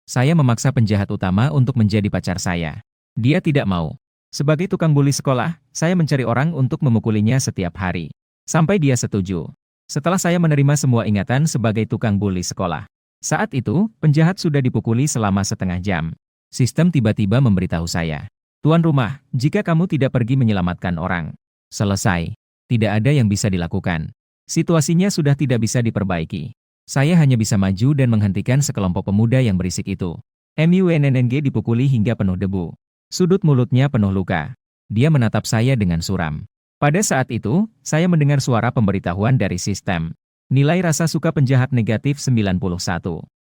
Saya memaksa penjahat utama untuk menjadi pacar saya. Dia tidak mau. Sebagai tukang buli sekolah, saya mencari orang untuk memukulinya setiap hari. Sampai dia setuju. Setelah saya menerima semua ingatan sebagai tukang buli sekolah. Saat itu, penjahat sudah dipukuli selama setengah jam. Sistem tiba-tiba memberitahu saya. Tuan rumah, jika kamu tidak pergi menyelamatkan orang. Selesai. Tidak ada yang bisa dilakukan. Situasinya sudah tidak bisa diperbaiki. Saya hanya bisa maju dan menghentikan sekelompok pemuda yang berisik itu. MUNNG dipukuli hingga penuh debu. Sudut mulutnya penuh luka. Dia menatap saya dengan suram. Pada saat itu, saya mendengar suara pemberitahuan dari sistem. Nilai rasa suka penjahat negatif 91.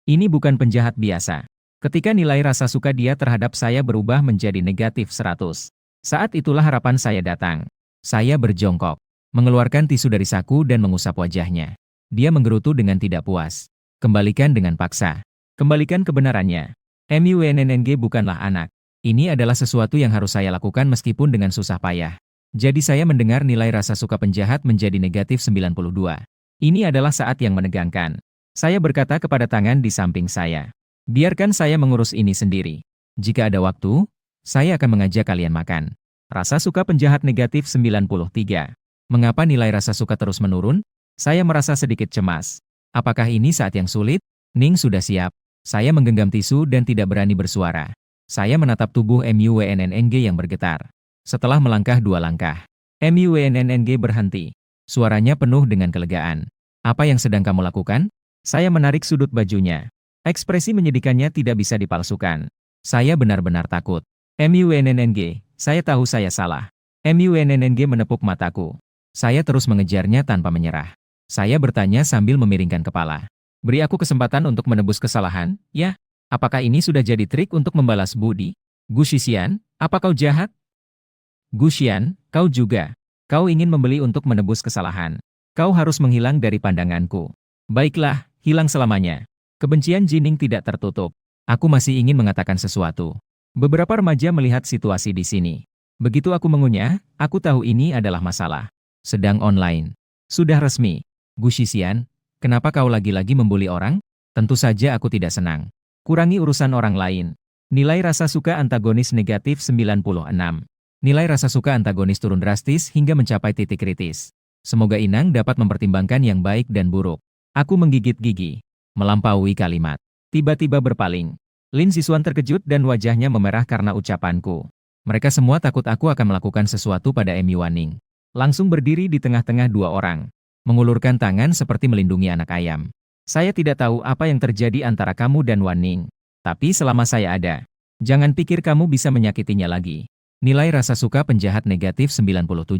Ini bukan penjahat biasa. Ketika nilai rasa suka dia terhadap saya berubah menjadi negatif 100. Saat itulah harapan saya datang. Saya berjongkok, mengeluarkan tisu dari saku dan mengusap wajahnya. Dia menggerutu dengan tidak puas. Kembalikan dengan paksa. Kembalikan kebenarannya. MUNNG bukanlah anak. Ini adalah sesuatu yang harus saya lakukan meskipun dengan susah payah. Jadi saya mendengar nilai rasa suka penjahat menjadi negatif 92. Ini adalah saat yang menegangkan. Saya berkata kepada tangan di samping saya. Biarkan saya mengurus ini sendiri. Jika ada waktu, saya akan mengajak kalian makan. Rasa suka penjahat negatif 93. Mengapa nilai rasa suka terus menurun? Saya merasa sedikit cemas. Apakah ini saat yang sulit? Ning sudah siap. Saya menggenggam tisu dan tidak berani bersuara. Saya menatap tubuh MUNNG yang bergetar. Setelah melangkah 2 langkah, MUNNG berhenti. Suaranya penuh dengan kelegaan. Apa yang sedang kamu lakukan? Saya menarik sudut bajunya. Ekspresi menyedihkannya tidak bisa dipalsukan. Saya benar-benar takut. MUNNG, saya tahu saya salah. MUNNG menepuk mataku. Saya terus mengejarnya tanpa menyerah. Saya bertanya sambil memiringkan kepala. Beri aku kesempatan untuk menebus kesalahan, ya? Apakah ini sudah jadi trik untuk membalas budi? Gu Shixian, apa kau jahat? Gu Xian, kau juga. Kau ingin membeli untuk menebus kesalahan. Kau harus menghilang dari pandanganku. Baiklah, hilang selamanya. Kebencian Jining tidak tertutup. Aku masih ingin mengatakan sesuatu. Beberapa remaja melihat situasi di sini. Begitu aku mengunyah, aku tahu ini adalah masalah. Sedang online. Sudah resmi. Gu Shixian, kenapa kau lagi-lagi membuli orang? Tentu saja aku tidak senang. Kurangi urusan orang lain. Nilai rasa suka antagonis negatif 96. Nilai rasa suka antagonis turun drastis hingga mencapai titik kritis. Semoga Inang dapat mempertimbangkan yang baik dan buruk. Aku menggigit gigi. Melampaui kalimat. Tiba-tiba berpaling. Lin Siswan terkejut dan wajahnya memerah karena ucapanku. Mereka semua takut aku akan melakukan sesuatu pada Emi Waning. Langsung berdiri di tengah-tengah 2 orang. Mengulurkan tangan seperti melindungi anak ayam. Saya tidak tahu apa yang terjadi antara kamu dan Waning. Tapi selama saya ada, jangan pikir kamu bisa menyakitinya lagi. Nilai rasa suka penjahat negatif 97.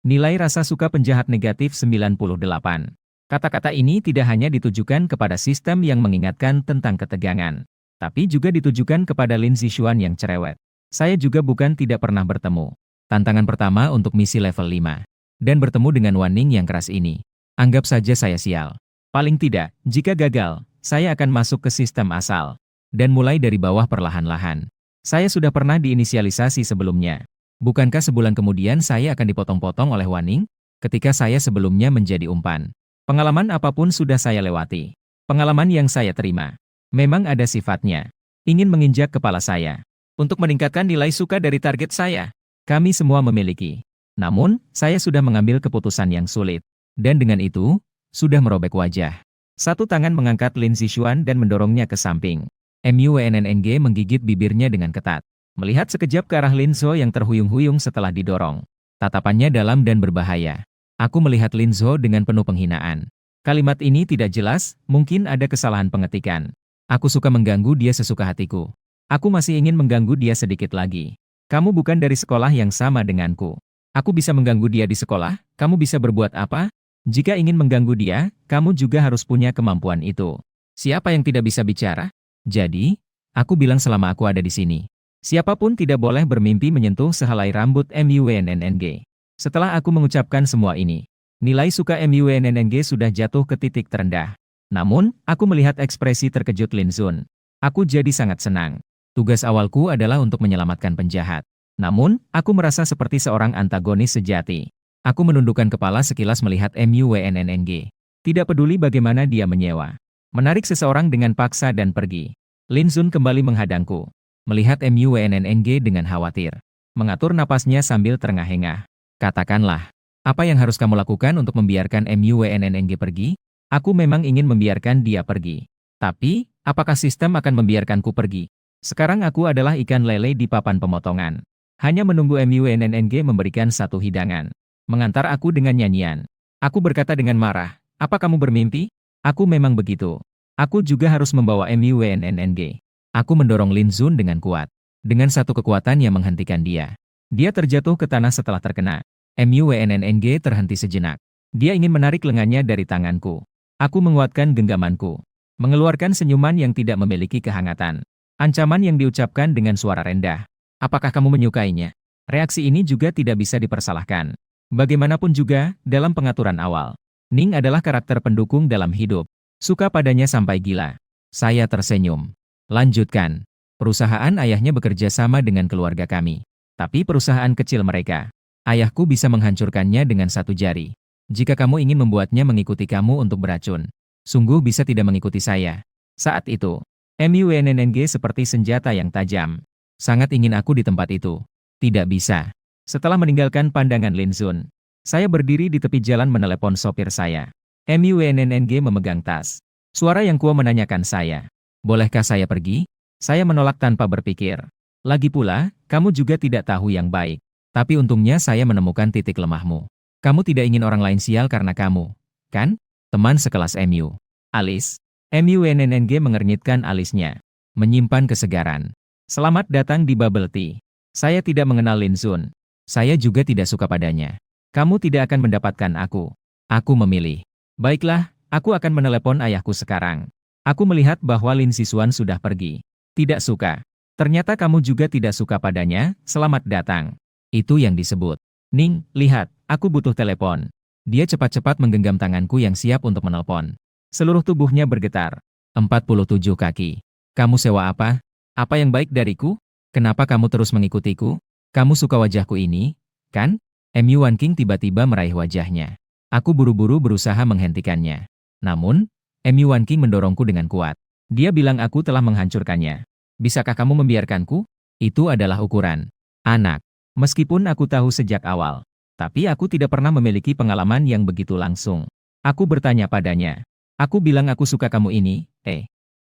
Nilai rasa suka penjahat negatif 98. Kata-kata ini tidak hanya ditujukan kepada sistem yang mengingatkan tentang ketegangan, tapi juga ditujukan kepada Lin Zixuan yang cerewet. Saya juga bukan tidak pernah bertemu. Tantangan pertama untuk misi level 5. Dan bertemu dengan Waning yang keras ini. Anggap saja saya sial. Paling tidak, jika gagal, saya akan masuk ke sistem asal. Dan mulai dari bawah perlahan-lahan. Saya sudah pernah diinisialisasi sebelumnya. Bukankah sebulan kemudian saya akan dipotong-potong oleh Waning? Ketika saya sebelumnya menjadi umpan. Pengalaman apapun sudah saya lewati. Pengalaman yang saya terima. Memang ada sifatnya. Ingin menginjak kepala saya. Untuk meningkatkan nilai suka dari target saya. Kami semua memiliki. Namun, saya sudah mengambil keputusan yang sulit. Dan dengan itu, sudah merobek wajah. Satu tangan mengangkat Lin Zixuan dan mendorongnya ke samping. MUNNG menggigit bibirnya dengan ketat. Melihat sekejap ke arah Lin Zhou yang terhuyung-huyung setelah didorong. Tatapannya dalam dan berbahaya. Aku melihat Lin Zhou dengan penuh penghinaan. Kalimat ini tidak jelas, mungkin ada kesalahan pengetikan. Aku suka mengganggu dia sesuka hatiku. Aku masih ingin mengganggu dia sedikit lagi. Kamu bukan dari sekolah yang sama denganku. Aku bisa mengganggu dia di sekolah, kamu bisa berbuat apa? Jika ingin mengganggu dia, kamu juga harus punya kemampuan itu. Siapa yang tidak bisa bicara? Jadi, aku bilang selama aku ada di sini. Siapapun tidak boleh bermimpi menyentuh sehelai rambut MUNNG. Setelah aku mengucapkan semua ini, nilai suka MUNNG sudah jatuh ke titik terendah. Namun, aku melihat ekspresi terkejut Lin Zun. Aku jadi sangat senang. Tugas awalku adalah untuk menyelamatkan penjahat. Namun, aku merasa seperti seorang antagonis sejati. Aku menundukkan kepala sekilas melihat MUNNG. Tidak peduli bagaimana dia menyewa. Menarik seseorang dengan paksa dan pergi. Lin Zun kembali menghadangku. Melihat MUNNNG dengan khawatir. Mengatur napasnya sambil terengah-engah. Katakanlah, apa yang harus kamu lakukan untuk membiarkan MUNNNG pergi? Aku memang ingin membiarkan dia pergi. Tapi, apakah sistem akan membiarkanku pergi? Sekarang aku adalah ikan lele di papan pemotongan. Hanya menunggu MUNNNG memberikan satu hidangan. Mengantar aku dengan nyanyian. Aku berkata dengan marah, apa kamu bermimpi? Aku memang begitu. Aku juga harus membawa MUNNNG. Aku mendorong Lin Zun dengan kuat. Dengan satu kekuatan yang menghentikan dia. Dia terjatuh ke tanah setelah terkena. MUNNG terhenti sejenak. Dia ingin menarik lengannya dari tanganku. Aku menguatkan genggamanku. Mengeluarkan senyuman yang tidak memiliki kehangatan. Ancaman yang diucapkan dengan suara rendah. Apakah kamu menyukainya? Reaksi ini juga tidak bisa dipersalahkan. Bagaimanapun juga, dalam pengaturan awal. Ning adalah karakter pendukung dalam hidup. Suka padanya sampai gila. Saya tersenyum. Lanjutkan. Perusahaan ayahnya bekerja sama dengan keluarga kami. Tapi perusahaan kecil mereka. Ayahku bisa menghancurkannya dengan satu jari. Jika kamu ingin membuatnya mengikuti kamu untuk beracun, sungguh bisa tidak mengikuti saya. Saat itu, MUNNG seperti senjata yang tajam. Sangat ingin aku di tempat itu. Tidak bisa. Setelah meninggalkan pandangan Lin Zun, saya berdiri di tepi jalan menelepon sopir saya. MUNNG memegang tas. Suara yang kuat menanyakan saya. Bolehkah saya pergi? Saya menolak tanpa berpikir. Lagi pula, kamu juga tidak tahu yang baik. Tapi untungnya saya menemukan titik lemahmu. Kamu tidak ingin orang lain sial karena kamu, kan? Teman sekelas MU. Alis. MUNNG mengernyitkan alisnya. Menyimpan kesegaran. Selamat datang di Bubble Tea. Saya tidak mengenal Lin Zun. Saya juga tidak suka padanya. Kamu tidak akan mendapatkan aku. Aku memilih. Baiklah, aku akan menelepon ayahku sekarang. Aku melihat bahwa Lin Sisuan sudah pergi. Tidak suka. Ternyata kamu juga tidak suka padanya, selamat datang. Itu yang disebut. Ning, lihat, aku butuh telepon. Dia cepat-cepat menggenggam tanganku yang siap untuk menelpon. Seluruh tubuhnya bergetar. 47 kaki. Kamu sewa apa? Apa yang baik dariku? Kenapa kamu terus mengikutiku? Kamu suka wajahku ini, kan? MU Wan King tiba-tiba meraih wajahnya. Aku buru-buru berusaha menghentikannya. Namun, MU Wan King mendorongku dengan kuat. Dia bilang aku telah menghancurkannya. Bisakah kamu membiarkanku? Itu adalah ukuran. Anak. Meskipun aku tahu sejak awal. Tapi aku tidak pernah memiliki pengalaman yang begitu langsung. Aku bertanya padanya. Aku bilang aku suka kamu ini,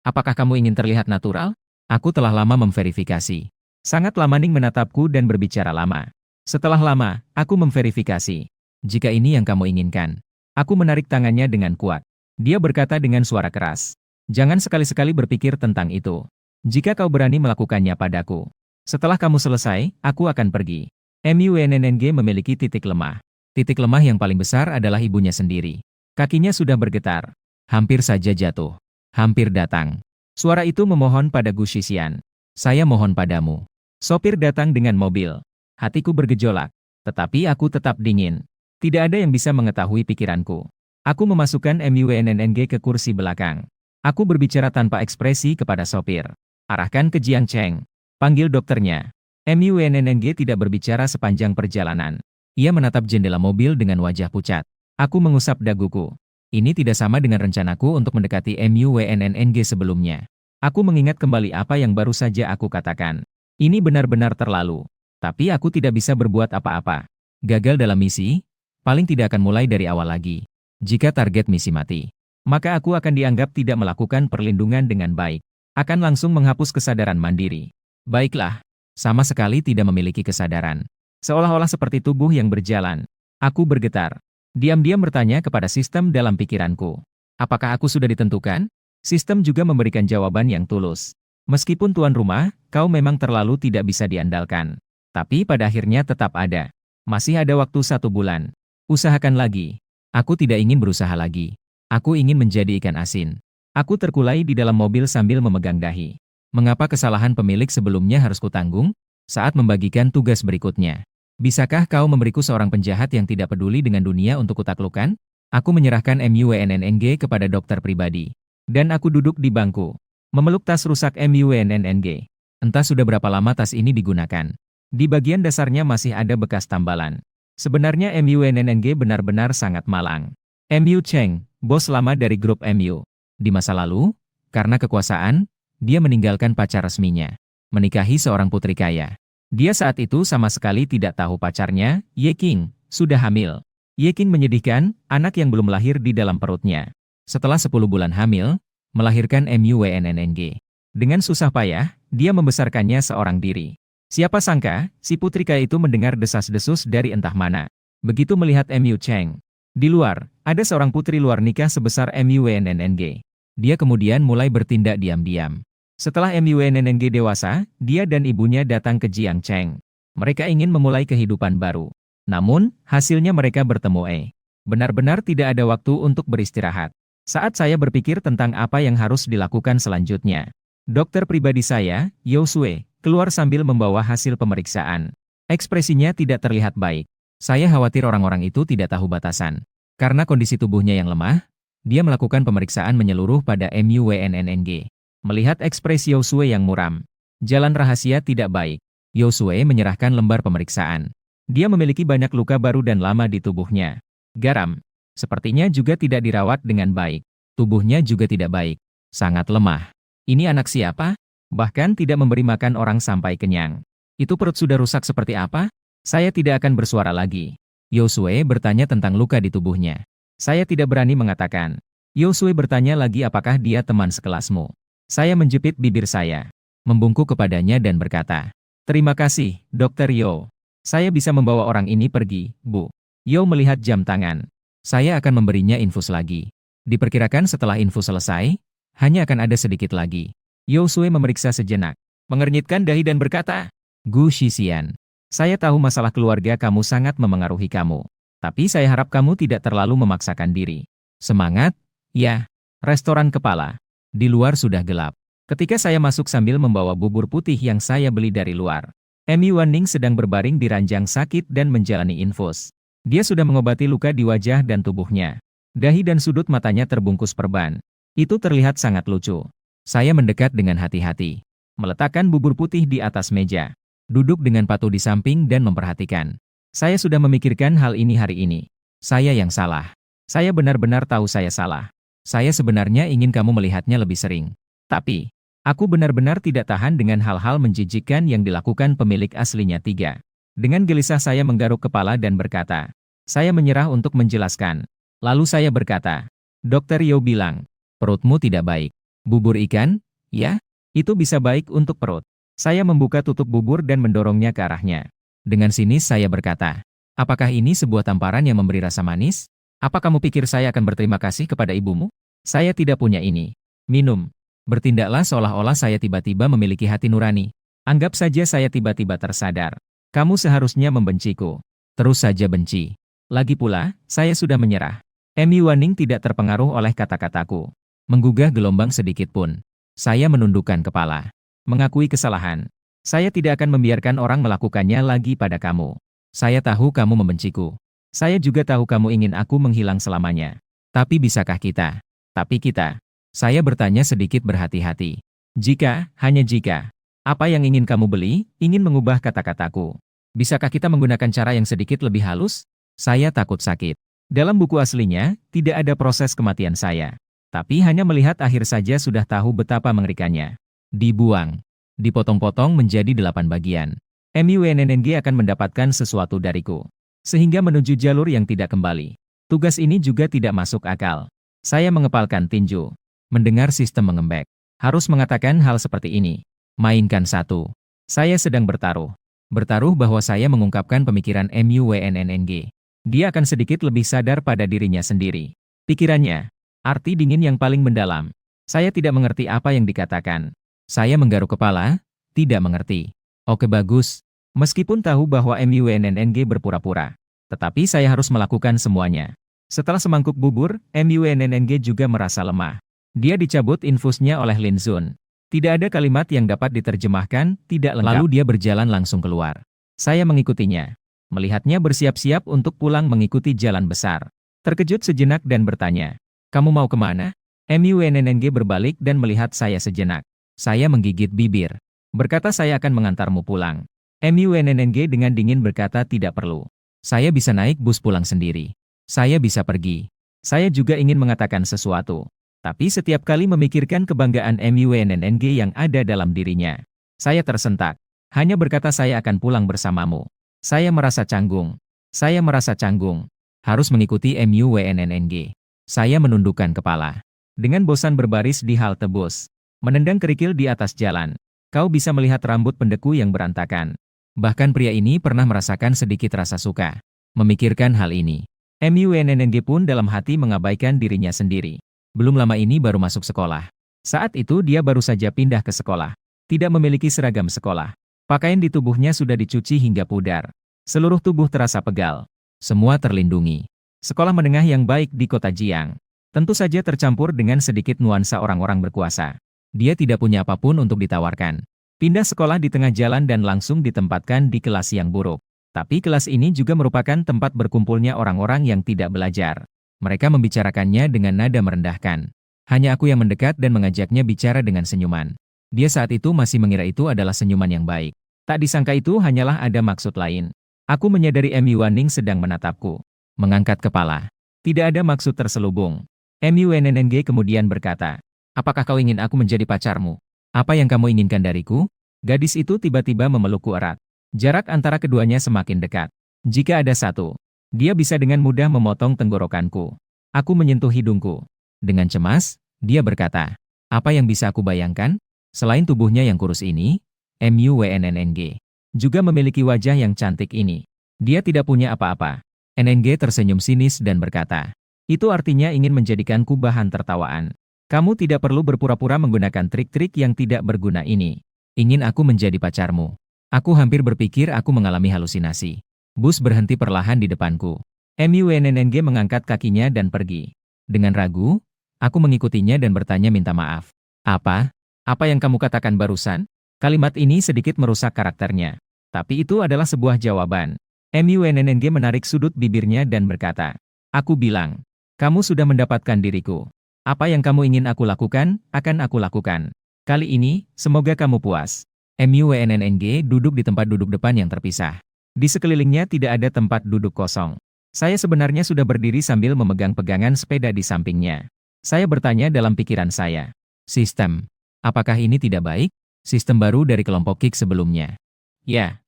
apakah kamu ingin terlihat natural? Aku telah lama memverifikasi. Sangat lama Ning menatapku dan berbicara lama. Setelah lama, aku memverifikasi. Jika ini yang kamu inginkan. Aku menarik tangannya dengan kuat. Dia berkata dengan suara keras. Jangan sekali-sekali berpikir tentang itu. Jika kau berani melakukannya padaku. Setelah kamu selesai, aku akan pergi. MUNNG memiliki titik lemah. Titik lemah yang paling besar adalah ibunya sendiri. Kakinya sudah bergetar. Hampir saja jatuh. Hampir datang. Suara itu memohon pada Gu Shixian. Saya mohon padamu. Sopir datang dengan mobil. Hatiku bergejolak. Tetapi aku tetap dingin. Tidak ada yang bisa mengetahui pikiranku. Aku memasukkan MUNNG ke kursi belakang. Aku berbicara tanpa ekspresi kepada sopir. Arahkan ke Jiang Cheng. Panggil dokternya. MUNNG tidak berbicara sepanjang perjalanan. Ia menatap jendela mobil dengan wajah pucat. Aku mengusap daguku. Ini tidak sama dengan rencanaku untuk mendekati MUNNG sebelumnya. Aku mengingat kembali apa yang baru saja aku katakan. Ini benar-benar terlalu. Tapi aku tidak bisa berbuat apa-apa. Gagal dalam misi, paling tidak akan mulai dari awal lagi. Jika target misi mati, maka aku akan dianggap tidak melakukan perlindungan dengan baik. Akan langsung menghapus kesadaran mandiri. Baiklah, sama sekali tidak memiliki kesadaran. Seolah-olah seperti tubuh yang berjalan. Aku bergetar. Diam-diam bertanya kepada sistem dalam pikiranku. Apakah aku sudah ditentukan? Sistem juga memberikan jawaban yang tulus. Meskipun tuan rumah, kau memang terlalu tidak bisa diandalkan. Tapi pada akhirnya tetap ada. Masih ada waktu 1 bulan. Usahakan lagi. Aku tidak ingin berusaha lagi. Aku ingin menjadi ikan asin. Aku terkulai di dalam mobil sambil memegang dahi. Mengapa kesalahan pemilik sebelumnya harus kutanggung? Saat membagikan tugas berikutnya. Bisakah kau memberiku seorang penjahat yang tidak peduli dengan dunia untuk kutaklukkan? Aku menyerahkan MUNNG kepada dokter pribadi. Dan aku duduk di bangku. Memeluk tas rusak MUNNG. Entah sudah berapa lama tas ini digunakan. Di bagian dasarnya masih ada bekas tambalan. Sebenarnya MUNNG benar-benar sangat malang. MU Cheng, bos lama dari grup MU. Di masa lalu, karena kekuasaan, Dia meninggalkan pacar resminya, menikahi seorang putri kaya. Dia saat itu sama sekali tidak tahu pacarnya, Ye King, sudah hamil. Ye King menyedihkan, anak yang belum lahir di dalam perutnya. Setelah 10 bulan hamil, melahirkan MUWNNNG. Dengan susah payah, dia membesarkannya seorang diri. Siapa sangka, si putri kaya itu mendengar desas-desus dari entah mana. Begitu melihat MU Cheng. Di luar, ada seorang putri luar nikah sebesar MUWNNNG. Dia kemudian mulai bertindak diam-diam. Setelah MUWNNG dewasa, dia dan ibunya datang ke Jiang Cheng. Mereka ingin memulai kehidupan baru. Namun, hasilnya mereka bertemu. Benar-benar tidak ada waktu untuk beristirahat. Saat saya berpikir tentang apa yang harus dilakukan selanjutnya, dokter pribadi saya, Yao Sui, keluar sambil membawa hasil pemeriksaan. Ekspresinya tidak terlihat baik. Saya khawatir orang-orang itu tidak tahu batasan. Karena kondisi tubuhnya yang lemah, dia melakukan pemeriksaan menyeluruh pada MUWNNNG. Melihat ekspresi Yao Sui yang muram, jalan rahasia tidak baik. Yao Sui menyerahkan lembar pemeriksaan. Dia memiliki banyak luka baru dan lama di tubuhnya. Garam. Sepertinya juga tidak dirawat dengan baik. Tubuhnya juga tidak baik. Sangat lemah. Ini anak siapa? Bahkan tidak memberi makan orang sampai kenyang. Itu perut sudah rusak seperti apa? Saya tidak akan bersuara lagi. Yao Sui bertanya tentang luka di tubuhnya. Saya tidak berani mengatakan. Yao Sui bertanya lagi apakah dia teman sekelasmu. Saya menjepit bibir saya. Membungkuk kepadanya dan berkata, "Terima kasih, Dr. Yao. Saya bisa membawa orang ini pergi, Bu." Yao melihat jam tangan. Saya akan memberinya infus lagi. Diperkirakan setelah infus selesai, hanya akan ada sedikit lagi. Yao Sui memeriksa sejenak, mengernyitkan dahi dan berkata, "Gu Shixian, saya tahu masalah keluarga kamu sangat memengaruhi kamu. Tapi saya harap kamu tidak terlalu memaksakan diri. Semangat, ya." Restoran kepala. Di luar sudah gelap. Ketika saya masuk sambil membawa bubur putih yang saya beli dari luar, Emi Wanning sedang berbaring di ranjang sakit dan menjalani infus. Dia sudah mengobati luka di wajah dan tubuhnya. Dahi dan sudut matanya terbungkus perban. Itu terlihat sangat lucu. Saya mendekat dengan hati-hati. Meletakkan bubur putih di atas meja. Duduk dengan patuh di samping dan memperhatikan. Saya sudah memikirkan hal ini hari ini. Saya yang salah. Saya benar-benar tahu saya salah. Saya sebenarnya ingin kamu melihatnya lebih sering. Tapi, aku benar-benar tidak tahan dengan hal-hal menjijikkan yang dilakukan pemilik aslinya tiga. Dengan gelisah saya menggaruk kepala dan berkata, "Saya menyerah untuk menjelaskan." Lalu saya berkata, "Dokter Yao bilang, perutmu tidak baik. Bubur ikan? Ya, itu bisa baik untuk perut." Saya membuka tutup bubur dan mendorongnya ke arahnya. Dengan sinis saya berkata, "Apakah ini sebuah tamparan yang memberi rasa manis? Apa kamu pikir saya akan berterima kasih kepada ibumu? Saya tidak punya ini. Minum." Bertindaklah seolah-olah saya tiba-tiba memiliki hati nurani. Anggap saja saya tiba-tiba tersadar. Kamu seharusnya membenciku. Terus saja benci. Lagi pula, saya sudah menyerah. Emi Wanning tidak terpengaruh oleh kata-kataku. Menggugah gelombang sedikit pun. Saya menundukkan kepala. Mengakui kesalahan. Saya tidak akan membiarkan orang melakukannya lagi pada kamu. Saya tahu kamu membenciku. Saya juga tahu kamu ingin aku menghilang selamanya. Tapi bisakah kita? Tapi kita. Saya bertanya sedikit berhati-hati. Jika, hanya jika. Apa yang ingin kamu beli, ingin mengubah kata-kataku. Bisakah kita menggunakan cara yang sedikit lebih halus? Saya takut sakit. Dalam buku aslinya, tidak ada proses kematian saya. Tapi hanya melihat akhir saja sudah tahu betapa mengerikannya. Dibuang. Dipotong-potong menjadi 8 bagian. MUNNG akan mendapatkan sesuatu dariku. Sehingga menuju jalur yang tidak kembali. Tugas ini juga tidak masuk akal. Saya mengepalkan tinju. Mendengar sistem mengembek. Harus mengatakan hal seperti ini. Mainkan satu. Saya sedang bertaruh. Bertaruh bahwa saya mengungkapkan pemikiran MUWNNG. Dia akan sedikit lebih sadar pada dirinya sendiri. Pikirannya. Arti dingin yang paling mendalam. Saya tidak mengerti apa yang dikatakan. Saya menggaruk kepala. Tidak mengerti. Oke bagus. Meskipun tahu bahwa MUWNNG berpura-pura. Tetapi saya harus melakukan semuanya. Setelah semangkuk bubur, MUWNNG juga merasa lemah. Dia dicabut infusnya oleh Lin Zun. Tidak ada kalimat yang dapat diterjemahkan, tidak lengkap. Lalu dia berjalan langsung keluar. Saya mengikutinya. Melihatnya bersiap-siap untuk pulang mengikuti jalan besar. Terkejut sejenak dan bertanya, "Kamu mau kemana?" MUNNG berbalik dan melihat saya sejenak. Saya menggigit bibir. Berkata saya akan mengantarmu pulang. MUNNG dengan dingin berkata tidak perlu. Saya bisa naik bus pulang sendiri. Saya bisa pergi. Saya juga ingin mengatakan sesuatu. Tapi setiap kali memikirkan kebanggaan MUNNG yang ada dalam dirinya, saya tersentak. Hanya berkata saya akan pulang bersamamu. Saya merasa canggung. Saya merasa canggung. Harus mengikuti MUNNG. Saya menundukkan kepala. Dengan bosan berbaris di halte bus. Menendang kerikil di atas jalan. Kau bisa melihat rambut pendeku yang berantakan. Bahkan pria ini pernah merasakan sedikit rasa suka. Memikirkan hal ini. MUNNG pun dalam hati mengabaikan dirinya sendiri. Belum lama ini baru masuk sekolah. Saat itu dia baru saja pindah ke sekolah. Tidak memiliki seragam sekolah. Pakaian di tubuhnya sudah dicuci hingga pudar. Seluruh tubuh terasa pegal. Semua terlindungi. Sekolah menengah yang baik di kota Jiang. Tentu saja tercampur dengan sedikit nuansa orang-orang berkuasa. Dia tidak punya apapun untuk ditawarkan. Pindah sekolah di tengah jalan dan langsung ditempatkan di kelas yang buruk. Tapi kelas ini juga merupakan tempat berkumpulnya orang-orang yang tidak belajar. Mereka membicarakannya dengan nada merendahkan. Hanya aku yang mendekat dan mengajaknya bicara dengan senyuman. Dia saat itu masih mengira itu adalah senyuman yang baik. Tak disangka itu hanyalah ada maksud lain. Aku menyadari MUNNG sedang menatapku. Mengangkat kepala. Tidak ada maksud terselubung. MUNNG kemudian berkata, "Apakah kau ingin aku menjadi pacarmu? Apa yang kamu inginkan dariku?" Gadis itu tiba-tiba memelukku erat. Jarak antara keduanya semakin dekat. Jika ada satu, dia bisa dengan mudah memotong tenggorokanku. Aku menyentuh hidungku. Dengan cemas, dia berkata, "Apa yang bisa aku bayangkan? Selain tubuhnya yang kurus ini, MUNNG juga memiliki wajah yang cantik ini. Dia tidak punya apa-apa." NNG tersenyum sinis dan berkata, "Itu artinya ingin menjadikanku bahan tertawaan. Kamu tidak perlu berpura-pura menggunakan trik-trik yang tidak berguna ini. Ingin aku menjadi pacarmu." Aku hampir berpikir aku mengalami halusinasi. Bus berhenti perlahan di depanku. MUNNG mengangkat kakinya dan pergi. Dengan ragu, aku mengikutinya dan bertanya minta maaf. "Apa? Apa yang kamu katakan barusan?" Kalimat ini sedikit merusak karakternya. Tapi itu adalah sebuah jawaban. MUNNG menarik sudut bibirnya dan berkata, "Aku bilang, kamu sudah mendapatkan diriku. Apa yang kamu ingin aku lakukan, akan aku lakukan. Kali ini, semoga kamu puas." MUNNG duduk di tempat duduk depan yang terpisah. Di sekelilingnya tidak ada tempat duduk kosong. Saya sebenarnya sudah berdiri sambil memegang pegangan sepeda di sampingnya. Saya bertanya dalam pikiran saya, "Sistem, apakah ini tidak baik? Sistem baru dari kelompok Kick sebelumnya." "Ya."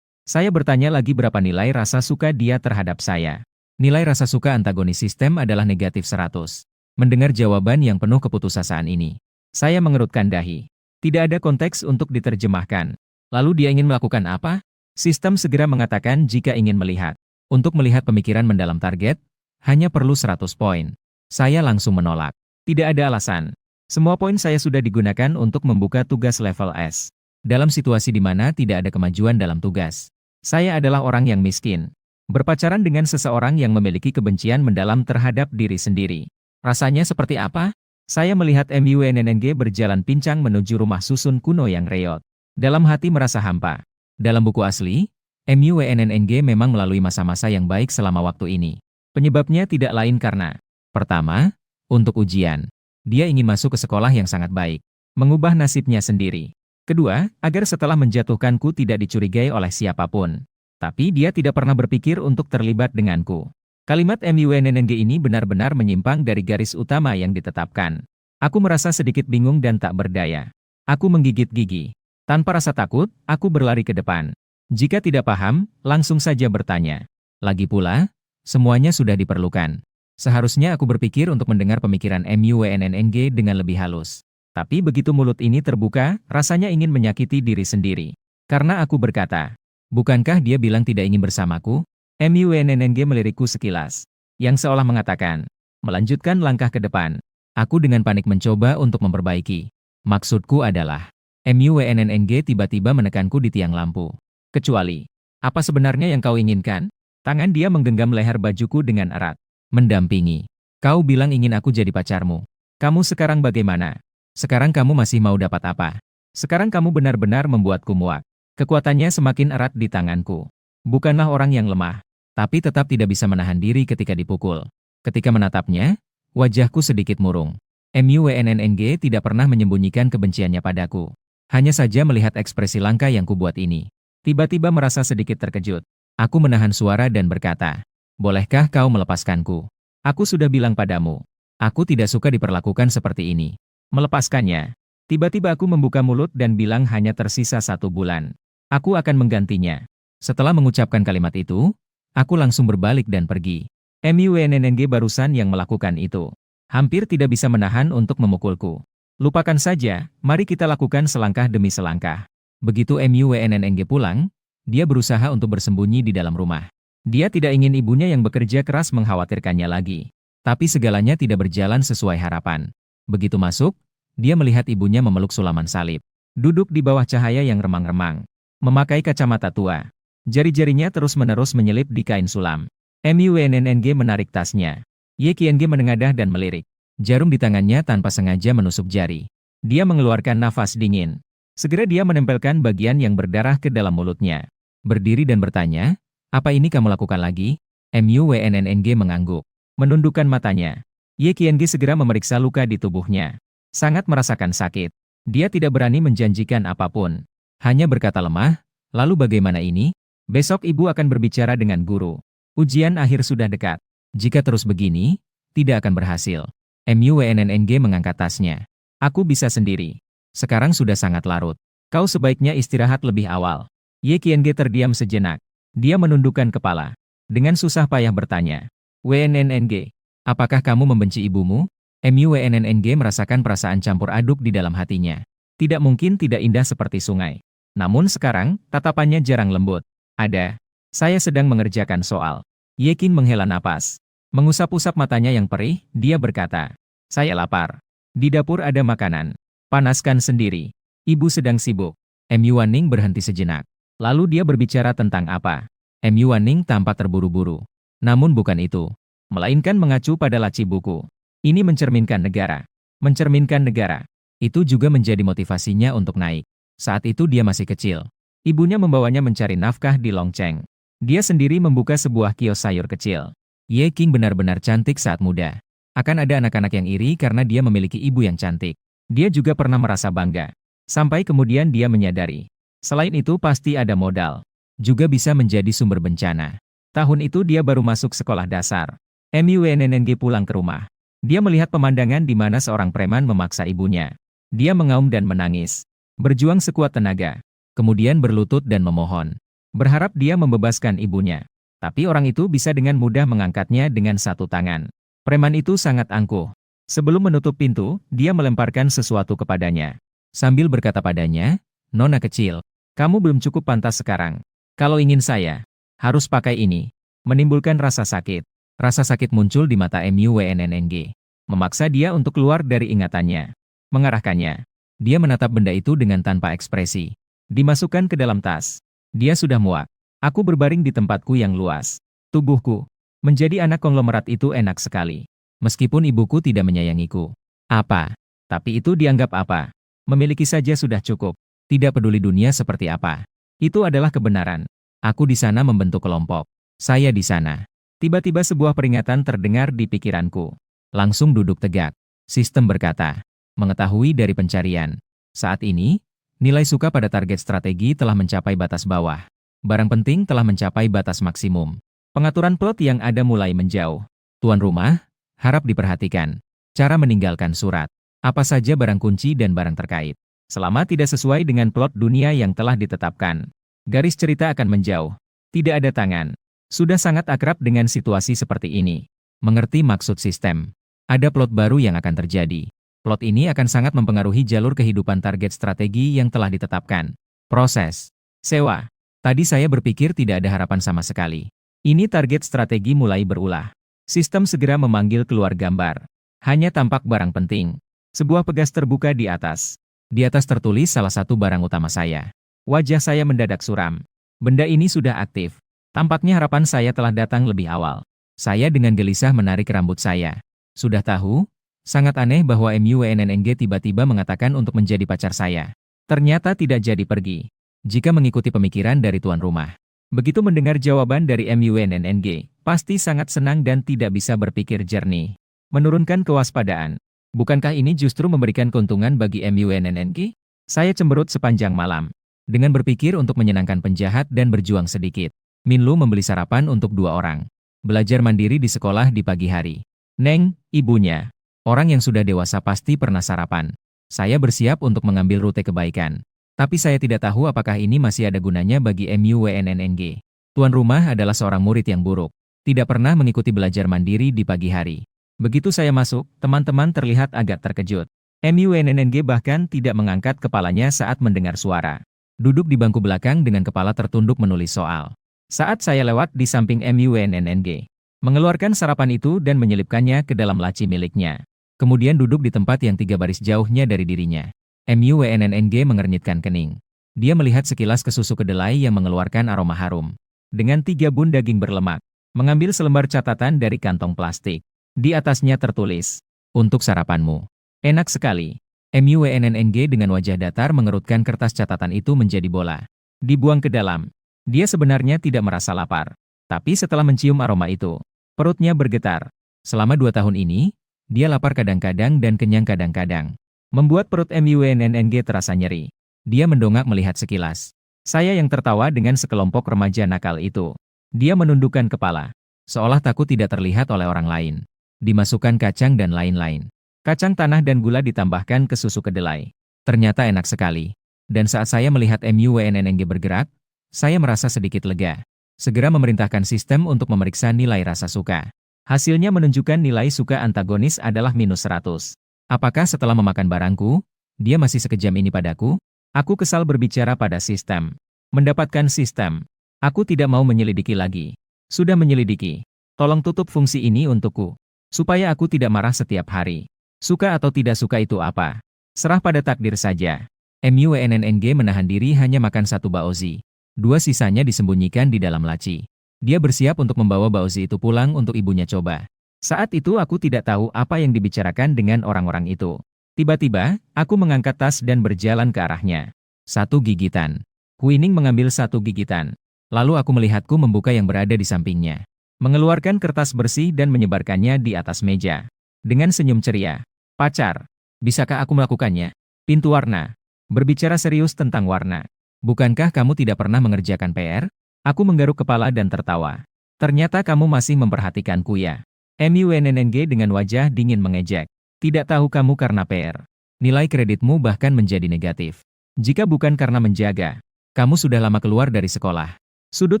Saya bertanya lagi berapa nilai rasa suka dia terhadap saya. Nilai rasa suka antagonis sistem adalah negatif 100. Mendengar jawaban yang penuh keputusasaan ini, saya mengerutkan dahi. Tidak ada konteks untuk diterjemahkan. Lalu dia ingin melakukan apa? Sistem segera mengatakan jika ingin melihat. Untuk melihat pemikiran mendalam target, hanya perlu 100 poin. Saya langsung menolak. Tidak ada alasan. Semua poin saya sudah digunakan untuk membuka tugas level S. Dalam situasi di mana tidak ada kemajuan dalam tugas. Saya adalah orang yang miskin. Berpacaran dengan seseorang yang memiliki kebencian mendalam terhadap diri sendiri. Rasanya seperti apa? Saya melihat MUNNG berjalan pincang menuju rumah susun kuno yang reot. Dalam hati merasa hampa. Dalam buku asli, MUNNG memang melalui masa-masa yang baik selama waktu ini. Penyebabnya tidak lain karena, pertama, untuk ujian. Dia ingin masuk ke sekolah yang sangat baik, mengubah nasibnya sendiri. Kedua, agar setelah menjatuhkanku tidak dicurigai oleh siapapun. Tapi dia tidak pernah berpikir untuk terlibat denganku. Kalimat MUNNG ini benar-benar menyimpang dari garis utama yang ditetapkan. Aku merasa sedikit bingung dan tak berdaya. Aku menggigit gigi. Tanpa rasa takut, aku berlari ke depan. Jika tidak paham, langsung saja bertanya. Lagi pula, semuanya sudah diperlukan. Seharusnya aku berpikir untuk mendengar pemikiran MUNNG dengan lebih halus. Tapi begitu mulut ini terbuka, rasanya ingin menyakiti diri sendiri. Karena aku berkata, "Bukankah dia bilang tidak ingin bersamaku?" MUNNG melirikku sekilas. Yang seolah mengatakan, melanjutkan langkah ke depan. Aku dengan panik mencoba untuk memperbaiki. Maksudku adalah, MUNNG tiba-tiba menekanku di tiang lampu. "Kecuali, apa sebenarnya yang kau inginkan?" Tangan dia menggenggam leher bajuku dengan erat. Mendampingi. "Kau bilang ingin aku jadi pacarmu. Kamu sekarang bagaimana? Sekarang kamu masih mau dapat apa? Sekarang kamu benar-benar membuatku muak." Kekuatannya semakin erat di tanganku. Bukanlah orang yang lemah, tapi tetap tidak bisa menahan diri ketika dipukul. Ketika menatapnya, wajahku sedikit murung. MUNNG tidak pernah menyembunyikan kebenciannya padaku. Hanya saja melihat ekspresi langka yang kubuat ini. Tiba-tiba merasa sedikit terkejut. Aku menahan suara dan berkata, "Bolehkah kau melepaskanku? Aku sudah bilang padamu, Aku tidak suka diperlakukan seperti ini. Melepaskannya. Tiba-tiba aku membuka mulut dan bilang hanya tersisa 1 bulan. Aku akan menggantinya. Setelah mengucapkan kalimat itu, aku langsung berbalik dan pergi. MUNNG barusan yang melakukan itu. Hampir tidak bisa menahan untuk memukulku. Lupakan saja, mari kita lakukan selangkah demi selangkah. Begitu MUNNG pulang, dia berusaha untuk bersembunyi di dalam rumah. Dia tidak ingin ibunya yang bekerja keras mengkhawatirkannya lagi. Tapi segalanya tidak berjalan sesuai harapan. Begitu masuk, dia melihat ibunya memeluk sulaman salib. Duduk di bawah cahaya yang remang-remang. Memakai kacamata tua. Jari-jarinya terus-menerus menyelip di kain sulam. MUNNG menarik tasnya. Ye Qiange menengadah dan melirik. Jarum di tangannya tanpa sengaja menusuk jari. Dia mengeluarkan nafas dingin. Segera dia menempelkan bagian yang berdarah ke dalam mulutnya. Berdiri dan bertanya, "Apa ini kamu lakukan lagi?" MUNNG mengangguk. Menundukkan matanya. Ye Qiange segera memeriksa luka di tubuhnya. Sangat merasakan sakit. Dia tidak berani menjanjikan apapun. Hanya berkata lemah, "Lalu bagaimana ini? Besok ibu akan berbicara dengan guru. Ujian akhir sudah dekat. Jika terus begini, tidak akan berhasil." MUNNG mengangkat tasnya. "Aku bisa sendiri. Sekarang sudah sangat larut. Kau sebaiknya istirahat lebih awal." Ye Qiange terdiam sejenak. Dia menundukkan kepala. Dengan susah payah bertanya, "WNNG, apakah kamu membenci ibumu?" MUNNG merasakan perasaan campur aduk di dalam hatinya. Tidak mungkin tidak indah seperti sungai. Namun sekarang, tatapannya jarang lembut. "Ada. Saya sedang mengerjakan soal." Ye Qin menghela napas. Mengusap-usap matanya yang perih, dia berkata, "Saya lapar. Di dapur ada makanan. Panaskan sendiri. Ibu sedang sibuk." MU Wanning berhenti sejenak. Lalu dia berbicara tentang apa? MU Wanning tampak terburu-buru. Namun bukan itu. Melainkan mengacu pada laci buku. Ini mencerminkan negara. Mencerminkan negara. Itu juga menjadi motivasinya untuk naik. Saat itu dia masih kecil. Ibunya membawanya mencari nafkah di Longcheng. Dia sendiri membuka sebuah kios sayur kecil. Ye Qing benar-benar cantik saat muda. Akan ada anak-anak yang iri karena dia memiliki ibu yang cantik. Dia juga pernah merasa bangga. Sampai kemudian dia menyadari. Selain itu pasti ada modal. Juga bisa menjadi sumber bencana. Tahun itu dia baru masuk sekolah dasar. MUNNG pulang ke rumah. Dia melihat pemandangan di mana seorang preman memaksa ibunya. Dia mengaum dan menangis. Berjuang sekuat tenaga. Kemudian berlutut dan memohon. Berharap dia membebaskan ibunya. Tapi orang itu bisa dengan mudah mengangkatnya dengan 1 tangan. Preman itu sangat angkuh. Sebelum menutup pintu, dia melemparkan sesuatu kepadanya. Sambil berkata padanya, "Nona kecil, kamu belum cukup pantas sekarang. Kalau ingin saya, harus pakai ini." Menimbulkan rasa sakit. Rasa sakit muncul di mata MUNNG. Memaksa dia untuk keluar dari ingatannya. Mengarahkannya. Dia menatap benda itu dengan tanpa ekspresi. Dimasukkan ke dalam tas. Dia sudah muak. "Aku berbaring di tempatku yang luas. Tubuhku. Menjadi anak konglomerat itu enak sekali. Meskipun ibuku tidak menyayangiku." Apa? Tapi itu dianggap apa? Memiliki saja sudah cukup. Tidak peduli dunia seperti apa. Itu adalah kebenaran. Aku di sana membentuk kelompok. Saya di sana. Tiba-tiba sebuah peringatan terdengar di pikiranku. Langsung duduk tegak. Sistem berkata, mengetahui dari pencarian. Saat ini, nilai suka pada target strategi telah mencapai batas bawah. Barang penting telah mencapai batas maksimum. Pengaturan plot yang ada mulai menjauh. Tuan rumah, harap diperhatikan. Cara meninggalkan surat. Apa saja barang kunci dan barang terkait. Selama tidak sesuai dengan plot dunia yang telah ditetapkan. Garis cerita akan menjauh. Tidak ada tangan. Sudah sangat akrab dengan situasi seperti ini. Mengerti maksud sistem. Ada plot baru yang akan terjadi. Plot ini akan sangat mempengaruhi jalur kehidupan target strategi yang telah ditetapkan. Proses. Sewa. Tadi saya berpikir tidak ada harapan sama sekali. Ini target strategi mulai berulah. Sistem segera memanggil keluar gambar. Hanya tampak barang penting. Sebuah pegas terbuka di atas. Di atas tertulis salah satu barang utama saya. Wajah saya mendadak suram. Benda ini sudah aktif. Tampaknya harapan saya telah datang lebih awal. Saya dengan gelisah menarik rambut saya. Sudah tahu? Sangat aneh bahwa MUNNG tiba-tiba mengatakan untuk menjadi pacar saya. Ternyata tidak jadi pergi. Jika mengikuti pemikiran dari tuan rumah. Begitu mendengar jawaban dari MUNNG, pasti sangat senang dan tidak bisa berpikir jernih. Menurunkan kewaspadaan. Bukankah ini justru memberikan keuntungan bagi MUNNG? Saya cemberut sepanjang malam. Dengan berpikir untuk menyenangkan penjahat dan berjuang sedikit. Minlu membeli sarapan untuk 2 orang. Belajar mandiri di sekolah di pagi hari. Neng, ibunya. Orang yang sudah dewasa pasti pernah sarapan. Saya bersiap untuk mengambil rute kebaikan. Tapi saya tidak tahu apakah ini masih ada gunanya bagi MUWNNNG. Tuan rumah adalah seorang murid yang buruk. Tidak pernah mengikuti belajar mandiri di pagi hari. Begitu saya masuk, teman-teman terlihat agak terkejut. MUWNNNG bahkan tidak mengangkat kepalanya saat mendengar suara. Duduk di bangku belakang dengan kepala tertunduk menulis soal. Saat saya lewat di samping MUWNNNG, mengeluarkan sarapan itu dan menyelipkannya ke dalam laci miliknya. Kemudian duduk di tempat yang 3 baris jauhnya dari dirinya. MUWNNNG mengernyitkan kening. Dia melihat sekilas ke susu kedelai yang mengeluarkan aroma harum. Dengan 3 bun daging berlemak. Mengambil selembar catatan dari kantong plastik. Di atasnya tertulis, "Untuk sarapanmu." Enak sekali. MUWNNNG dengan wajah datar mengerutkan kertas catatan itu menjadi bola. Dibuang ke dalam. Dia sebenarnya tidak merasa lapar. Tapi setelah mencium aroma itu, perutnya bergetar. Selama 2 tahun ini, dia lapar kadang-kadang dan kenyang kadang-kadang. Membuat perut MUWNNNG terasa nyeri. Dia mendongak melihat sekilas. Saya yang tertawa dengan sekelompok remaja nakal itu. Dia menundukkan kepala. Seolah takut tidak terlihat oleh orang lain. Dimasukkan kacang dan lain-lain. Kacang tanah dan gula ditambahkan ke susu kedelai. Ternyata enak sekali. Dan saat saya melihat MUWNNNG bergerak, saya merasa sedikit lega. Segera memerintahkan sistem untuk memeriksa nilai rasa suka. Hasilnya menunjukkan nilai suka antagonis adalah -100. Apakah setelah memakan barangku, dia masih sekejam ini padaku? Aku kesal berbicara pada sistem. Mendapatkan sistem. Aku tidak mau menyelidiki lagi. Sudah menyelidiki. Tolong tutup fungsi ini untukku. Supaya aku tidak marah setiap hari. Suka atau tidak suka itu apa? Serah pada takdir saja. MUWNNNG menahan diri hanya makan 1 baozi. 2 sisanya disembunyikan di dalam laci. Dia bersiap untuk membawa baozi itu pulang untuk ibunya coba. Saat itu aku tidak tahu apa yang dibicarakan dengan orang-orang itu. Tiba-tiba, aku mengangkat tas dan berjalan ke arahnya. 1 gigitan. Huining mengambil 1 gigitan. Lalu aku melihatku membuka yang berada di sampingnya. Mengeluarkan kertas bersih dan menyebarkannya di atas meja. Dengan senyum ceria. "Pacar, bisakah aku melakukannya?" Pintu warna. Berbicara serius tentang warna. "Bukankah kamu tidak pernah mengerjakan PR?" Aku menggaruk kepala dan tertawa. "Ternyata kamu masih memperhatikanku ya." MUWNNNG dengan wajah dingin mengejek. "Tidak tahu kamu karena PR. Nilai kreditmu bahkan menjadi negatif. Jika bukan karena menjaga, kamu sudah lama keluar dari sekolah." Sudut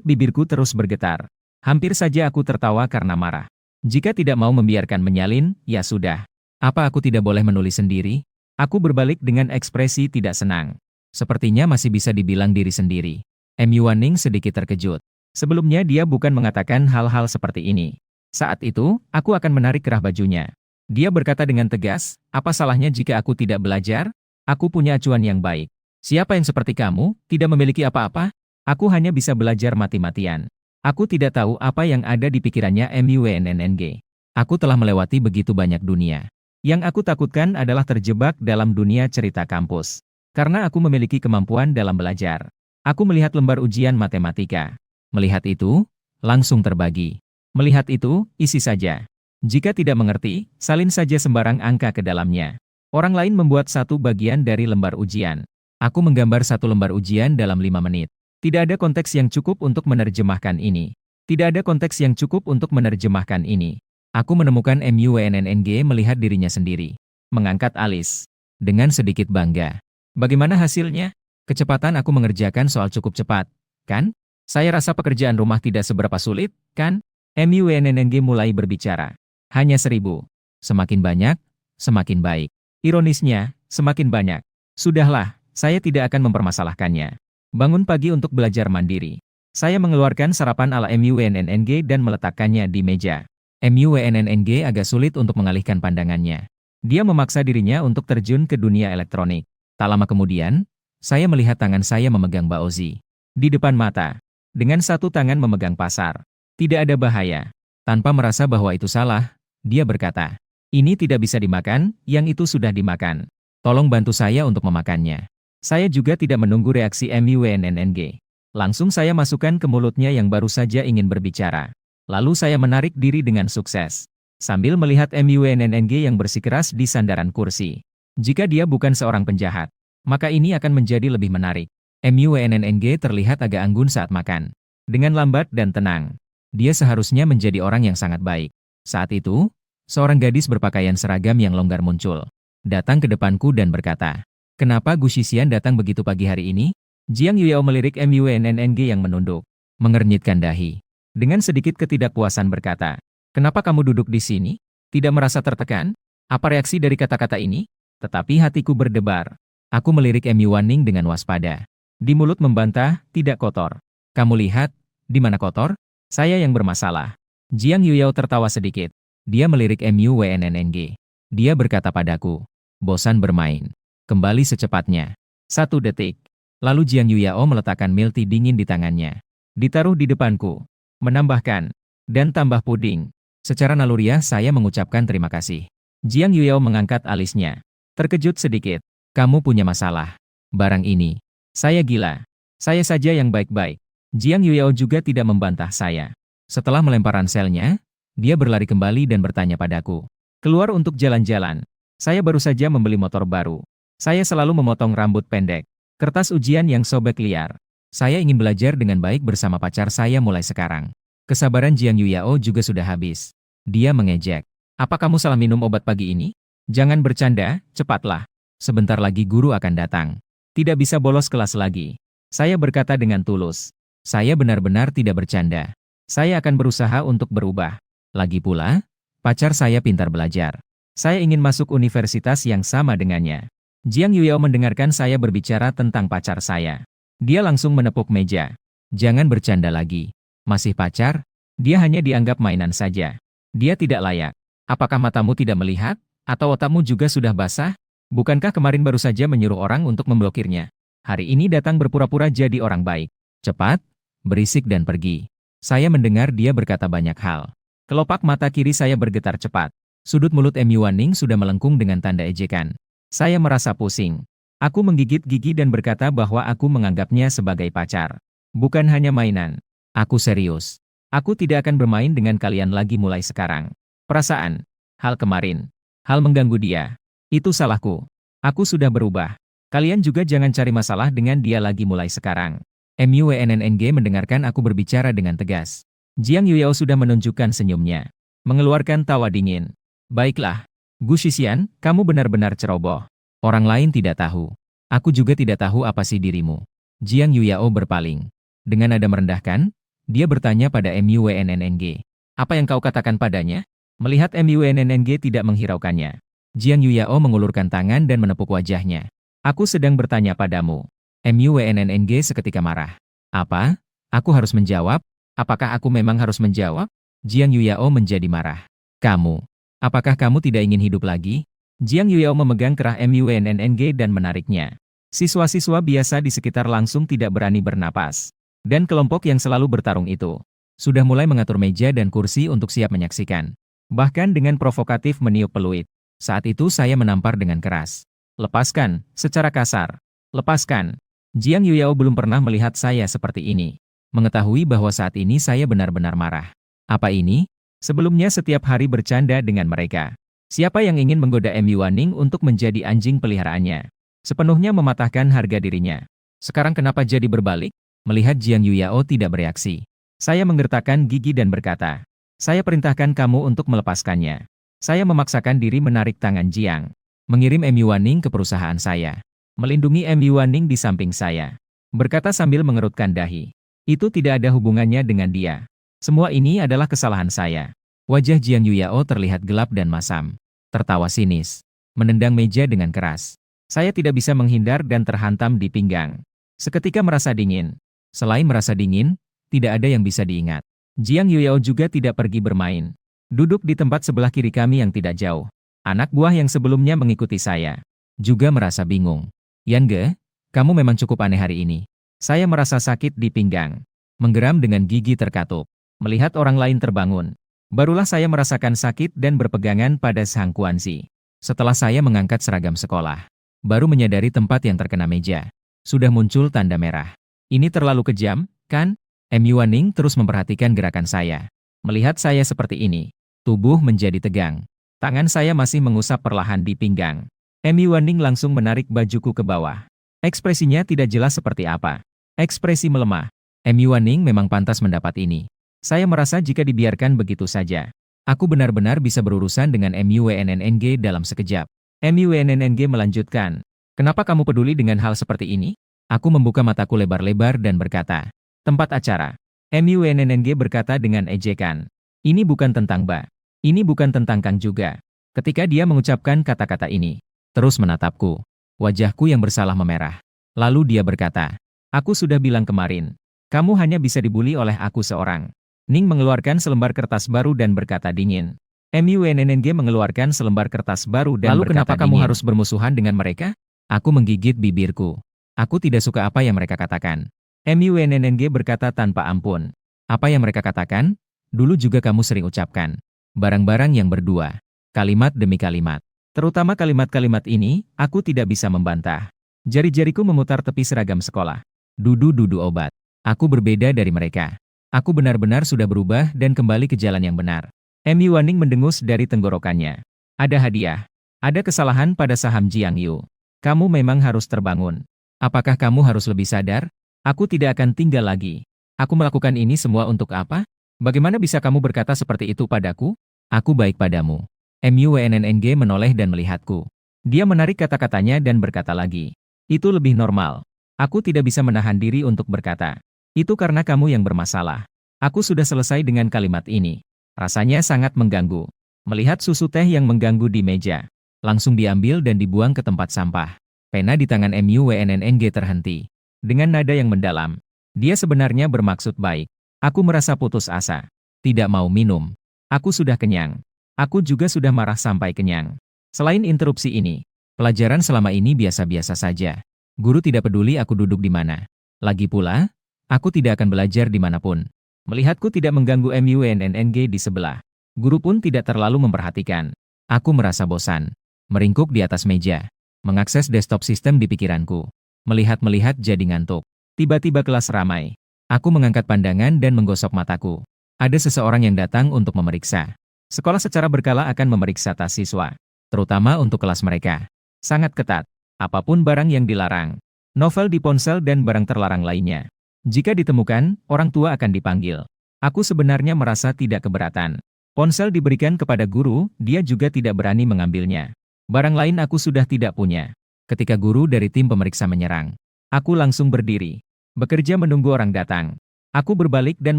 bibirku terus bergetar. Hampir saja aku tertawa karena marah. Jika tidak mau membiarkan menyalin, ya sudah. Apa aku tidak boleh menulis sendiri? Aku berbalik dengan ekspresi tidak senang. Sepertinya masih bisa dibilang diri sendiri. MUWNNG sedikit terkejut. Sebelumnya dia bukan mengatakan hal-hal seperti ini. Saat itu, aku akan menarik kerah bajunya. Dia berkata dengan tegas, "Apa salahnya jika aku tidak belajar? Aku punya acuan yang baik. Siapa yang seperti kamu, tidak memiliki apa-apa? Aku hanya bisa belajar mati-matian." Aku tidak tahu apa yang ada di pikirannya MUWNNNG. Aku telah melewati begitu banyak dunia. Yang aku takutkan adalah terjebak dalam dunia cerita kampus. Karena aku memiliki kemampuan dalam belajar. Aku melihat lembar ujian matematika. Melihat itu, langsung terbagi. Melihat itu, isi saja. Jika tidak mengerti, salin saja sembarang angka ke dalamnya. Orang lain membuat 1 bagian dari lembar ujian. Aku menggambar 1 lembar ujian dalam 5 menit. Tidak ada konteks yang cukup untuk menerjemahkan ini. Tidak ada konteks yang cukup untuk menerjemahkan ini. Aku menemukan MUWNNNG melihat dirinya sendiri. Mengangkat alis. Dengan sedikit bangga. Bagaimana hasilnya? Kecepatan aku mengerjakan soal cukup cepat, kan? Saya rasa pekerjaan rumah tidak seberapa sulit, kan? MUWNNNG mulai berbicara. Hanya 1000. Semakin banyak, semakin baik. Ironisnya, semakin banyak. Sudahlah, saya tidak akan mempermasalahkannya. Bangun pagi untuk belajar mandiri. Saya mengeluarkan sarapan ala MUWNNNG dan meletakkannya di meja. MUWNNNG agak sulit untuk mengalihkan pandangannya. Dia memaksa dirinya untuk terjun ke dunia elektronik. Tak lama kemudian, saya melihat tangan saya memegang baozi. Di depan mata. Dengan 1 tangan memegang pasar. Tidak ada bahaya. Tanpa merasa bahwa itu salah, dia berkata, "Ini tidak bisa dimakan, yang itu sudah dimakan. Tolong bantu saya untuk memakannya." Saya juga tidak menunggu reaksi MUWNNNG. Langsung saya masukkan ke mulutnya yang baru saja ingin berbicara. Lalu saya menarik diri dengan sukses. Sambil melihat MUWNNNG yang bersikeras di sandaran kursi. Jika dia bukan seorang penjahat, maka ini akan menjadi lebih menarik. MUWNNNG terlihat agak anggun saat makan. Dengan lambat dan tenang. Dia seharusnya menjadi orang yang sangat baik. Saat itu, Seorang gadis berpakaian seragam yang longgar muncul, datang ke depanku dan berkata, "Kenapa Gu Shixian datang begitu pagi hari ini?" Jiang Yuyao melirik MUNNNG yang menunduk, mengernyitkan dahi. Dengan sedikit ketidakpuasan berkata, "Kenapa kamu duduk di sini? Tidak merasa tertekan? Apa reaksi dari kata-kata ini?" Tetapi hatiku berdebar. Aku melirik MU Wanning dengan waspada. Di mulut membantah, "Tidak kotor." "Kamu lihat, di mana kotor? Saya yang bermasalah." Jiang Yuyao tertawa sedikit. Dia melirik MUNNNG. Dia berkata padaku, "Bosan bermain. Kembali secepatnya." 1 detik. Lalu Jiang Yuyao meletakkan milk tea dingin di tangannya. Ditaruh di depanku. Menambahkan, "Dan tambah puding." Secara naluriah saya mengucapkan terima kasih. Jiang Yuyao mengangkat alisnya. Terkejut sedikit. "Kamu punya masalah. Barang ini. Saya gila. Saya saja yang baik-baik." Jiang Yuyao juga tidak membantah saya. Setelah melempar ranselnya, dia berlari kembali dan bertanya padaku, "Keluar untuk jalan-jalan. Saya baru saja membeli motor baru. Saya selalu memotong rambut pendek. Kertas ujian yang sobek liar. Saya ingin belajar dengan baik bersama pacar saya mulai sekarang." Kesabaran Jiang Yuyao juga sudah habis. Dia mengejek. "Apa kamu salah minum obat pagi ini? Jangan bercanda, cepatlah. Sebentar lagi guru akan datang. Tidak bisa bolos kelas lagi." Saya berkata dengan tulus. Saya benar-benar tidak bercanda. Saya akan berusaha untuk berubah. Lagi pula, pacar saya pintar belajar. Saya ingin masuk universitas yang sama dengannya. Jiang Yuyao mendengarkan saya berbicara tentang pacar saya. Dia langsung menepuk meja. "Jangan bercanda lagi. Masih pacar? Dia hanya dianggap mainan saja. Dia tidak layak. Apakah matamu tidak melihat? Atau otakmu juga sudah basah? Bukankah kemarin baru saja menyuruh orang untuk memblokirnya? Hari ini datang berpura-pura jadi orang baik. Cepat, berisik dan pergi." Saya mendengar dia berkata banyak hal. Kelopak mata kiri saya bergetar cepat. Sudut mulut MU Wanning sudah melengkung dengan tanda ejekan. Saya merasa pusing. Aku menggigit gigi dan berkata bahwa aku menganggapnya sebagai pacar. Bukan hanya mainan. Aku serius. Aku tidak akan bermain dengan kalian lagi mulai sekarang. Perasaan, hal kemarin, hal mengganggu dia. Itu salahku. Aku sudah berubah. Kalian juga jangan cari masalah dengan dia lagi mulai sekarang. MUNNNG mendengarkan aku berbicara dengan tegas. Jiang Yuyao sudah menunjukkan senyumnya. Mengeluarkan tawa dingin. "Baiklah. Gu Shixian, kamu benar-benar ceroboh. Orang lain tidak tahu. Aku juga tidak tahu apa sih dirimu." Jiang Yuyao berpaling. Dengan nada merendahkan, dia bertanya pada MUNNNG. "Apa yang kau katakan padanya?" Melihat MUNNG tidak menghiraukannya, Jiang Yuyao mengulurkan tangan dan menepuk wajahnya. "Aku sedang bertanya padamu." MUNNG seketika marah. "Apa? Aku harus menjawab? Apakah aku memang harus menjawab?" Jiang Yuyao menjadi marah. "Kamu, apakah kamu tidak ingin hidup lagi?" Jiang Yuyao memegang kerah MUNNG dan menariknya. Siswa-siswa biasa di sekitar langsung tidak berani bernapas. Dan kelompok yang selalu bertarung itu sudah mulai mengatur meja dan kursi untuk siap menyaksikan. Bahkan dengan provokatif meniup peluit. Saat itu saya menampar dengan keras. "Lepaskan," secara kasar. "Lepaskan." Jiang Yuyao belum pernah melihat saya seperti ini. Mengetahui bahwa saat ini saya benar-benar marah. Apa ini? Sebelumnya setiap hari bercanda dengan mereka. Siapa yang ingin menggoda MU Wanning untuk menjadi anjing peliharaannya? Sepenuhnya mematahkan harga dirinya. Sekarang kenapa jadi berbalik? Melihat Jiang Yuyao tidak bereaksi, saya menggertakkan gigi dan berkata, "Saya perintahkan kamu untuk melepaskannya." Saya memaksakan diri menarik tangan Jiang. Mengirim MU Wanning ke perusahaan saya. Melindungi MU Wanning di samping saya. Berkata sambil mengerutkan dahi. Itu tidak ada hubungannya dengan dia. Semua ini adalah kesalahan saya. Wajah Jiang Yuyao terlihat gelap dan masam. Tertawa sinis. Menendang meja dengan keras. Saya tidak bisa menghindar dan terhantam di pinggang. Seketika merasa dingin. Selain merasa dingin, tidak ada yang bisa diingat. Jiang Yuyao juga tidak pergi bermain. Duduk di tempat sebelah kiri kami yang tidak jauh. Anak buah yang sebelumnya mengikuti saya juga merasa bingung. "Yangge, kamu memang cukup aneh hari ini." Saya merasa sakit di pinggang. Menggeram dengan gigi terkatup. Melihat orang lain terbangun. Barulah saya merasakan sakit dan berpegangan pada Sang Kuanzi. Setelah saya mengangkat seragam sekolah, baru menyadari tempat yang terkena meja sudah muncul tanda merah. Ini terlalu kejam, kan? MU Wanning terus memperhatikan gerakan saya. Melihat saya seperti ini, tubuh menjadi tegang. Tangan saya masih mengusap perlahan di pinggang. MU Wanning langsung menarik bajuku ke bawah. Ekspresinya tidak jelas seperti apa. Ekspresi melemah. MU Wanning memang pantas mendapat ini. Saya merasa jika dibiarkan begitu saja, Aku benar-benar bisa berurusan dengan MUNNNG dalam sekejap. MUNNNG melanjutkan. Kenapa kamu peduli dengan hal seperti ini? Aku membuka mataku lebar-lebar dan berkata. Tempat acara. MUNNG berkata dengan ejekan. Ini bukan tentang Ba. Ini bukan tentang Kang juga. Ketika dia mengucapkan kata-kata ini, terus menatapku. Wajahku yang bersalah memerah. Lalu dia berkata, aku sudah bilang kemarin, kamu hanya bisa dibully oleh aku seorang. Ning mengeluarkan selembar kertas baru dan berkata dingin. MUNNG mengeluarkan selembar kertas baru dan Lalu berkata kenapa kamu dingin. harus bermusuhan dengan mereka? Aku menggigit bibirku. Aku tidak suka apa yang mereka katakan. MUNNG berkata tanpa ampun. Apa yang mereka katakan? Dulu juga kamu sering ucapkan. Barang-barang yang berdua. Kalimat demi kalimat. Terutama kalimat-kalimat ini, aku tidak bisa membantah. Jari-jariku memutar tepi seragam sekolah. Dudu-dudu obat. Aku berbeda dari mereka. Aku benar-benar sudah berubah dan kembali ke jalan yang benar. MU Waning mendengus dari tenggorokannya. Ada hadiah. Ada kesalahan pada saham Jiang Yu. Kamu memang harus terbangun. Apakah kamu harus lebih sadar? Aku tidak akan tinggal lagi. Aku melakukan ini semua untuk apa? Bagaimana bisa kamu berkata seperti itu padaku? Aku baik padamu. MUNNG menoleh dan melihatku. Dia menarik kata-katanya dan berkata lagi. Itu lebih normal. Aku tidak bisa menahan diri untuk berkata. Itu karena kamu yang bermasalah. Aku sudah selesai dengan kalimat ini. Rasanya sangat mengganggu. Melihat susu teh yang mengganggu di meja. Langsung diambil dan dibuang ke tempat sampah. Pena di tangan MUNNG terhenti. Dengan nada yang mendalam. Dia sebenarnya bermaksud baik. Aku merasa putus asa. Tidak mau minum. Aku sudah kenyang. Aku juga sudah marah sampai kenyang. Selain interupsi ini, pelajaran selama ini biasa-biasa saja. Guru tidak peduli aku duduk di mana. Lagi pula, aku tidak akan belajar dimanapun. Melihatku tidak mengganggu MUNNG di sebelah. Guru pun tidak terlalu memperhatikan. Aku merasa bosan. Meringkuk di atas meja. Mengakses desktop sistem di pikiranku. Melihat-melihat jadi ngantuk. Tiba-tiba kelas ramai. Aku mengangkat pandangan dan menggosok mataku. Ada seseorang yang datang untuk memeriksa. Sekolah secara berkala akan memeriksa tas siswa. Terutama untuk kelas mereka. Sangat ketat. Apapun barang yang dilarang. Novel di ponsel dan barang terlarang lainnya. Jika ditemukan, orang tua akan dipanggil. Aku sebenarnya merasa tidak keberatan. Ponsel diberikan kepada guru, dia juga tidak berani mengambilnya. Barang lain aku sudah tidak punya. Ketika guru dari tim pemeriksa menyerang, aku langsung berdiri. Bekerja menunggu orang datang. Aku berbalik dan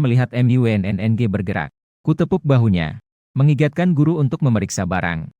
melihat MUNNG bergerak. Kutepuk bahunya. Mengingatkan guru untuk memeriksa barang.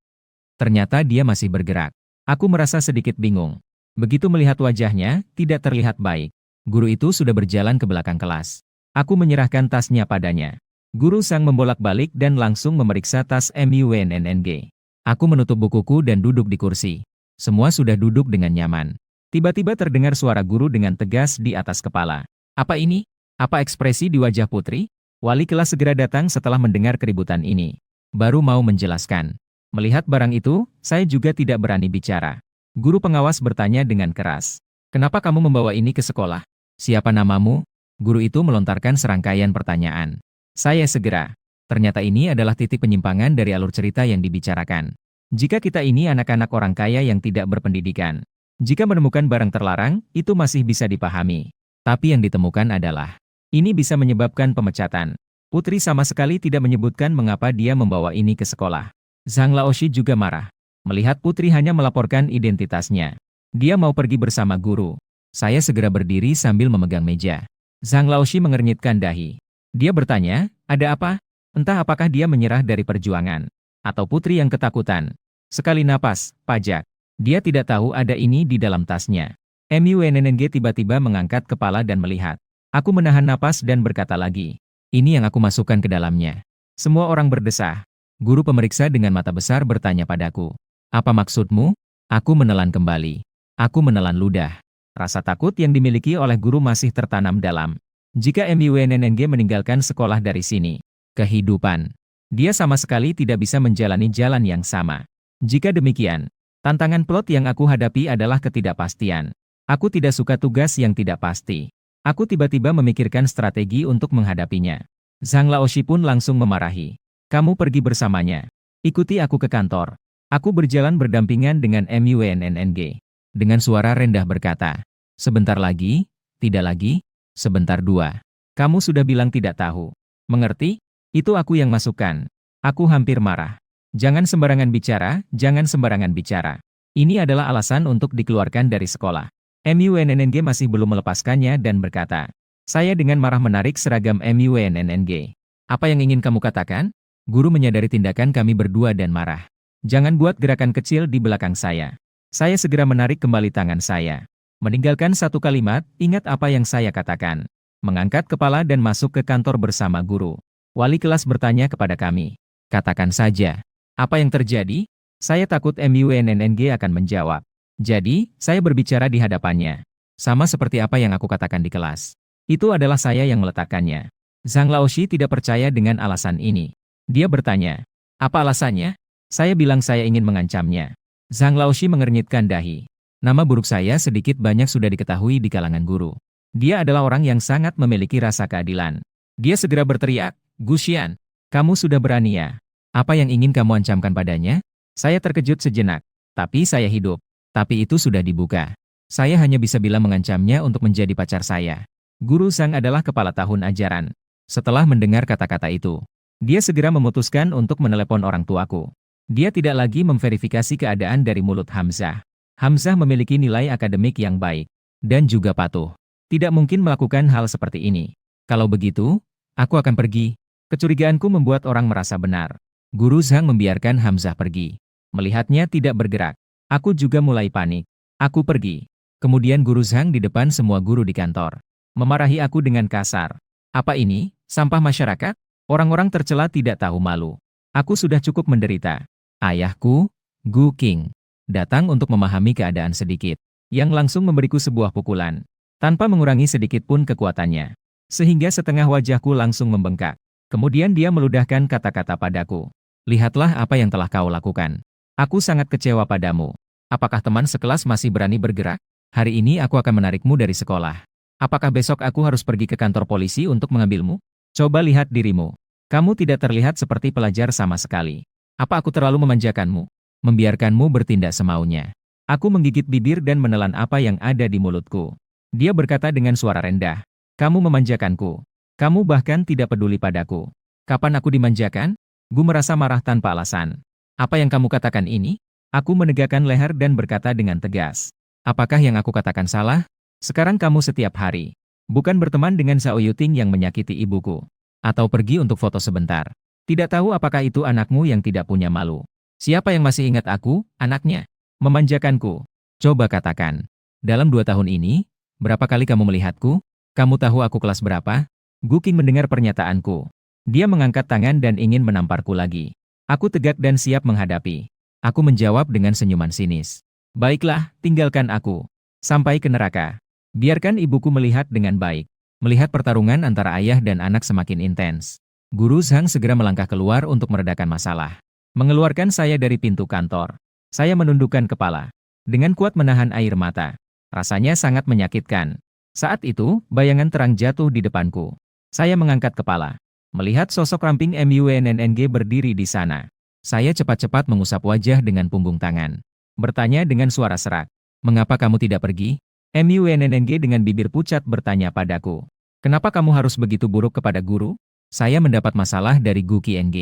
Ternyata dia masih bergerak. Aku merasa sedikit bingung. Begitu melihat wajahnya, tidak terlihat baik. Guru itu sudah berjalan ke belakang kelas. Aku menyerahkan tasnya padanya. Guru sang membolak-balik dan langsung memeriksa tas MUNNG. Aku menutup bukuku dan duduk di kursi. Semua sudah duduk dengan nyaman. Tiba-tiba terdengar suara guru dengan tegas di atas kepala. Apa ini? Apa ekspresi di wajah Putri? Wali kelas segera datang setelah mendengar keributan ini. Baru mau menjelaskan. Melihat barang itu, saya juga tidak berani bicara. Guru pengawas bertanya dengan keras. Kenapa kamu membawa ini ke sekolah? Siapa namamu? Guru itu melontarkan serangkaian pertanyaan. Saya segera. Ternyata ini adalah titik penyimpangan dari alur cerita yang dibicarakan. Jika kita ini anak-anak orang kaya yang tidak berpendidikan. Jika menemukan barang terlarang, itu masih bisa dipahami. Tapi yang ditemukan adalah, ini bisa menyebabkan pemecatan. Putri sama sekali tidak menyebutkan mengapa dia membawa ini ke sekolah. Zhang Laoshi juga marah. Melihat Putri hanya melaporkan identitasnya. Dia mau pergi bersama guru. Saya segera berdiri sambil memegang meja. Zhang Laoshi mengernyitkan dahi. Dia bertanya, ada apa? Entah apakah dia menyerah dari perjuangan. Atau Putri yang ketakutan. Sekali napas, pajak. Dia tidak tahu ada ini di dalam tasnya. MUNNG tiba-tiba mengangkat kepala dan melihat. Aku menahan napas dan berkata lagi. Ini yang aku masukkan ke dalamnya. Semua orang berdesah. Guru pemeriksa dengan mata besar bertanya padaku. Apa maksudmu? Aku menelan kembali. Aku menelan ludah. Rasa takut yang dimiliki oleh guru masih tertanam dalam. Jika MUNNG meninggalkan sekolah dari sini, kehidupan, dia sama sekali tidak bisa menjalani jalan yang sama. Jika demikian, tantangan plot yang aku hadapi adalah ketidakpastian. Aku tidak suka tugas yang tidak pasti. Aku tiba-tiba memikirkan strategi untuk menghadapinya. Zhang Laoshi pun langsung memarahi. Kamu pergi bersamanya. Ikuti aku ke kantor. Aku berjalan berdampingan dengan MUNNG. Dengan suara rendah berkata, sebentar lagi, tidak lagi, sebentar dua. Kamu sudah bilang tidak tahu. Mengerti? Itu aku yang masukkan. Aku hampir marah. Jangan sembarangan bicara, jangan sembarangan bicara. Ini adalah alasan untuk dikeluarkan dari sekolah. MUNNG masih belum melepaskannya dan berkata, saya dengan marah menarik seragam MUNNG. Apa yang ingin kamu katakan? Guru menyadari tindakan kami berdua dan marah. Jangan buat gerakan kecil di belakang saya. Saya segera menarik kembali tangan saya. Meninggalkan satu kalimat, ingat apa yang saya katakan. Mengangkat kepala dan masuk ke kantor bersama guru. Wali kelas bertanya kepada kami. Katakan saja. Apa yang terjadi? Saya takut MUNNG akan menjawab. Jadi, saya berbicara di hadapannya. Sama seperti apa yang aku katakan di kelas. Itu adalah saya yang meletakkannya. Zhang Laoshi tidak percaya dengan alasan ini. Dia bertanya, apa alasannya? Saya bilang saya ingin mengancamnya. Zhang Laoshi mengernyitkan dahi. Nama buruk saya sedikit banyak sudah diketahui di kalangan guru. Dia adalah orang yang sangat memiliki rasa keadilan. Dia segera berteriak, Guxian, kamu sudah berani ya? Apa yang ingin kamu ancamkan padanya? Saya terkejut sejenak. Tapi saya hidup. Tapi itu sudah dibuka. Saya hanya bisa bilang mengancamnya untuk menjadi pacar saya. Guru Zhang adalah kepala tahun ajaran. Setelah mendengar kata-kata itu, dia segera memutuskan untuk menelepon orang tuaku. Dia tidak lagi memverifikasi keadaan dari mulut Hamzah. Hamzah memiliki nilai akademik yang baik. Dan juga patuh. Tidak mungkin melakukan hal seperti ini. Kalau begitu, aku akan pergi. Kecurigaanku membuat orang merasa benar. Guru Zhang membiarkan Hamzah pergi. Melihatnya tidak bergerak. Aku juga mulai panik. Aku pergi. Kemudian Guru Zhang di depan semua guru di kantor. Memarahi aku dengan kasar. Apa ini? Sampah masyarakat? Orang-orang tercela tidak tahu malu. Aku sudah cukup menderita. Ayahku, Gu Qing, datang untuk memahami keadaan sedikit. Yang langsung memberiku sebuah pukulan. Tanpa mengurangi sedikit pun kekuatannya. Sehingga setengah wajahku langsung membengkak. Kemudian dia meludahkan kata-kata padaku. Lihatlah apa yang telah kau lakukan. Aku sangat kecewa padamu. Apakah teman sekelas masih berani bergerak? Hari ini aku akan menarikmu dari sekolah. Apakah besok aku harus pergi ke kantor polisi untuk mengambilmu? Coba lihat dirimu. Kamu tidak terlihat seperti pelajar sama sekali. Apa aku terlalu memanjakanmu? Membiarkanmu bertindak semaunya. Aku menggigit bibir dan menelan apa yang ada di mulutku. Dia berkata dengan suara rendah. Kamu memanjakanku. Kamu bahkan tidak peduli padaku. Kapan aku dimanjakan? Gu merasa marah tanpa alasan. Apa yang kamu katakan ini? Aku menegakkan leher dan berkata dengan tegas. Apakah yang aku katakan salah? Sekarang kamu setiap hari. Bukan berteman dengan Zhao Yuting yang menyakiti ibuku. Atau pergi untuk foto sebentar. Tidak tahu apakah itu anakmu yang tidak punya malu. Siapa yang masih ingat aku, anaknya? Memanjakanku. Coba katakan. Dalam 2 tahun ini, berapa kali kamu melihatku? Kamu tahu aku kelas berapa? Gu Qing mendengar pernyataanku. Dia mengangkat tangan dan ingin menamparku lagi. Aku tegak dan siap menghadapi. Aku menjawab dengan senyuman sinis. Baiklah, tinggalkan aku. Sampai ke neraka. Biarkan ibuku melihat dengan baik. Melihat pertarungan antara ayah dan anak semakin intens. Guru Zhang segera melangkah keluar untuk meredakan masalah. Mengeluarkan saya dari pintu kantor. Saya menundukkan kepala. Dengan kuat menahan air mata. Rasanya sangat menyakitkan. Saat itu, bayangan terang jatuh di depanku. Saya mengangkat kepala. Melihat sosok ramping MUNNG berdiri di sana. Saya cepat-cepat mengusap wajah dengan punggung tangan. Bertanya dengan suara serak. Mengapa kamu tidak pergi? MUNNG dengan bibir pucat bertanya padaku. Kenapa kamu harus begitu buruk kepada guru? Saya mendapat masalah dari Gu Qiang.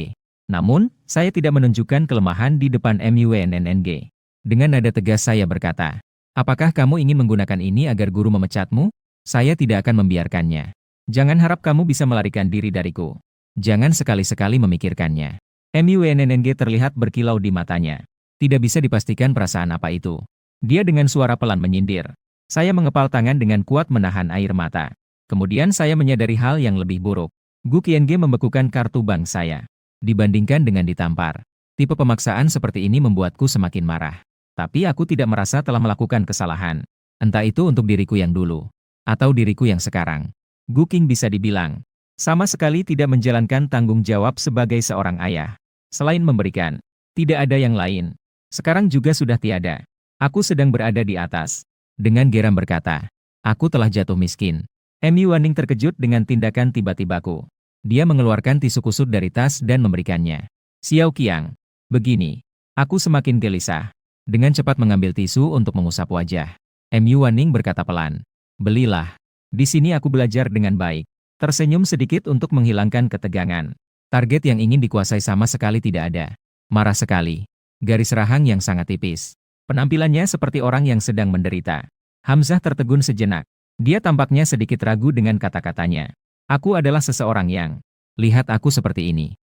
Namun, saya tidak menunjukkan kelemahan di depan MUNNG. Dengan nada tegas saya berkata. Apakah kamu ingin menggunakan ini agar guru memecatmu? Saya tidak akan membiarkannya. Jangan harap kamu bisa melarikan diri dariku. Jangan sekali-sekali memikirkannya. MUNNG terlihat berkilau di matanya. Tidak bisa dipastikan perasaan apa itu. Dia dengan suara pelan menyindir. Saya mengepal tangan dengan kuat menahan air mata. Kemudian saya menyadari hal yang lebih buruk. Gu Qiang membekukan kartu bank saya. Dibandingkan dengan ditampar. Tipe pemaksaan seperti ini membuatku semakin marah. Tapi aku tidak merasa telah melakukan kesalahan. Entah itu untuk diriku yang dulu. Atau diriku yang sekarang. Gu Qing bisa dibilang. Sama sekali tidak menjalankan tanggung jawab sebagai seorang ayah. Selain memberikan. Tidak ada yang lain. Sekarang juga sudah tiada. Aku sedang berada di atas. Dengan geram berkata. Aku telah jatuh miskin. MU Waning terkejut dengan tindakan tiba-tibaku. Dia mengeluarkan tisu kusut dari tas dan memberikannya. Xiao Qiang. Begini. Aku semakin gelisah. Dengan cepat mengambil tisu untuk mengusap wajah. MU Waning berkata pelan. Belilah. Di sini aku belajar dengan baik. Tersenyum sedikit untuk menghilangkan ketegangan. Target yang ingin dikuasai sama sekali tidak ada. Marah sekali. Garis rahang yang sangat tipis. Penampilannya seperti orang yang sedang menderita. Hamzah tertegun sejenak. Dia tampaknya sedikit ragu dengan kata-katanya. Aku adalah seseorang yang... Lihat aku seperti ini.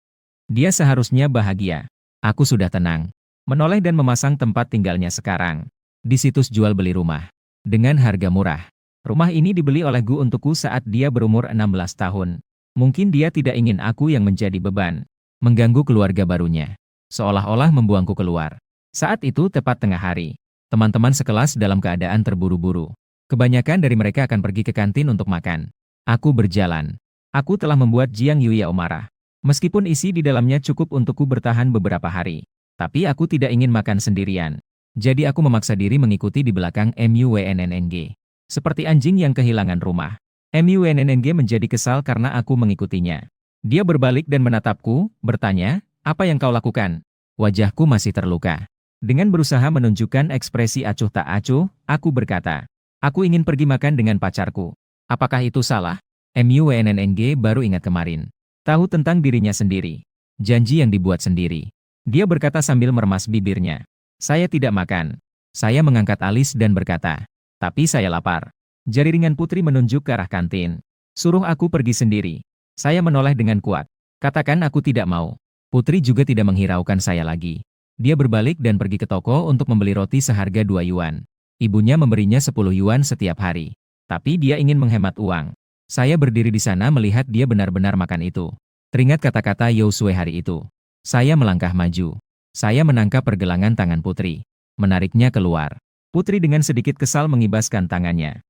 Dia seharusnya bahagia. Aku sudah tenang. Menoleh dan memasang tempat tinggalnya sekarang. Di situs jual beli rumah. Dengan harga murah. Rumah ini dibeli oleh Gu untukku saat dia berumur 16 tahun. Mungkin dia tidak ingin aku yang menjadi beban. Mengganggu keluarga barunya. Seolah-olah membuangku keluar. Saat itu tepat tengah hari. Teman-teman sekelas dalam keadaan terburu-buru. Kebanyakan dari mereka akan pergi ke kantin untuk makan. Aku berjalan. Aku telah membuat Jiang Yuyao marah. Meskipun isi di dalamnya cukup untukku bertahan beberapa hari. Tapi aku tidak ingin makan sendirian. Jadi aku memaksa diri mengikuti di belakang MUNNNG. Seperti anjing yang kehilangan rumah. MUNNG menjadi kesal karena aku mengikutinya. Dia berbalik dan menatapku, bertanya, apa yang kau lakukan? Wajahku masih terluka. Dengan berusaha menunjukkan ekspresi acuh tak acuh, aku berkata, aku ingin pergi makan dengan pacarku. Apakah itu salah? MUNNG baru ingat kemarin. Tahu tentang dirinya sendiri. Janji yang dibuat sendiri. Dia berkata sambil meremas bibirnya. Saya tidak makan. Saya mengangkat alis dan berkata, tapi saya lapar. Jari ringan Putri menunjuk ke arah kantin. Suruh aku pergi sendiri. Saya menoleh dengan kuat. Katakan aku tidak mau. Putri juga tidak menghiraukan saya lagi. Dia berbalik dan pergi ke toko untuk membeli roti seharga 2 yuan. Ibunya memberinya 10 yuan setiap hari. Tapi dia ingin menghemat uang. Saya berdiri di sana melihat dia benar-benar makan itu. Teringat kata-kata Yousue hari itu. Saya melangkah maju. Saya menangkap pergelangan tangan Putri. Menariknya keluar. Putri dengan sedikit kesal mengibaskan tangannya.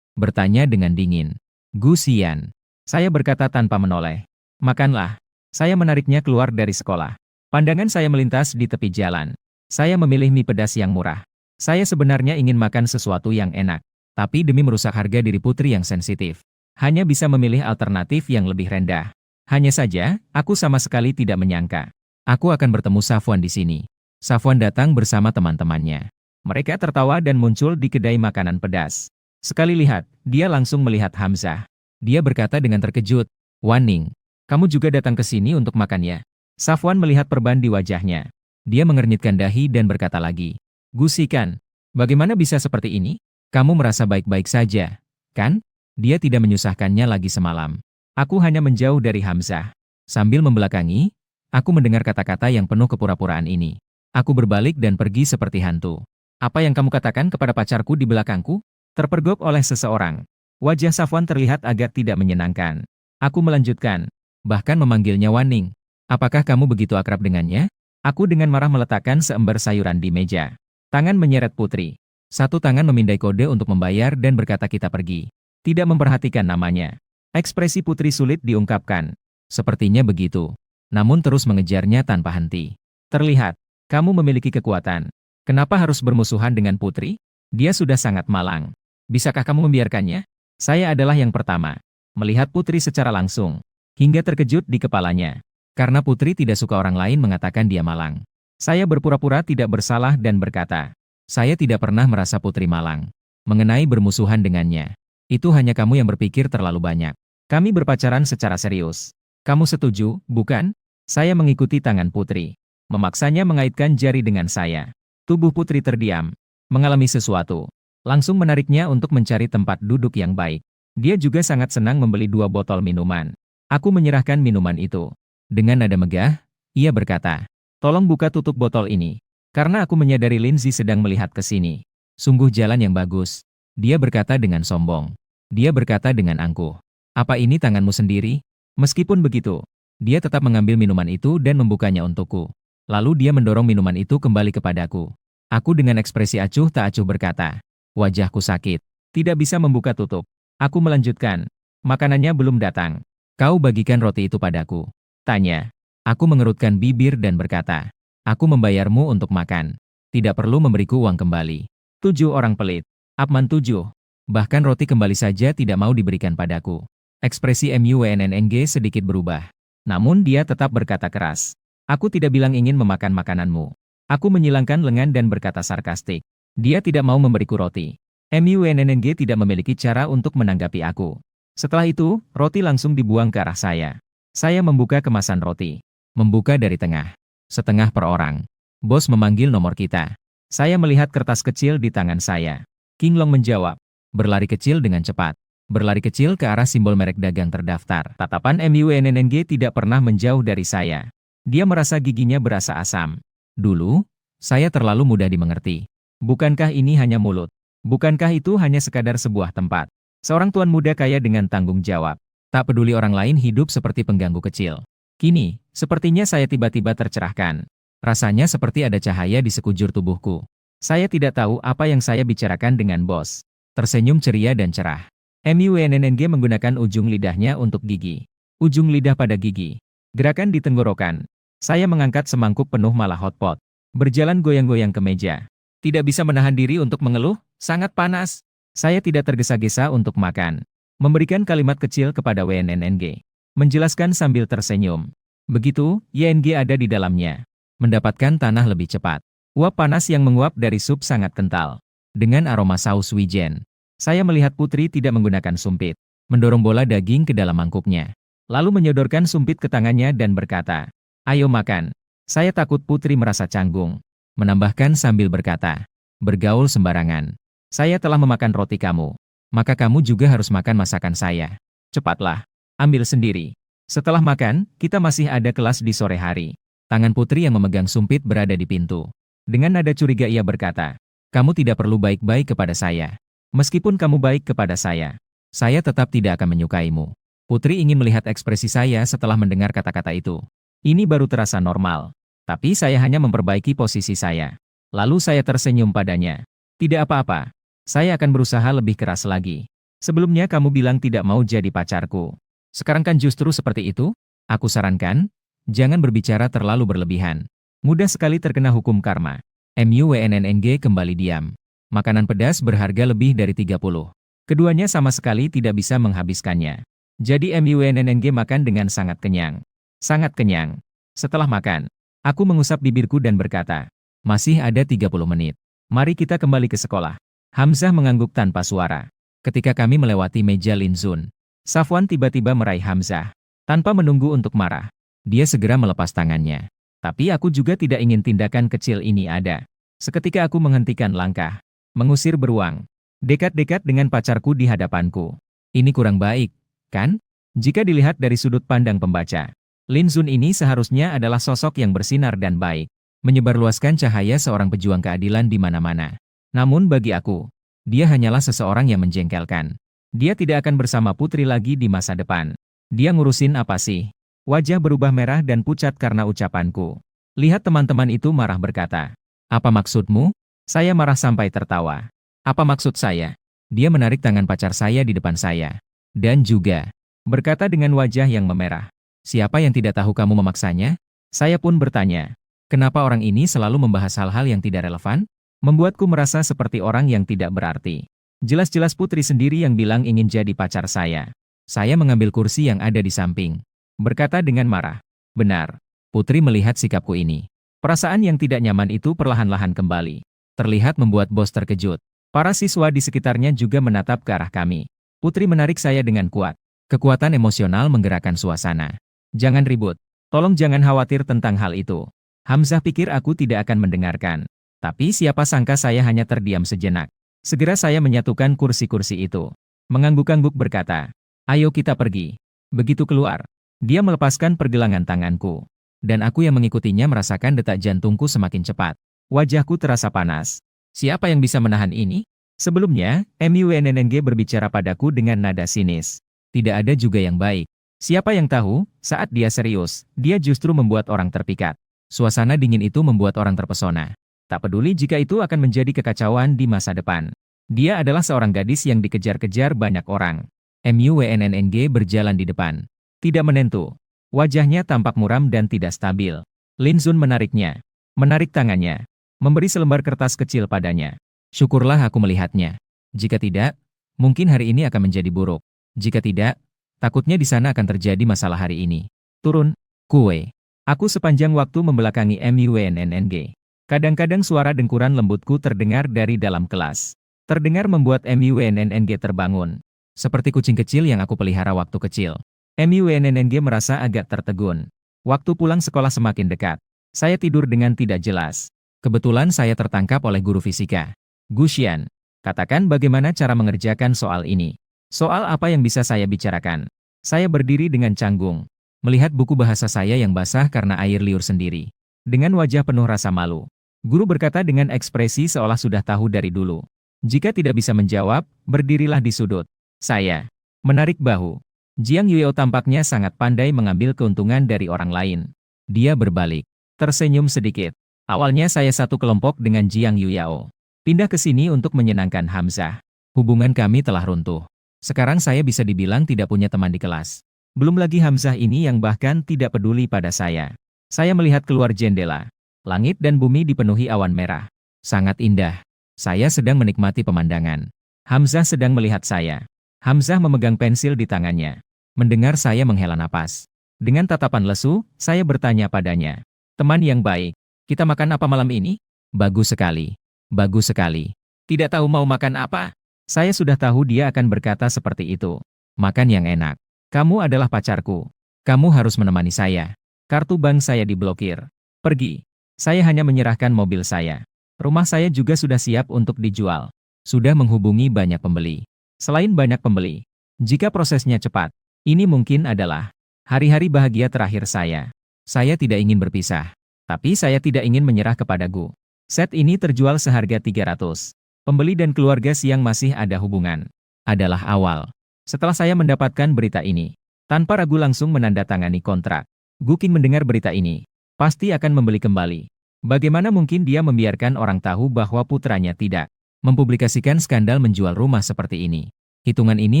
Bertanya dengan dingin. Gu Xian. Saya berkata tanpa menoleh. Makanlah. Saya menariknya keluar dari sekolah. Pandangan saya melintas di tepi jalan. Saya memilih mie pedas yang murah. Saya sebenarnya ingin makan sesuatu yang enak. Tapi demi merusak harga diri Putri yang sensitif. Hanya bisa memilih alternatif yang lebih rendah. Hanya saja, aku sama sekali tidak menyangka. Aku akan bertemu Safwan di sini. Safwan datang bersama teman-temannya. Mereka tertawa dan muncul di kedai makanan pedas. Sekali lihat, dia langsung melihat Hamzah. Dia berkata dengan terkejut, Wan Ning, kamu juga datang ke sini untuk makan ya? Safwan melihat perban di wajahnya. Dia mengernyitkan dahi dan berkata lagi, Gu Xian, bagaimana bisa seperti ini? Kamu merasa baik-baik saja, kan? Dia tidak menyusahkannya lagi semalam. Aku hanya menjauh dari Hamzah. Sambil membelakangi, aku mendengar kata-kata yang penuh kepura-puraan ini. Aku berbalik dan pergi seperti hantu. Apa yang kamu katakan kepada pacarku di belakangku? Terpergok oleh seseorang. Wajah Safwan terlihat agak tidak menyenangkan. Aku melanjutkan, bahkan memanggilnya Wan Ning. Apakah kamu begitu akrab dengannya? Aku dengan marah meletakkan seember sayuran di meja. Tangan menyeret Putri. Satu tangan memindai kode untuk membayar dan berkata kita pergi. Tidak memperhatikan namanya. Ekspresi Putri sulit diungkapkan. Sepertinya begitu. Namun terus mengejarnya tanpa henti. Terlihat, kamu memiliki kekuatan. Kenapa harus bermusuhan dengan Putri? Dia sudah sangat malang. Bisakah kamu membiarkannya? Saya adalah yang pertama. Melihat Putri secara langsung. Hingga terkejut di kepalanya. Karena Putri tidak suka orang lain mengatakan dia malang. Saya berpura-pura tidak bersalah dan berkata, saya tidak pernah merasa Putri malang. Mengenai bermusuhan dengannya. Itu hanya kamu yang berpikir terlalu banyak. Kami berpacaran secara serius. Kamu setuju, bukan? Saya mengikuti tangan Putri. Memaksanya mengaitkan jari dengan saya. Tubuh Putri terdiam. Mengalami sesuatu. Langsung menariknya untuk mencari tempat duduk yang baik. Dia juga sangat senang membeli 2 botol minuman. Aku menyerahkan minuman itu. Dengan nada megah, ia berkata, tolong buka tutup botol ini. Karena aku menyadari Lindsay sedang melihat ke sini. Sungguh jalan yang bagus. Dia berkata dengan sombong. Dia berkata dengan angkuh. Apa ini tanganmu sendiri? Meskipun begitu, dia tetap mengambil minuman itu dan membukanya untukku. Lalu dia mendorong minuman itu kembali kepadaku. Aku dengan ekspresi acuh tak acuh berkata, wajahku sakit. Tidak bisa membuka tutup. Aku melanjutkan. Makanannya belum datang. Kau bagikan roti itu padaku. Tanya. Aku mengerutkan bibir dan berkata, aku membayarmu untuk makan. Tidak perlu memberiku uang kembali. 7 orang pelit. Apman 7. Bahkan roti kembali saja tidak mau diberikan padaku. Ekspresi MUNNG sedikit berubah. Namun dia tetap berkata keras. Aku tidak bilang ingin memakan makananmu. Aku menyilangkan lengan dan berkata sarkastik. Dia tidak mau memberiku roti. MUNNG tidak memiliki cara untuk menanggapi aku. Setelah itu, roti langsung dibuang ke arah saya. Saya membuka kemasan roti. Membuka dari tengah. Setengah per orang. Bos memanggil nomor kita. Saya melihat kertas kecil di tangan saya. King Long menjawab. Berlari kecil dengan cepat. Berlari kecil ke arah simbol merek dagang terdaftar. Tatapan MUNNG tidak pernah menjauh dari saya. Dia merasa giginya berasa asam. Dulu, saya terlalu mudah dimengerti. Bukankah ini hanya mulut? Bukankah itu hanya sekadar sebuah tempat? Seorang tuan muda kaya dengan tanggung jawab. Tak peduli orang lain hidup seperti pengganggu kecil. Kini, sepertinya saya tiba-tiba tercerahkan. Rasanya seperti ada cahaya di sekujur tubuhku. Saya tidak tahu apa yang saya bicarakan dengan bos. Tersenyum ceria dan cerah. MUNNG menggunakan ujung lidahnya untuk gigi. Ujung lidah pada gigi. Gerakan di tenggorokan. Saya mengangkat semangkuk penuh malah hotpot. Berjalan goyang-goyang ke meja. Tidak bisa menahan diri untuk mengeluh, sangat panas. Saya tidak tergesa-gesa untuk makan. Memberikan kalimat kecil kepada WNNG. Menjelaskan sambil tersenyum. Begitu, YNG ada di dalamnya. Mendapatkan tanah lebih cepat. Uap panas yang menguap dari sup sangat kental. Dengan aroma saus wijen. Saya melihat Putri tidak menggunakan sumpit. Mendorong bola daging ke dalam mangkuknya. Lalu menyodorkan sumpit ke tangannya dan berkata, "Ayo makan." Saya takut Putri merasa canggung. Menambahkan sambil berkata, "Bergaul sembarangan. Saya telah memakan roti kamu. Maka kamu juga harus makan masakan saya. Cepatlah. Ambil sendiri." Setelah makan, kita masih ada kelas di sore hari. Tangan Putri yang memegang sumpit berada di pintu. Dengan nada curiga ia berkata, "Kamu tidak perlu baik-baik kepada saya. Meskipun kamu baik kepada saya tetap tidak akan menyukaimu." Putri ingin melihat ekspresi saya setelah mendengar kata-kata itu. Ini baru terasa normal. Tapi saya hanya memperbaiki posisi saya. Lalu saya tersenyum padanya. "Tidak apa-apa. Saya akan berusaha lebih keras lagi. Sebelumnya kamu bilang tidak mau jadi pacarku. Sekarang kan justru seperti itu? Aku sarankan, jangan berbicara terlalu berlebihan. Mudah sekali terkena hukum karma." MUNNG kembali diam. Makanan pedas berharga lebih dari 30. Keduanya sama sekali tidak bisa menghabiskannya. Jadi MUNNG makan dengan sangat kenyang. Sangat kenyang. Setelah makan, aku mengusap bibirku dan berkata, "Masih ada 30 menit. Mari kita kembali ke sekolah." Hamzah mengangguk tanpa suara. Ketika kami melewati meja Lin Zun, Safwan tiba-tiba meraih Hamzah. Tanpa menunggu untuk marah, dia segera melepas tangannya. Tapi aku juga tidak ingin tindakan kecil ini ada. Seketika aku menghentikan langkah. Mengusir beruang. Dekat-dekat dengan pacarku di hadapanku. Ini kurang baik, kan? Jika dilihat dari sudut pandang pembaca, Lin Zun ini seharusnya adalah sosok yang bersinar dan baik. Menyebarluaskan cahaya seorang pejuang keadilan di mana-mana. Namun bagi aku, dia hanyalah seseorang yang menjengkelkan. Dia tidak akan bersama Putri lagi di masa depan. Dia ngurusin apa sih? Wajah berubah merah dan pucat karena ucapanku. Lihat teman-teman itu marah berkata, "Apa maksudmu?" Saya marah sampai tertawa. "Apa maksud saya?" Dia menarik tangan pacar saya di depan saya. Dan juga, berkata dengan wajah yang memerah, "Siapa yang tidak tahu kamu memaksanya?" Saya pun bertanya, kenapa orang ini selalu membahas hal-hal yang tidak relevan? Membuatku merasa seperti orang yang tidak berarti. Jelas-jelas Putri sendiri yang bilang ingin jadi pacar saya. Saya mengambil kursi yang ada di samping. Berkata dengan marah, "Benar." Putri melihat sikapku ini. Perasaan yang tidak nyaman itu perlahan-lahan kembali. Terlihat membuat bos terkejut. Para siswa di sekitarnya juga menatap ke arah kami. Putri menarik saya dengan kuat. Kekuatan emosional menggerakkan suasana. "Jangan ribut. Tolong jangan khawatir tentang hal itu." Hamzah pikir aku tidak akan mendengarkan. Tapi siapa sangka saya hanya terdiam sejenak. Segera saya menyatukan kursi-kursi itu. Mengangguk-angguk berkata, "Ayo kita pergi." Begitu keluar, dia melepaskan pergelangan tanganku. Dan aku yang mengikutinya merasakan detak jantungku semakin cepat. Wajahku terasa panas. Siapa yang bisa menahan ini? Sebelumnya, MUNNG berbicara padaku dengan nada sinis. Tidak ada juga yang baik. Siapa yang tahu, saat dia serius, dia justru membuat orang terpikat. Suasana dingin itu membuat orang terpesona. Tak peduli jika itu akan menjadi kekacauan di masa depan. Dia adalah seorang gadis yang dikejar-kejar banyak orang. MUNNG berjalan di depan. Tidak menentu. Wajahnya tampak muram dan tidak stabil. Lin Zun menariknya. Menarik tangannya. Memberi selembar kertas kecil padanya. Syukurlah aku melihatnya. Jika tidak, mungkin hari ini akan menjadi buruk. Jika tidak, takutnya di sana akan terjadi masalah hari ini. Turun, kue. Aku sepanjang waktu membelakangi MUNNG. Kadang-kadang suara dengkuran lembutku terdengar dari dalam kelas. Terdengar membuat MUNNG terbangun. Seperti kucing kecil yang aku pelihara waktu kecil. MUNNG merasa agak tertegun. Waktu pulang sekolah semakin dekat. Saya tidur dengan tidak jelas. Kebetulan saya tertangkap oleh guru fisika. Guxian, katakan bagaimana cara mengerjakan soal ini. Soal apa yang bisa saya bicarakan? Saya berdiri dengan canggung, melihat buku bahasa saya yang basah karena air liur sendiri. Dengan wajah penuh rasa malu. Guru berkata dengan ekspresi seolah sudah tahu dari dulu. Jika tidak bisa menjawab, berdirilah di sudut. Saya menarik bahu. Jiang Yuyao tampaknya sangat pandai mengambil keuntungan dari orang lain. Dia berbalik, tersenyum sedikit. Awalnya saya satu kelompok dengan Jiang Yuyao. Pindah ke sini untuk menyenangkan Hamzah. Hubungan kami telah runtuh. Sekarang saya bisa dibilang tidak punya teman di kelas. Belum lagi Hamzah ini yang bahkan tidak peduli pada saya. Saya melihat keluar jendela. Langit dan bumi dipenuhi awan merah. Sangat indah. Saya sedang menikmati pemandangan. Hamzah sedang melihat saya. Hamzah memegang pensil di tangannya. Mendengar saya menghela napas. Dengan tatapan lesu, saya bertanya padanya. Teman yang baik, kita makan apa malam ini? Bagus sekali. Bagus sekali. Tidak tahu mau makan apa? Saya sudah tahu dia akan berkata seperti itu. Makan yang enak. Kamu adalah pacarku. Kamu harus menemani saya. Kartu bank saya diblokir. Pergi. Saya hanya menyerahkan mobil saya. Rumah saya juga sudah siap untuk dijual. Sudah menghubungi banyak pembeli. Selain banyak pembeli, jika prosesnya cepat, ini mungkin adalah hari-hari bahagia terakhir saya. Saya tidak ingin berpisah, tapi saya tidak ingin menyerah kepada Gu. Set ini terjual seharga 300. Pembeli dan keluarga Siang masih ada hubungan. Adalah awal. Setelah saya mendapatkan berita ini, tanpa ragu langsung menandatangani kontrak. Gu Qing mendengar berita ini, pasti akan membeli kembali. Bagaimana mungkin dia membiarkan orang tahu bahwa putranya tidak mempublikasikan skandal menjual rumah seperti ini? Hitungan ini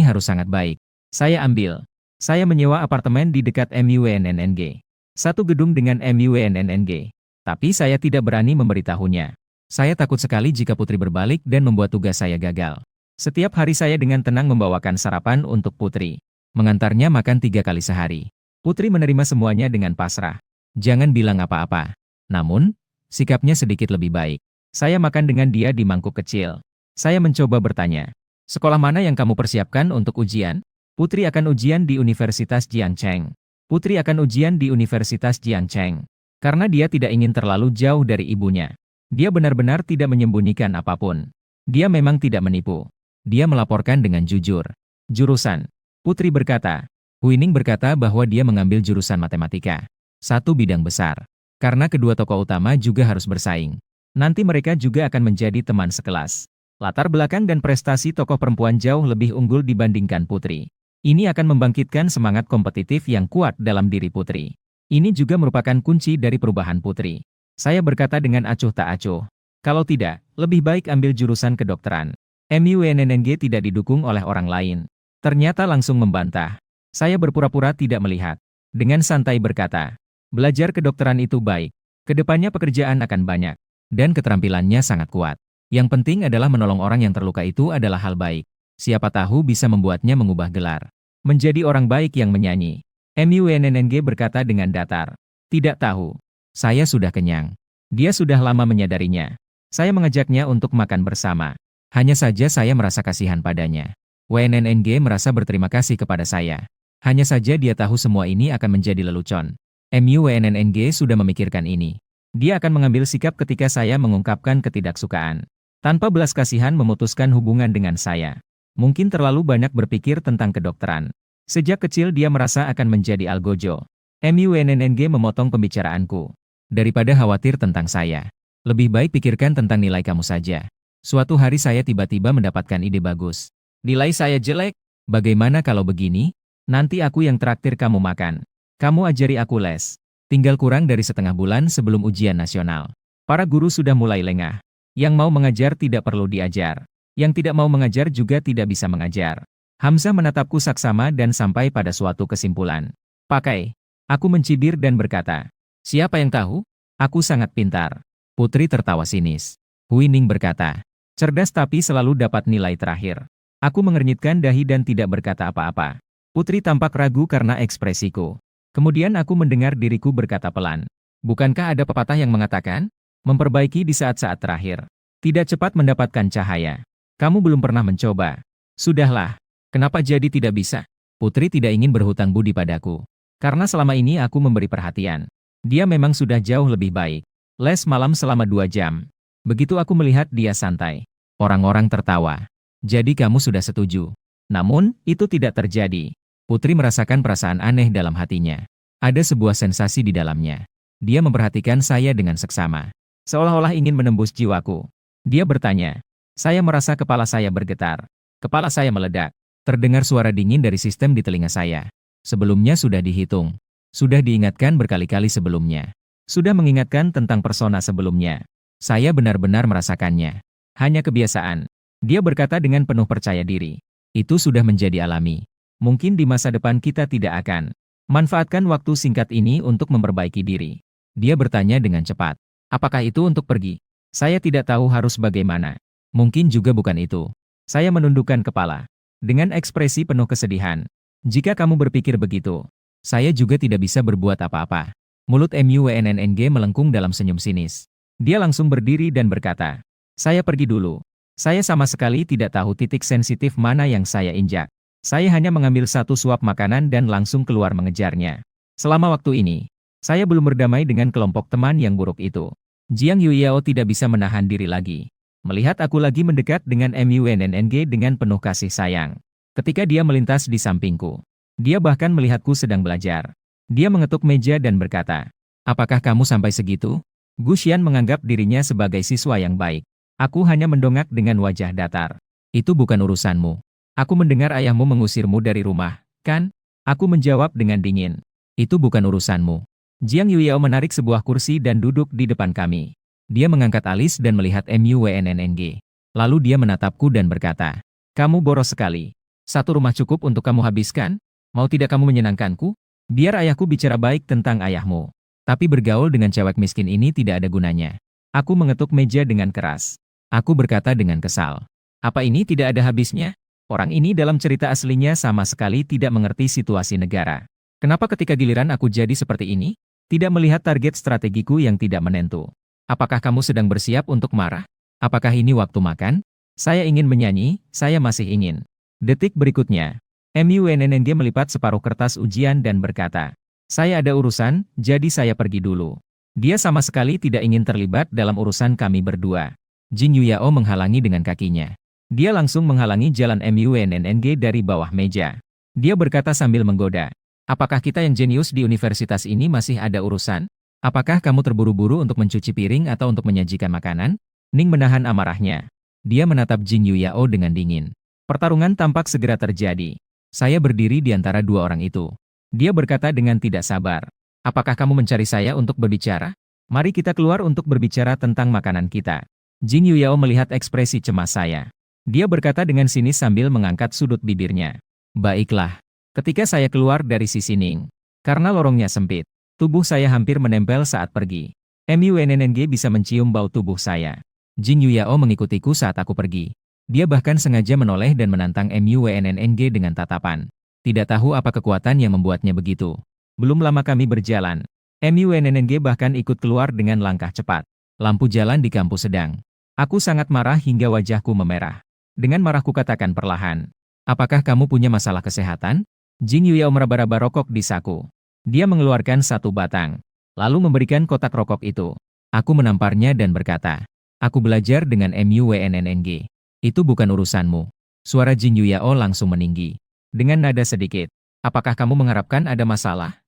harus sangat baik. Saya ambil. Saya menyewa apartemen di dekat MUNNG. Satu gedung dengan MUNNG. Tapi saya tidak berani memberitahunya. Saya takut sekali jika Putri berbalik dan membuat tugas saya gagal. Setiap hari saya dengan tenang membawakan sarapan untuk Putri. Mengantarnya makan 3 kali sehari. Putri menerima semuanya dengan pasrah. Jangan bilang apa-apa. Namun, sikapnya sedikit lebih baik. Saya makan dengan dia di mangkuk kecil. Saya mencoba bertanya. Sekolah mana yang kamu persiapkan untuk ujian? Putri akan ujian di Universitas Jiangcheng. Putri akan ujian di Universitas Jiangcheng. Karena dia tidak ingin terlalu jauh dari ibunya. Dia benar-benar tidak menyembunyikan apapun. Dia memang tidak menipu. Dia melaporkan dengan jujur. Jurusan. Putri berkata. Huining berkata bahwa dia mengambil jurusan matematika. Satu bidang besar. Karena kedua tokoh utama juga harus bersaing. Nanti mereka juga akan menjadi teman sekelas. Latar belakang dan prestasi tokoh perempuan jauh lebih unggul dibandingkan Putri. Ini akan membangkitkan semangat kompetitif yang kuat dalam diri Putri. Ini juga merupakan kunci dari perubahan Putri. Saya berkata dengan acuh tak acuh. Kalau tidak, lebih baik ambil jurusan kedokteran. MUNNG tidak didukung oleh orang lain. Ternyata langsung membantah. Saya berpura-pura tidak melihat. Dengan santai berkata, belajar kedokteran itu baik. Kedepannya pekerjaan akan banyak. Dan keterampilannya sangat kuat. Yang penting adalah menolong orang yang terluka itu adalah hal baik. Siapa tahu bisa membuatnya mengubah gelar. Menjadi orang baik yang menyanyi. MUNNG berkata dengan datar. Tidak tahu. Saya sudah kenyang. Dia sudah lama menyadarinya. Saya mengajaknya untuk makan bersama. Hanya saja saya merasa kasihan padanya. WNNG merasa berterima kasih kepada saya. Hanya saja dia tahu semua ini akan menjadi lelucon. MUNNG sudah memikirkan ini. Dia akan mengambil sikap ketika saya mengungkapkan ketidaksukaan. Tanpa belas kasihan memutuskan hubungan dengan saya. Mungkin terlalu banyak berpikir tentang kedokteran. Sejak kecil dia merasa akan menjadi algojo. MUNNG memotong pembicaraanku. Daripada khawatir tentang saya. Lebih baik pikirkan tentang nilai kamu saja. Suatu hari saya tiba-tiba mendapatkan ide bagus. Nilai saya jelek? Bagaimana kalau begini? Nanti aku yang traktir kamu makan. Kamu ajari aku les. Tinggal kurang dari setengah bulan sebelum ujian nasional. Para guru sudah mulai lengah. Yang mau mengajar tidak perlu diajar. Yang tidak mau mengajar juga tidak bisa mengajar. Hamzah menatapku saksama dan sampai pada suatu kesimpulan. Pakai. Aku mencibir dan berkata. Siapa yang tahu? Aku sangat pintar. Putri tertawa sinis. Huining berkata. Cerdas tapi selalu dapat nilai terakhir. Aku mengernyitkan dahi dan tidak berkata apa-apa. Putri tampak ragu karena ekspresiku. Kemudian aku mendengar diriku berkata pelan. Bukankah ada pepatah yang mengatakan? Memperbaiki di saat-saat terakhir. Tidak cepat mendapatkan cahaya. Kamu belum pernah mencoba. Sudahlah. Kenapa jadi tidak bisa? Putri tidak ingin berhutang budi padaku. Karena selama ini aku memberi perhatian. Dia memang sudah jauh lebih baik. Les malam selama 2 jam. Begitu aku melihat dia santai. Orang-orang tertawa. Jadi kamu sudah setuju. Namun, itu tidak terjadi. Putri merasakan perasaan aneh dalam hatinya. Ada sebuah sensasi di dalamnya. Dia memperhatikan saya dengan seksama. Seolah-olah ingin menembus jiwaku. Dia bertanya. Saya merasa kepala saya bergetar. Kepala saya meledak. Terdengar suara dingin dari sistem di telinga saya. Sebelumnya sudah dihitung. Sudah diingatkan berkali-kali sebelumnya. Sudah mengingatkan tentang persona sebelumnya. Saya benar-benar merasakannya. Hanya kebiasaan. Dia berkata dengan penuh percaya diri. Itu sudah menjadi alami. Mungkin di masa depan kita tidak akan. Manfaatkan waktu singkat ini untuk memperbaiki diri. Dia bertanya dengan cepat. Apakah itu untuk pergi? Saya tidak tahu harus bagaimana. Mungkin juga bukan itu. Saya menundukkan kepala. Dengan ekspresi penuh kesedihan. Jika kamu berpikir begitu, saya juga tidak bisa berbuat apa-apa. Mulut MUNNNG melengkung dalam senyum sinis. Dia langsung berdiri dan berkata, saya pergi dulu. Saya sama sekali tidak tahu titik sensitif mana yang saya injak. Saya hanya mengambil satu suap makanan dan langsung keluar mengejarnya. Selama waktu ini, saya belum berdamai dengan kelompok teman yang buruk itu. Jiang Yuiao tidak bisa menahan diri lagi. Melihat aku lagi mendekat dengan MUNNG dengan penuh kasih sayang. Ketika dia melintas di sampingku, dia bahkan melihatku sedang belajar. Dia mengetuk meja dan berkata, apakah kamu sampai segitu? Gu Xian menganggap dirinya sebagai siswa yang baik. Aku hanya mendongak dengan wajah datar. Itu bukan urusanmu. Aku mendengar ayahmu mengusirmu dari rumah, kan? Aku menjawab dengan dingin. Itu bukan urusanmu. Jiang Yuiao menarik sebuah kursi dan duduk di depan kami. Dia mengangkat alis dan melihat MUNNG. Lalu dia menatapku dan berkata, kamu boros sekali. Satu rumah cukup untuk kamu habiskan? Mau tidak kamu menyenangkanku? Biar ayahku bicara baik tentang ayahmu. Tapi bergaul dengan cewek miskin ini tidak ada gunanya. Aku mengetuk meja dengan keras. Aku berkata dengan kesal. Apa ini tidak ada habisnya? Orang ini dalam cerita aslinya sama sekali tidak mengerti situasi negara. Kenapa ketika giliran aku jadi seperti ini? Tidak melihat target strategiku yang tidak menentu. Apakah kamu sedang bersiap untuk marah? Apakah ini waktu makan? Saya ingin menyanyi, saya masih ingin. Detik berikutnya, MUNNG melipat separuh kertas ujian dan berkata, saya ada urusan, jadi saya pergi dulu. Dia sama sekali tidak ingin terlibat dalam urusan kami berdua. Jing Yuyao menghalangi dengan kakinya. Dia langsung menghalangi jalan MUNNG dari bawah meja. Dia berkata sambil menggoda, apakah kita yang jenius di universitas ini masih ada urusan? Apakah kamu terburu-buru untuk mencuci piring atau untuk menyajikan makanan? Ning menahan amarahnya. Dia menatap Jing Yuyao dengan dingin. Pertarungan tampak segera terjadi. Saya berdiri di antara dua orang itu. Dia berkata dengan tidak sabar. Apakah kamu mencari saya untuk berbicara? Mari kita keluar untuk berbicara tentang makanan kita. Jing Yuyao melihat ekspresi cemas saya. Dia berkata dengan sinis sambil mengangkat sudut bibirnya. Baiklah. Ketika saya keluar dari sisi Ning. Karena lorongnya sempit. Tubuh saya hampir menempel saat pergi. MUNNG bisa mencium bau tubuh saya. Jing Yuyao mengikutiku saat aku pergi. Dia bahkan sengaja menoleh dan menantang MUNNG dengan tatapan. Tidak tahu apa kekuatan yang membuatnya begitu. Belum lama kami berjalan. MUNNG bahkan ikut keluar dengan langkah cepat. Lampu jalan di kampus sedang. Aku sangat marah hingga wajahku memerah. Dengan marahku katakan perlahan. Apakah kamu punya masalah kesehatan? Jing Yuyao meraba-raba rokok di saku. Dia mengeluarkan satu batang. Lalu memberikan kotak rokok itu. Aku menamparnya dan berkata. Aku belajar dengan MUNNG. Itu bukan urusanmu. Suara Jing Yuyao langsung meninggi. Dengan nada sedikit. Apakah kamu mengharapkan ada masalah?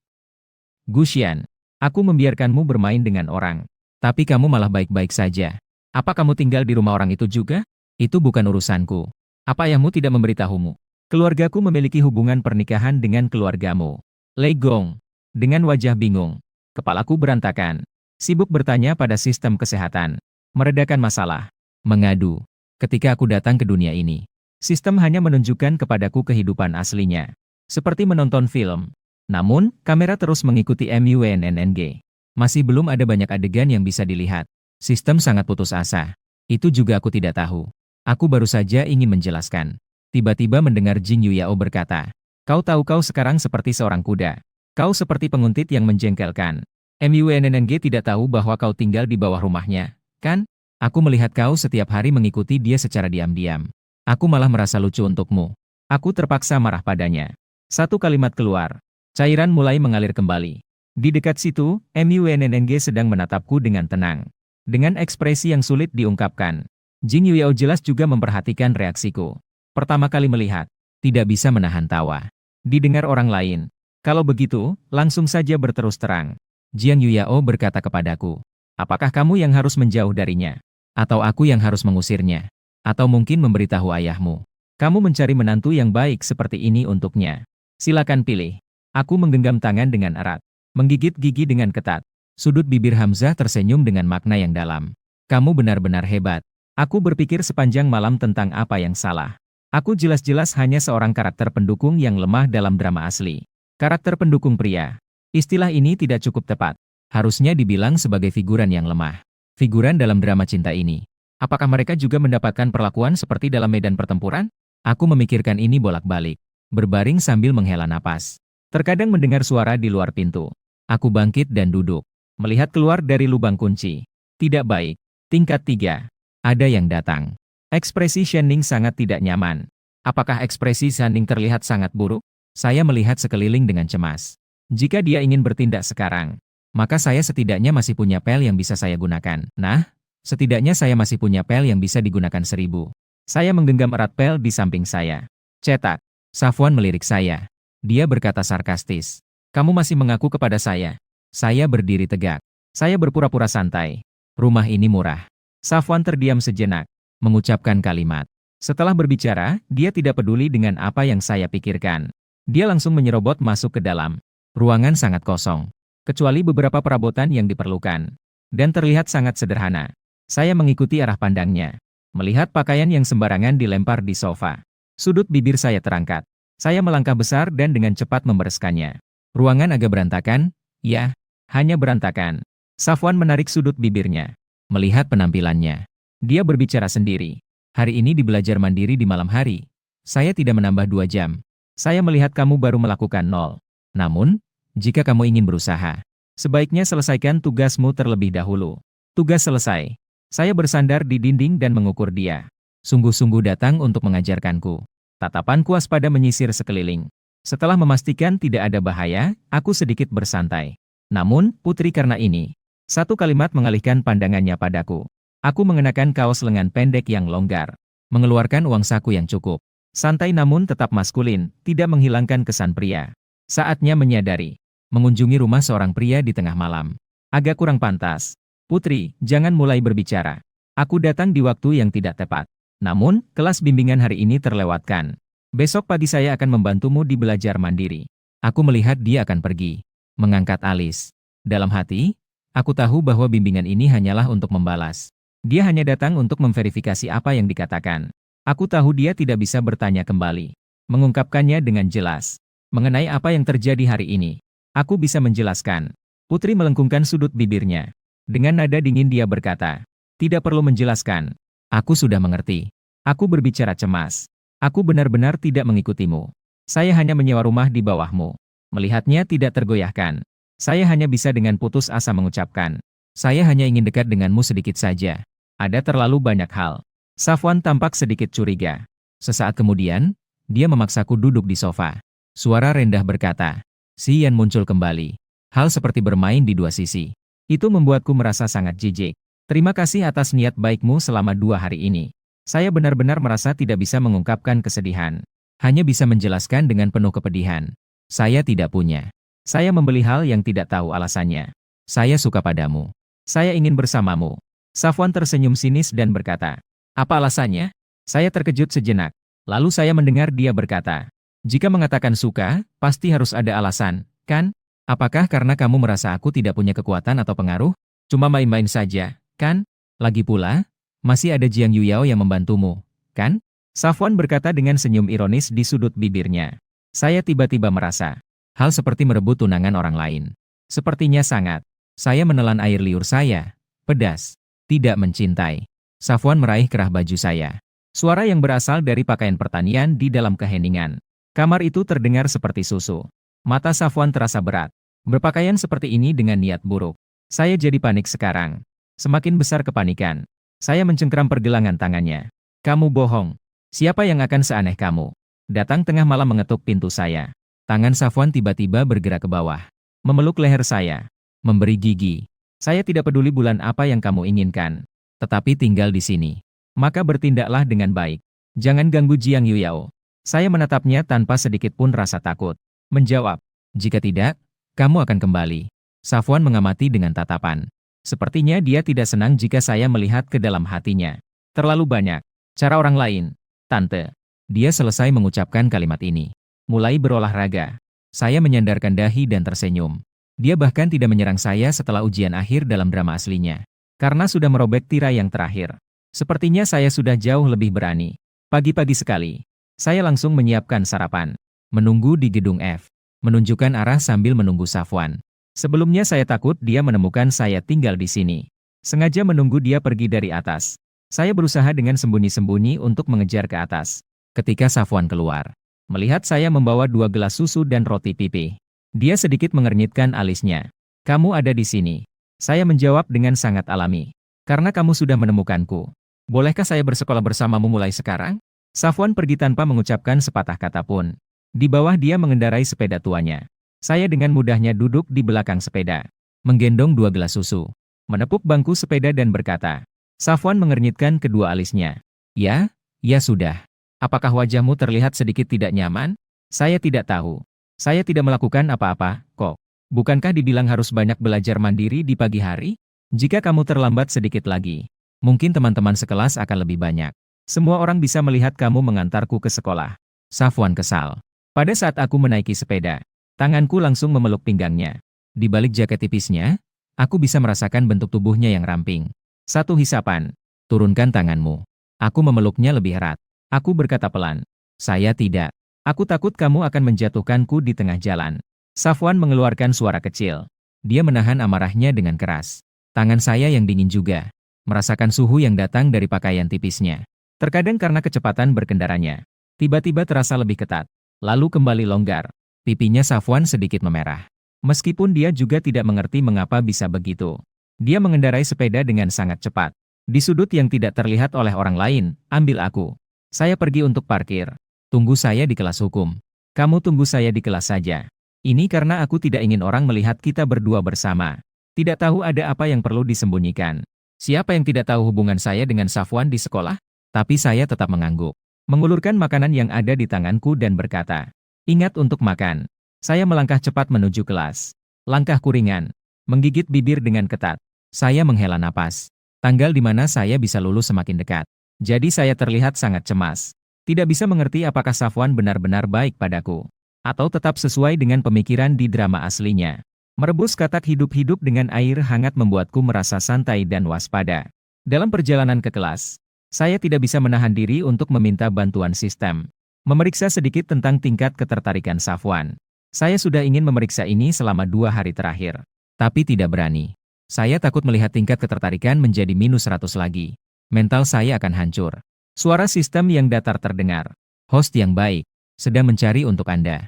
Gu Xian. Aku membiarkanmu bermain dengan orang. Tapi kamu malah baik-baik saja. Apa kamu tinggal di rumah orang itu juga? Itu bukan urusanku. Apa ayahmu tidak memberitahumu? Keluargaku memiliki hubungan pernikahan dengan keluargamu. Lei Gong. Dengan wajah bingung. Kepalaku berantakan. Sibuk bertanya pada sistem kesehatan. Meredakan masalah. Mengadu. Ketika aku datang ke dunia ini. Sistem hanya menunjukkan kepadaku kehidupan aslinya. Seperti menonton film. Namun, kamera terus mengikuti MUNNG. Masih belum ada banyak adegan yang bisa dilihat. Sistem sangat putus asa. Itu juga aku tidak tahu. Aku baru saja ingin menjelaskan. Tiba-tiba mendengar Jing Yuyao berkata. Kau tahu kau sekarang seperti seorang kuda. Kau seperti penguntit yang menjengkelkan. MUNNG tidak tahu bahwa kau tinggal di bawah rumahnya, kan? Aku melihat kau setiap hari mengikuti dia secara diam-diam. Aku malah merasa lucu untukmu. Aku terpaksa marah padanya. Satu kalimat keluar. Cairan mulai mengalir kembali. Di dekat situ, MUNNG sedang menatapku dengan tenang. Dengan ekspresi yang sulit diungkapkan. Jing Yuyao jelas juga memperhatikan reaksiku. Pertama kali melihat, tidak bisa menahan tawa. Didengar orang lain. Kalau begitu, langsung saja berterus terang. Jiang Yuyao berkata kepadaku, apakah kamu yang harus menjauh darinya? Atau aku yang harus mengusirnya? Atau mungkin memberitahu ayahmu? Kamu mencari menantu yang baik seperti ini untuknya. Silakan pilih. Aku menggenggam tangan dengan erat. Menggigit gigi dengan ketat. Sudut bibir Hamzah tersenyum dengan makna yang dalam. Kamu benar-benar hebat. Aku berpikir sepanjang malam tentang apa yang salah. Aku jelas-jelas hanya seorang karakter pendukung yang lemah dalam drama asli. Karakter pendukung pria. Istilah ini tidak cukup tepat. Harusnya dibilang sebagai figuran yang lemah. Figuran dalam drama cinta ini. Apakah mereka juga mendapatkan perlakuan seperti dalam medan pertempuran? Aku memikirkan ini bolak-balik. Berbaring sambil menghela napas. Terkadang mendengar suara di luar pintu. Aku bangkit dan duduk. Melihat keluar dari lubang kunci. Tidak baik. Tingkat 3. Ada yang datang. Ekspresi Shanning sangat tidak nyaman. Apakah ekspresi Shanning terlihat sangat buruk? Saya melihat sekeliling dengan cemas. Jika dia ingin bertindak sekarang, maka saya setidaknya masih punya pel yang bisa saya gunakan. Nah, setidaknya saya masih punya pel yang bisa digunakan 1000. Saya menggenggam erat pel di samping saya. Cetak. Safwan melirik saya. Dia berkata sarkastis. Kamu masih mengaku kepada saya. Saya berdiri tegak. Saya berpura-pura santai. Rumah ini murah. Safwan terdiam sejenak, mengucapkan kalimat. Setelah berbicara, dia tidak peduli dengan apa yang saya pikirkan. Dia langsung menyerobot masuk ke dalam. Ruangan sangat kosong. Kecuali beberapa perabotan yang diperlukan. Dan terlihat sangat sederhana. Saya mengikuti arah pandangnya. Melihat pakaian yang sembarangan dilempar di sofa. Sudut bibir saya terangkat. Saya melangkah besar dan dengan cepat membereskannya. Ruangan agak berantakan, ya, hanya berantakan. Safwan menarik sudut bibirnya. Melihat penampilannya. Dia berbicara sendiri. Hari ini di belajar mandiri di malam hari. Saya tidak menambah 2 jam. Saya melihat kamu baru melakukan 0. Namun, jika kamu ingin berusaha, sebaiknya selesaikan tugasmu terlebih dahulu. Tugas selesai. Saya bersandar di dinding dan mengukur dia. Sungguh-sungguh datang untuk mengajarkanku. Tatapanku waspada menyisir sekeliling. Setelah memastikan tidak ada bahaya, aku sedikit bersantai. Namun, Putri karena ini. Satu kalimat mengalihkan pandangannya padaku. Aku mengenakan kaos lengan pendek yang longgar. Mengeluarkan uang saku yang cukup. Santai namun tetap maskulin, tidak menghilangkan kesan pria. Saatnya menyadari. Mengunjungi rumah seorang pria di tengah malam. Agak kurang pantas. Putri, jangan mulai berbicara. Aku datang di waktu yang tidak tepat. Namun, kelas bimbingan hari ini terlewatkan. Besok pagi saya akan membantumu di belajar mandiri. Aku melihat dia akan pergi. Mengangkat alis. Dalam hati, aku tahu bahwa bimbingan ini hanyalah untuk membalas. Dia hanya datang untuk memverifikasi apa yang dikatakan. Aku tahu dia tidak bisa bertanya kembali. Mengungkapkannya dengan jelas. Mengenai apa yang terjadi hari ini. Aku bisa menjelaskan. Putri melengkungkan sudut bibirnya. Dengan nada dingin dia berkata, tidak perlu menjelaskan. Aku sudah mengerti. Aku berbicara cemas. Aku benar-benar tidak mengikutimu. Saya hanya menyewa rumah di bawahmu. Melihatnya tidak tergoyahkan. Saya hanya bisa dengan putus asa mengucapkan. Saya hanya ingin dekat denganmu sedikit saja. Ada terlalu banyak hal. Safwan tampak sedikit curiga. Sesaat kemudian, dia memaksaku duduk di sofa. Suara rendah berkata, Si Yan muncul kembali. Hal seperti bermain di dua sisi. Itu membuatku merasa sangat jijik. Terima kasih atas niat baikmu selama 2 hari ini. Saya benar-benar merasa tidak bisa mengungkapkan kesedihan. Hanya bisa menjelaskan dengan penuh kepedihan. Saya tidak punya. Saya membeli hal yang tidak tahu alasannya. Saya suka padamu. Saya ingin bersamamu. Safwan tersenyum sinis dan berkata, apa alasannya? Saya terkejut sejenak. Lalu saya mendengar dia berkata, jika mengatakan suka, pasti harus ada alasan, kan? Apakah karena kamu merasa aku tidak punya kekuatan atau pengaruh? Cuma main-main saja, kan? Lagi pula, masih ada Jiang Yuyao yang membantumu, kan? Safwan berkata dengan senyum ironis di sudut bibirnya. Saya tiba-tiba merasa, hal seperti merebut tunangan orang lain. Sepertinya sangat. Saya menelan air liur saya. Pedas. Tidak mencintai. Safwan meraih kerah baju saya. Suara yang berasal dari pakaian pertanian di dalam keheningan. Kamar itu terdengar seperti susu. Mata Safwan terasa berat. Berpakaian seperti ini dengan niat buruk. Saya jadi panik sekarang. Semakin besar kepanikan. Saya mencengkeram pergelangan tangannya. Kamu bohong. Siapa yang akan seaneh kamu? Datang tengah malam mengetuk pintu saya. Tangan Safwan tiba-tiba bergerak ke bawah. Memeluk leher saya. Memberi gigi. Saya tidak peduli bulan apa yang kamu inginkan. Tetapi tinggal di sini. Maka bertindaklah dengan baik. Jangan ganggu Jiang Yuyao. Saya menatapnya tanpa sedikit pun rasa takut. Menjawab, jika tidak, kamu akan kembali. Safwan mengamati dengan tatapan. Sepertinya dia tidak senang jika saya melihat ke dalam hatinya. Terlalu banyak. Cara orang lain. Tante. Dia selesai mengucapkan kalimat ini. Mulai berolahraga. Saya menyandarkan dahi dan tersenyum. Dia bahkan tidak menyerang saya setelah ujian akhir dalam drama aslinya. Karena sudah merobek tirai yang terakhir. Sepertinya saya sudah jauh lebih berani. Pagi-pagi sekali. Saya langsung menyiapkan sarapan. Menunggu di gedung F. Menunjukkan arah sambil menunggu Safwan. Sebelumnya saya takut dia menemukan saya tinggal di sini. Sengaja menunggu dia pergi dari atas. Saya berusaha dengan sembunyi-sembunyi untuk mengejar ke atas. Ketika Safwan keluar, melihat saya membawa 2 gelas susu dan roti pipi. Dia sedikit mengernyitkan alisnya. Kamu ada di sini. Saya menjawab dengan sangat alami. Karena kamu sudah menemukanku. Bolehkah saya bersekolah bersamamu mulai sekarang? Safwan pergi tanpa mengucapkan sepatah kata pun. Di bawah dia mengendarai sepeda tuanya. Saya dengan mudahnya duduk di belakang sepeda, menggendong 2 gelas susu, menepuk bangku sepeda dan berkata. Safwan mengernyitkan kedua alisnya. Ya, ya sudah. Apakah wajahmu terlihat sedikit tidak nyaman? Saya tidak tahu. Saya tidak melakukan apa-apa, kok. Bukankah dibilang harus banyak belajar mandiri di pagi hari? Jika kamu terlambat sedikit lagi, mungkin teman-teman sekelas akan lebih banyak. Semua orang bisa melihat kamu mengantarku ke sekolah. Safwan kesal. Pada saat aku menaiki sepeda, tanganku langsung memeluk pinggangnya. Di balik jaket tipisnya, aku bisa merasakan bentuk tubuhnya yang ramping. Satu hisapan. Turunkan tanganmu. Aku memeluknya lebih erat. Aku berkata pelan. Saya tidak. Aku takut kamu akan menjatuhkanku di tengah jalan. Safwan mengeluarkan suara kecil. Dia menahan amarahnya dengan keras. Tangan saya yang dingin juga. Merasakan suhu yang datang dari pakaian tipisnya. Terkadang karena kecepatan berkendaranya. Tiba-tiba terasa lebih ketat. Lalu kembali longgar. Pipinya Safwan sedikit memerah. Meskipun dia juga tidak mengerti mengapa bisa begitu. Dia mengendarai sepeda dengan sangat cepat. Di sudut yang tidak terlihat oleh orang lain, ambil aku. Saya pergi untuk parkir. Tunggu saya di kelas hukum. Kamu tunggu saya di kelas saja. Ini karena aku tidak ingin orang melihat kita berdua bersama. Tidak tahu ada apa yang perlu disembunyikan. Siapa yang tidak tahu hubungan saya dengan Safwan di sekolah? Tapi saya tetap mengangguk. Mengulurkan makanan yang ada di tanganku dan berkata, ingat untuk makan. Saya melangkah cepat menuju kelas. Langkahku ringan. Menggigit bibir dengan ketat. Saya menghela napas. Tanggal di mana saya bisa lulus semakin dekat. Jadi saya terlihat sangat cemas. Tidak bisa mengerti apakah Safwan benar-benar baik padaku. Atau tetap sesuai dengan pemikiran di drama aslinya. Merebus katak hidup-hidup dengan air hangat membuatku merasa santai dan waspada. Dalam perjalanan ke kelas, saya tidak bisa menahan diri untuk meminta bantuan sistem. Memeriksa sedikit tentang tingkat ketertarikan Safwan. Saya sudah ingin memeriksa ini selama 2 hari terakhir. Tapi tidak berani. Saya takut melihat tingkat ketertarikan menjadi -100 lagi. Mental saya akan hancur. Suara sistem yang datar terdengar. Host yang baik, sedang mencari untuk Anda.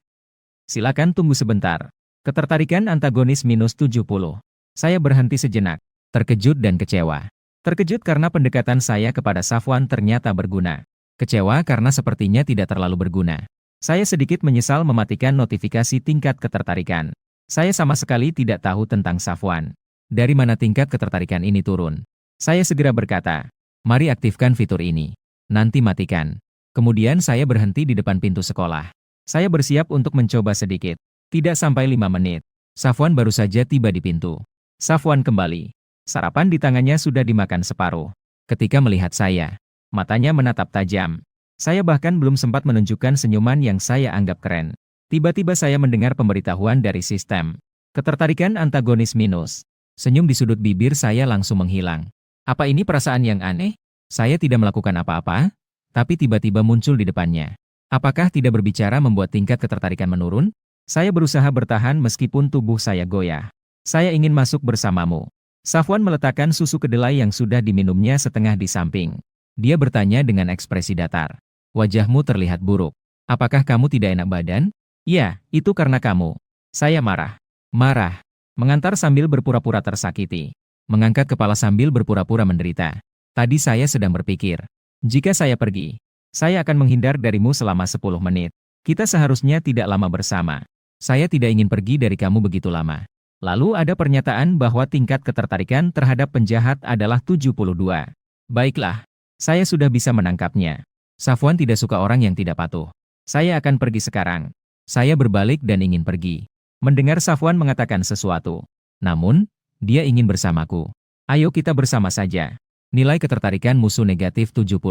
Silakan tunggu sebentar. Ketertarikan antagonis -70. Saya berhenti sejenak, terkejut dan kecewa. Terkejut karena pendekatan saya kepada Safwan ternyata berguna. Kecewa karena sepertinya tidak terlalu berguna. Saya sedikit menyesal mematikan notifikasi tingkat ketertarikan. Saya sama sekali tidak tahu tentang Safwan. Dari mana tingkat ketertarikan ini turun? Saya segera berkata, mari aktifkan fitur ini. Nanti matikan. Kemudian saya berhenti di depan pintu sekolah. Saya bersiap untuk mencoba sedikit. Tidak sampai 5 menit. Safwan baru saja tiba di pintu. Safwan kembali. Sarapan di tangannya sudah dimakan separuh. Ketika melihat saya, matanya menatap tajam. Saya bahkan belum sempat menunjukkan senyuman yang saya anggap keren. Tiba-tiba saya mendengar pemberitahuan dari sistem. Ketertarikan antagonis minus. Senyum di sudut bibir saya langsung menghilang. Apa ini perasaan yang aneh? Saya tidak melakukan apa-apa, tapi tiba-tiba muncul di depannya. Apakah tidak berbicara membuat tingkat ketertarikan menurun? Saya berusaha bertahan meskipun tubuh saya goyah. Saya ingin masuk bersamamu. Safwan meletakkan susu kedelai yang sudah diminumnya setengah di samping. Dia bertanya dengan ekspresi datar. Wajahmu terlihat buruk. Apakah kamu tidak enak badan? Ya, itu karena kamu. Saya marah. Marah. Mengantar sambil berpura-pura tersakiti. Mengangkat kepala sambil berpura-pura menderita. Tadi saya sedang berpikir. Jika saya pergi, Saya akan menghindar darimu selama 10 menit. Kita seharusnya tidak lama bersama. Saya tidak ingin pergi dari kamu begitu lama. Lalu ada pernyataan bahwa tingkat ketertarikan terhadap penjahat adalah 72. Baiklah, saya sudah bisa menangkapnya. Safwan tidak suka orang yang tidak patuh. Saya akan pergi sekarang. Saya berbalik dan ingin pergi. Mendengar Safwan mengatakan sesuatu. Namun, dia ingin bersamaku. Ayo kita bersama saja. Nilai ketertarikan musuh negatif 70.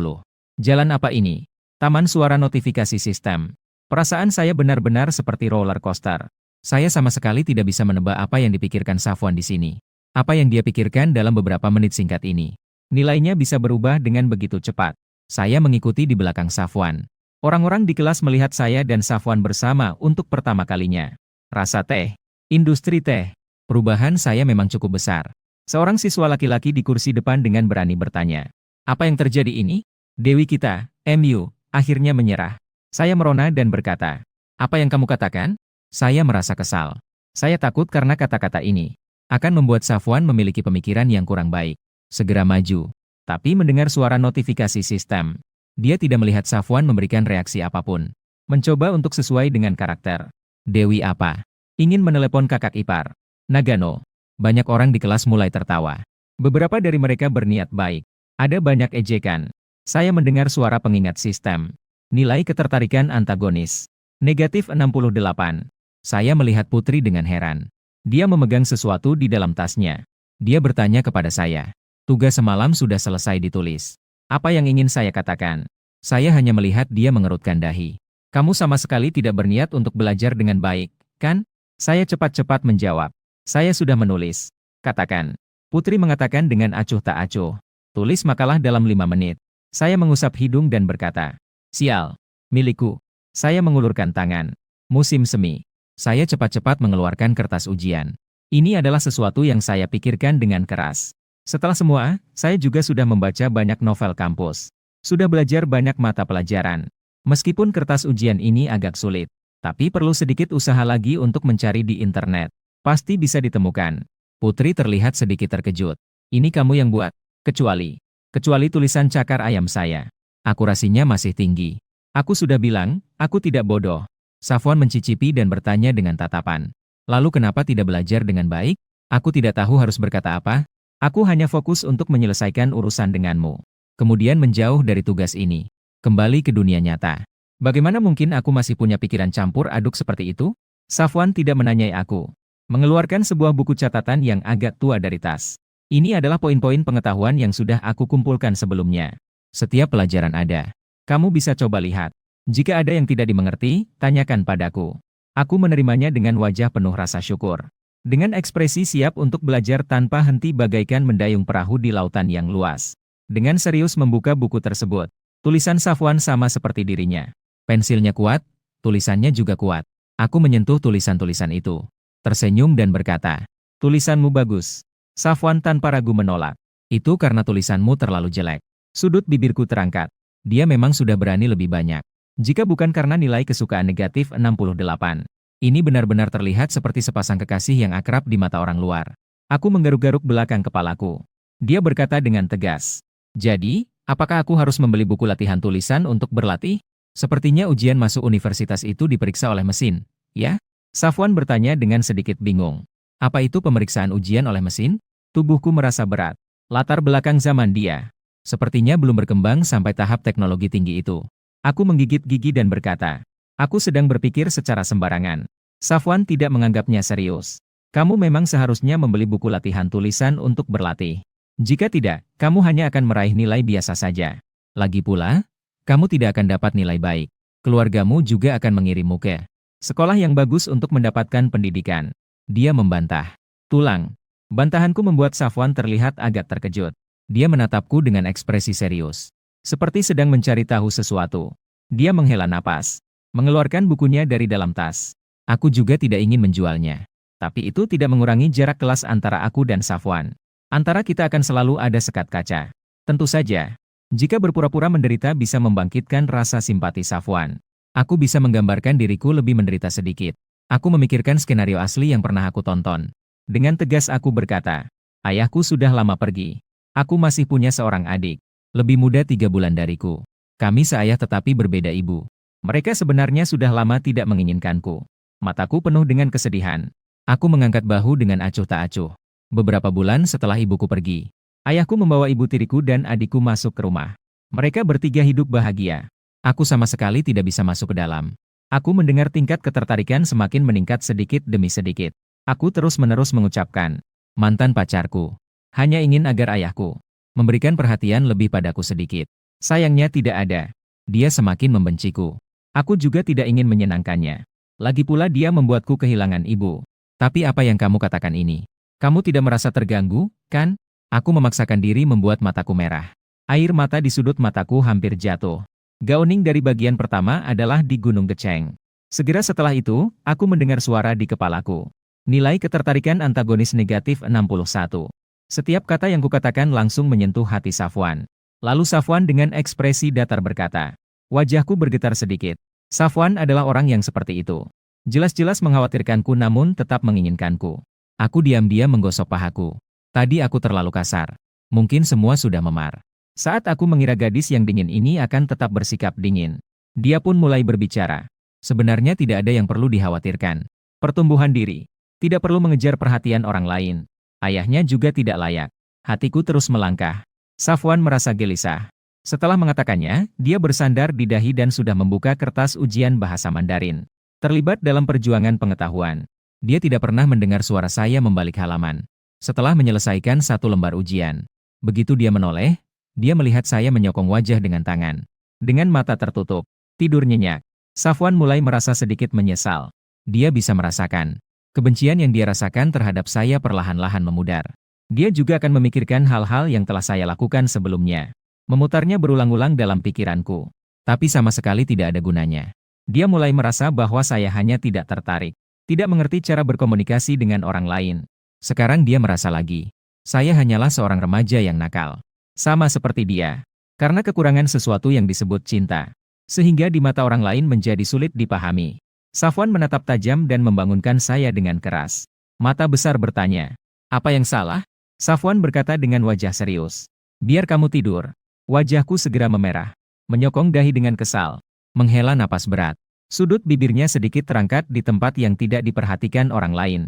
Jalan apa ini? Taman suara notifikasi sistem. Perasaan saya benar-benar seperti roller coaster. Saya sama sekali tidak bisa menebak apa yang dipikirkan Safwan di sini. Apa yang dia pikirkan dalam beberapa menit singkat ini. Nilainya bisa berubah dengan begitu cepat. Saya mengikuti di belakang Safwan. Orang-orang di kelas melihat saya dan Safwan bersama untuk pertama kalinya. Rasa teh. Industri teh. Perubahan saya memang cukup besar. Seorang siswa laki-laki di kursi depan dengan berani bertanya. Apa yang terjadi ini? Dewi kita, MU, akhirnya menyerah. Saya merona dan berkata. Apa yang kamu katakan? Saya merasa kesal. Saya takut karena kata-kata ini akan membuat Safwan memiliki pemikiran yang kurang baik. Segera maju. Tapi mendengar suara notifikasi sistem. Dia tidak melihat Safwan memberikan reaksi apapun. Mencoba untuk sesuai dengan karakter. Dewi apa? Ingin menelepon kakak ipar. Nagano. Banyak orang di kelas mulai tertawa. Beberapa dari mereka berniat baik. Ada banyak ejekan. Saya mendengar suara pengingat sistem. Nilai ketertarikan antagonis. Negatif 68. Saya melihat Putri dengan heran. Dia memegang sesuatu di dalam tasnya. Dia bertanya kepada saya. Tugas semalam sudah selesai ditulis. Apa yang ingin saya katakan? Saya hanya melihat dia mengerutkan dahi. Kamu sama sekali tidak berniat untuk belajar dengan baik, kan? Saya cepat-cepat menjawab. Saya sudah menulis. Katakan. Putri mengatakan dengan acuh tak acuh. Tulis makalah dalam 5 menit. Saya mengusap hidung dan berkata. Sial. Milikku. Saya mengulurkan tangan. Musim semi. Saya cepat-cepat mengeluarkan kertas ujian. Ini adalah sesuatu yang saya pikirkan dengan keras. Setelah semua, saya juga sudah membaca banyak novel kampus. Sudah belajar banyak mata pelajaran. Meskipun kertas ujian ini agak sulit, tapi perlu sedikit usaha lagi untuk mencari di internet. Pasti bisa ditemukan. Putri terlihat sedikit terkejut. Ini kamu yang buat? Kecuali tulisan cakar ayam saya. Akurasinya masih tinggi. Aku sudah bilang, aku tidak bodoh. Safwan mencicipi dan bertanya dengan tatapan. Lalu kenapa tidak belajar dengan baik? Aku tidak tahu harus berkata apa. Aku hanya fokus untuk menyelesaikan urusan denganmu. Kemudian menjauh dari tugas ini. Kembali ke dunia nyata. Bagaimana mungkin aku masih punya pikiran campur aduk seperti itu? Safwan tidak menanyai aku. Mengeluarkan sebuah buku catatan yang agak tua dari tas. Ini adalah poin-poin pengetahuan yang sudah aku kumpulkan sebelumnya. Setiap pelajaran ada. Kamu bisa coba lihat. Jika ada yang tidak dimengerti, tanyakan padaku. Aku menerimanya dengan wajah penuh rasa syukur. Dengan ekspresi siap untuk belajar tanpa henti bagaikan mendayung perahu di lautan yang luas. Dengan serius membuka buku tersebut. Tulisan Safwan sama seperti dirinya. Pensilnya kuat, tulisannya juga kuat. Aku menyentuh tulisan-tulisan itu. Tersenyum dan berkata, tulisanmu bagus. Safwan tanpa ragu menolak. Itu karena tulisanmu terlalu jelek. Sudut bibirku terangkat. Dia memang sudah berani lebih banyak. Jika bukan karena nilai kesukaan negatif 68. Ini benar-benar terlihat seperti sepasang kekasih yang akrab di mata orang luar. Aku menggaruk-garuk belakang kepalaku. Dia berkata dengan tegas. Jadi, apakah aku harus membeli buku latihan tulisan untuk berlatih? Sepertinya ujian masuk universitas itu diperiksa oleh mesin, ya? Safwan bertanya dengan sedikit bingung. Apa itu pemeriksaan ujian oleh mesin? Tubuhku merasa berat. Latar belakang zaman dia. Sepertinya belum berkembang sampai tahap teknologi tinggi itu. Aku menggigit gigi dan berkata. Aku sedang berpikir secara sembarangan. Safwan tidak menganggapnya serius. Kamu memang seharusnya membeli buku latihan tulisan untuk berlatih. Jika tidak, kamu hanya akan meraih nilai biasa saja. Lagi pula, kamu tidak akan dapat nilai baik. Keluargamu juga akan mengirimmu ke sekolah yang bagus untuk mendapatkan pendidikan. Dia membantah. Tulang. Bantahanku membuat Safwan terlihat agak terkejut. Dia menatapku dengan ekspresi serius. Seperti sedang mencari tahu sesuatu. Dia menghela napas. Mengeluarkan bukunya dari dalam tas. Aku juga tidak ingin menjualnya. Tapi itu tidak mengurangi jarak kelas antara aku dan Safwan. Antara kita akan selalu ada sekat kaca. Tentu saja. Jika berpura-pura menderita bisa membangkitkan rasa simpati Safwan. Aku bisa menggambarkan diriku lebih menderita sedikit. Aku memikirkan skenario asli yang pernah aku tonton. Dengan tegas aku berkata, ayahku sudah lama pergi. Aku masih punya seorang adik. Lebih muda 3 bulan dariku. Kami seayah tetapi berbeda ibu. Mereka sebenarnya sudah lama tidak menginginkanku. Mataku penuh dengan kesedihan. Aku mengangkat bahu dengan acuh tak acuh. Beberapa bulan setelah ibuku pergi, ayahku membawa ibu tiriku dan adikku masuk ke rumah. Mereka bertiga hidup bahagia. Aku sama sekali tidak bisa masuk ke dalam. Aku mendengar tingkat ketertarikan semakin meningkat sedikit demi sedikit. Aku terus-menerus mengucapkan, mantan pacarku. Hanya ingin agar ayahku memberikan perhatian lebih padaku sedikit. Sayangnya tidak ada. Dia semakin membenciku. Aku juga tidak ingin menyenangkannya. Lagi pula dia membuatku kehilangan ibu. Tapi apa yang kamu katakan ini? Kamu tidak merasa terganggu, kan? Aku memaksakan diri membuat mataku merah. Air mata di sudut mataku hampir jatuh. Gauning dari bagian pertama adalah di Gunung Geceng. Segera setelah itu, aku mendengar suara di kepalaku. Nilai ketertarikan antagonis negatif 61. Setiap kata yang kukatakan langsung menyentuh hati Safwan. Lalu Safwan dengan ekspresi datar berkata, wajahku bergetar sedikit. Safwan adalah orang yang seperti itu. Jelas-jelas mengkhawatirkanku namun tetap menginginkanku. Aku diam-diam menggosok pahaku. Tadi aku terlalu kasar. Mungkin semua sudah memar. Saat aku mengira gadis yang dingin ini akan tetap bersikap dingin. Dia pun mulai berbicara. Sebenarnya tidak ada yang perlu dikhawatirkan. Pertumbuhan diri. Tidak perlu mengejar perhatian orang lain. Ayahnya juga tidak layak. Hatiku terus melangkah. Safwan merasa gelisah. Setelah mengatakannya, dia bersandar di dahi dan sudah membuka kertas ujian bahasa Mandarin. Terlibat dalam perjuangan pengetahuan. Dia tidak pernah mendengar suara saya membalik halaman. Setelah menyelesaikan satu lembar ujian. Begitu dia menoleh, dia melihat saya menyokong wajah dengan tangan. Dengan mata tertutup, tidur nyenyak. Safwan mulai merasa sedikit menyesal. Dia bisa merasakan. Kebencian yang dia rasakan terhadap saya perlahan-lahan memudar. Dia juga akan memikirkan hal-hal yang telah saya lakukan sebelumnya. Memutarnya berulang-ulang dalam pikiranku. Tapi sama sekali tidak ada gunanya. Dia mulai merasa bahwa saya hanya tidak tertarik. Tidak mengerti cara berkomunikasi dengan orang lain. Sekarang dia merasa lagi. Saya hanyalah seorang remaja yang nakal. Sama seperti dia. Karena kekurangan sesuatu yang disebut cinta. Sehingga di mata orang lain menjadi sulit dipahami. Safwan menatap tajam dan membangunkan saya dengan keras. Mata besar bertanya, apa yang salah? Safwan berkata dengan wajah serius. Biar kamu tidur. Wajahku segera memerah. Menyokong dahi dengan kesal. Menghela napas berat. Sudut bibirnya sedikit terangkat di tempat yang tidak diperhatikan orang lain.